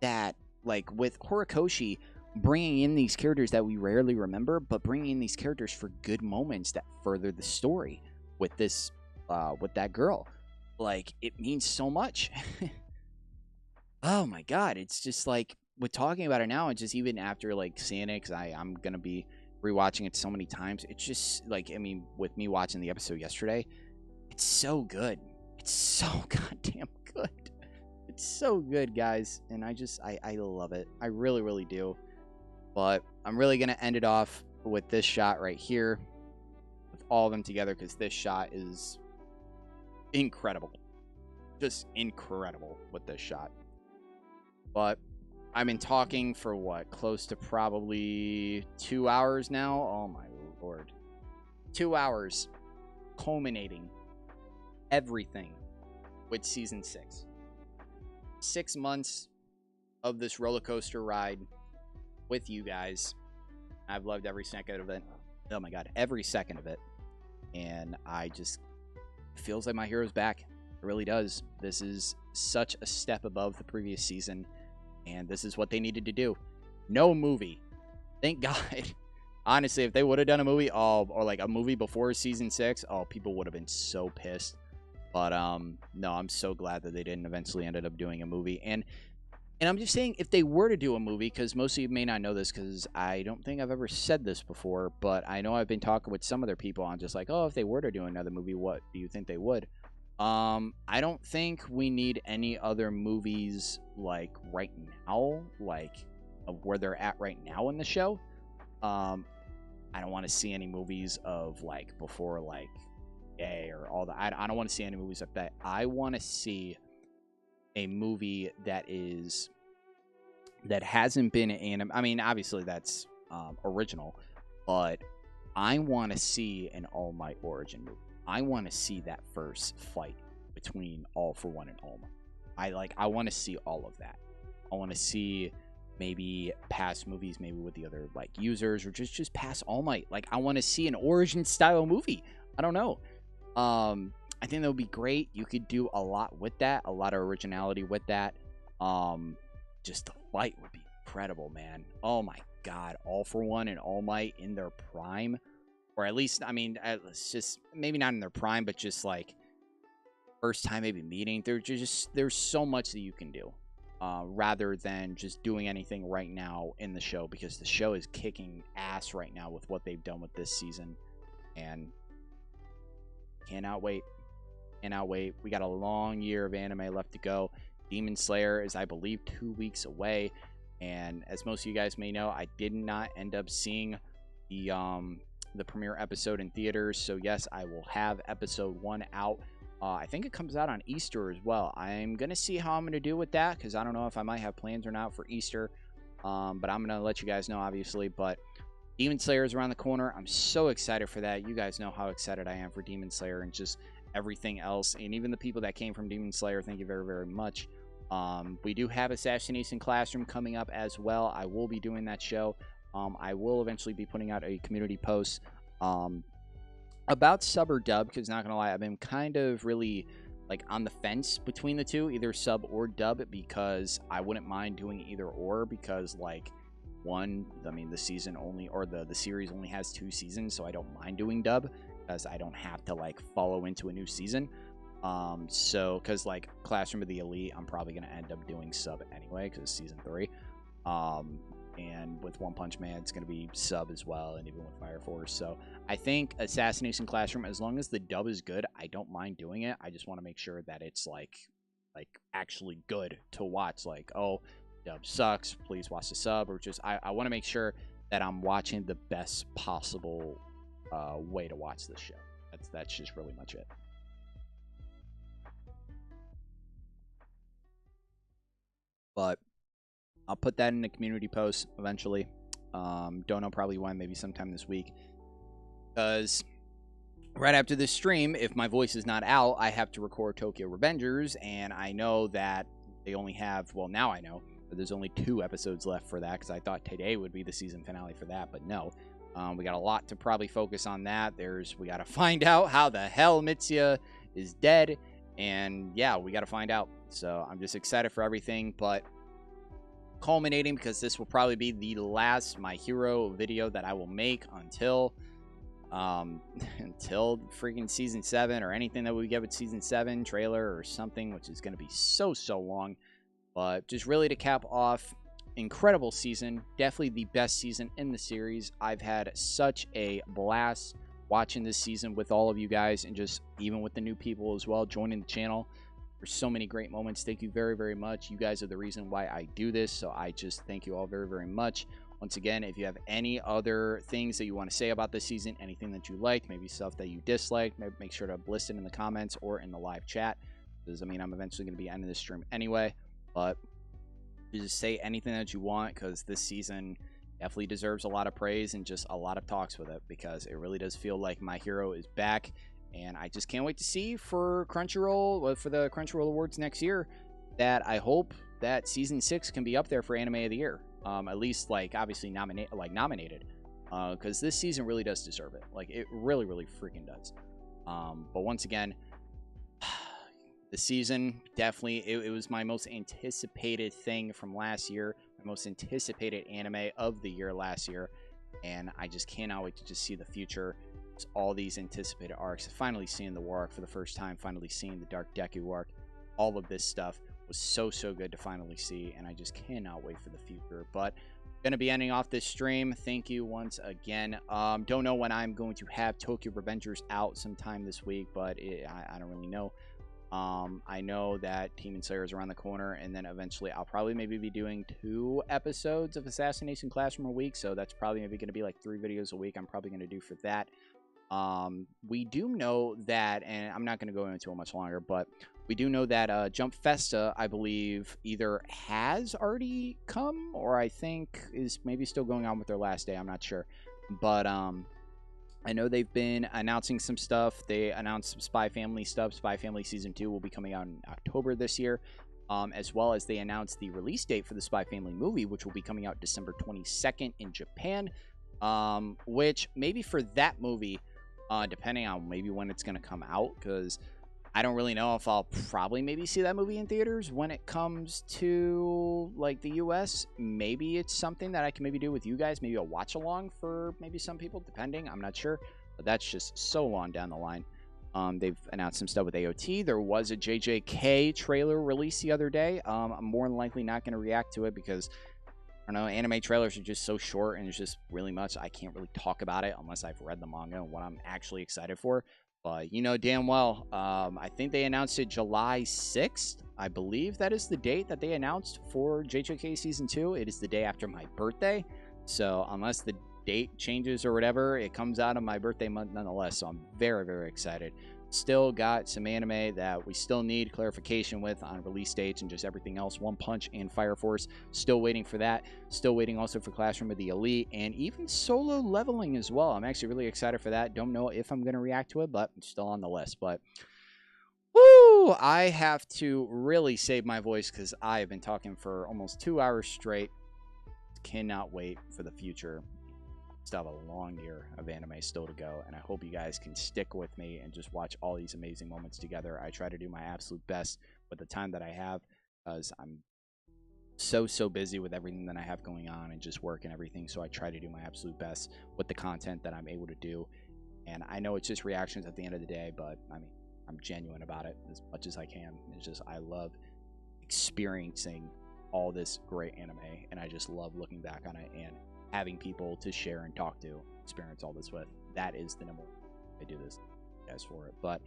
that, like, with Horikoshi bringing in these characters that we rarely remember, but bringing in these characters for good moments that further the story with this, with that girl. Like, it means so much. Oh my God. It's just like, with talking about it now, and just even after like seeing it, because I'm gonna be rewatching it so many times. It's just like, I mean, with me watching the episode yesterday, it's so good. It's so goddamn good. It's so good, guys, and I love it. I really, really do. But I'm really gonna end it off with this shot right here, with all of them together, because this shot is incredible. Just incredible with this shot. But I've been talking for what, close to probably 2 hours now. Oh my lord. 2 hours culminating everything with season 6. 6 months of this roller coaster ride with you guys. I've loved every second of it. Oh my god, every second of it. And I just, it feels like my hero's back. It really does. This is such a step above the previous season, and this is what they needed to do. No movie. Thank God. Honestly, if they would have done a movie, or like a movie before season 6, people would have been so pissed. But no, I'm so glad that they didn't eventually ended up doing a movie. And I'm just saying, if they were to do a movie, because most of you may not know this, because I don't think I've ever said this before, but I know I've been talking with some other people on just like, oh, if they were to do another movie, what do you think they would? I don't think we need any other movies like right now, like of where they're at right now in the show. I don't want to see any movies of like before like gay or all that. I don't want to see any movies like that. I want to see a movie that hasn't been in. I mean, obviously that's original, but I want to see an All Might origin movie. I want to see that first fight between All For One and All Might. I want to see all of that. I want to see maybe past movies, maybe with the other like users, or just past All Might. Like, I want to see an origin style movie. I don't know. I think that would be great. You could do a lot with that, a lot of originality with that. Just the fight would be incredible, man. Oh my god, All For One and All Might in their prime. Or at least, I mean, it's just maybe not in their prime, but just like first time maybe meeting. There's so much that you can do, rather than just doing anything right now in the show, because the show is kicking ass right now with what they've done with this season, and cannot wait. Cannot wait. We got a long year of anime left to go. Demon Slayer is, I believe, 2 weeks away, and as most of you guys may know, I did not end up seeing the premiere episode in theaters. So yes, I will have episode 1 out. I think it comes out on Easter as well. I'm gonna see how I'm gonna do with that, because I don't know if I might have plans or not for Easter, but I'm gonna let you guys know, obviously. But Demon Slayer is around the corner. I'm so excited for that. You guys know how excited I am for Demon Slayer and just everything else, and even the people that came from Demon Slayer, thank you very, very much. We do have Assassination Classroom coming up as well. I will be doing that show. I will eventually be putting out a community post about sub or dub, because not gonna lie, I've been kind of really like on the fence between the two, either sub or dub, because I wouldn't mind doing either or, because like one, I mean, the season only, or the series only has 2 seasons, so I don't mind doing dub because I don't have to like follow into a new season. So because like Classroom of the Elite, I'm probably gonna end up doing sub anyway because it's season 3. And with One Punch Man, it's going to be sub as well, and even with Fire Force. So I think Assassination Classroom, as long as the dub is good, I don't mind doing it. I just want to make sure that it's like actually good to watch. Like, oh, dub sucks, please watch the sub, or just I want to make sure that I'm watching the best possible way to watch this show. That's just really much it. But I'll put that in the community post eventually. Don't know probably when, maybe sometime this week. Because right after this stream, if my voice is not out, I have to record Tokyo Revengers, and I know that they only have, well, now I know, but there's only 2 episodes left for that, because I thought today would be the season finale for that, but no. We got a lot to probably focus on that. We got to find out how the hell Mitsuya is dead, and yeah, we got to find out. So I'm just excited for everything, but culminating, because this will probably be the last My Hero video that I will make until freaking season 7, or anything that we get with season 7 trailer or something, which is going to be so long. But just really to cap off incredible season. Definitely the best season in the series. I've had such a blast watching this season with all of you guys, and just even with the new people as well joining the channel. There's so many great moments. Thank you very, very much. You guys are the reason why I do this, so I just thank you all very, very much. Once again, if you have any other things that you want to say about this season, anything that you liked, maybe stuff that you disliked, maybe make sure to list it in the comments or in the live chat. Because, I mean, I'm eventually going to be ending this stream anyway. But just say anything that you want, because this season definitely deserves a lot of praise and just a lot of talks with it. Because it really does feel like my hero is back. And I just can't wait to see for Crunchyroll, for the Crunchyroll Awards next year, that I hope that Season 6 can be up there for Anime of the Year. At least, like, obviously nominated, because this season really does deserve it. Like, it really, really freaking does. But once again, the season, definitely, it was my most anticipated thing from last year, my most anticipated anime of the year last year, and I just cannot wait to just see the future. Just all these anticipated arcs, finally seeing the war arc for the first time, finally seeing the Dark Deku arc, all of this stuff was so good to finally see, and I just cannot wait for the future. But gonna be ending off this stream. Thank you once again. Don't know when I'm going to have Tokyo Revengers out sometime this week, but I don't really know. I know that Demon Slayer is around the corner, and then eventually I'll probably maybe be doing 2 episodes of Assassination Classroom a week, so that's probably maybe going to be like 3 videos a week I'm probably going to do for that. We do know that, and I'm not going to go into it much longer, but we do know that Jump Festa, I believe, either has already come, or I think is maybe still going on with their last day. I'm not sure. But I know they've been announcing some stuff. They announced some Spy Family stuff. Spy Family Season 2 will be coming out in October this year, as well as they announced the release date for the Spy Family movie, which will be coming out December 22nd in Japan, which maybe for that movie, depending on maybe when it's going to come out, because I don't really know if I'll probably maybe see that movie in theaters when it comes to, like, the US. Maybe it's something that I can maybe do with you guys. Maybe a watch along for maybe some people, depending. I'm not sure. But that's just so long down the line. They've announced some stuff with AOT. There was a JJK trailer released the other day. I'm more than likely not going to react to it because, I don't know, anime trailers are just so short and it's just really much. I can't really talk about it unless I've read the manga and what I'm actually excited for. But you know damn well, I think they announced it July 6th. I believe that is the date that they announced for JJK Season 2. It is the day after my birthday. So unless the date changes or whatever, it comes out of my birthday month nonetheless. So I'm very, very excited. Still got some anime that we still need clarification with on release dates and just everything else. One Punch and Fire Force, still waiting for that. Still waiting also for Classroom of the Elite and even Solo Leveling as well. I'm actually really excited for that. Don't know if I'm going to react to it, but it's still on the list. But woo, I have to really save my voice because I have been talking for almost 2 hours straight. Cannot wait for the future. Still have a long year of anime still to go, and I hope you guys can stick with me and just watch all these amazing moments together. I try to do my absolute best with the time that I have because I'm so busy with everything that I have going on and just work and everything, so I try to do my absolute best with the content that I'm able to do. And I know it's just reactions at the end of the day, but I mean, I'm genuine about it as much as I can. It's just I love experiencing all this great anime, and I just love looking back on it and having people to share and talk to, experience all this with. That is the number one I do this guys for it. But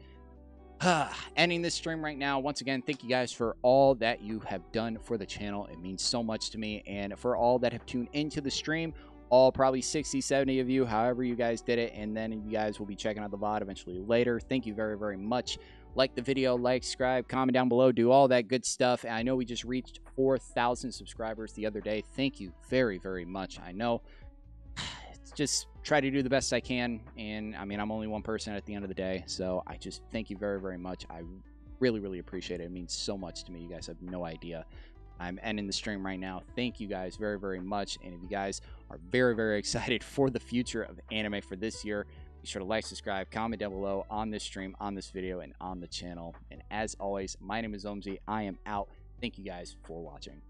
ending this stream right now. Once again, thank you guys for all that you have done for the channel. It means so much to me, and for all that have tuned into the stream, all probably 60, 70 of you, however you guys did it, and then you guys will be checking out the VOD eventually later. Thank you very, very much. Like the video, like, subscribe, comment down below, do all that good stuff. And I know we just reached 4,000 subscribers the other day. Thank you very, very much. I know it's just try to do the best I can. And I mean, I'm only one person at the end of the day. So I just thank you very, very much. I really, really appreciate it. It means so much to me. You guys have no idea. I'm ending the stream right now. Thank you guys very, very much. And if you guys are very, very excited for the future of anime for this year, be sure to like, subscribe, comment down below on this stream, on this video, and on the channel. And as always, my name is OMZY. I am out. Thank you guys for watching.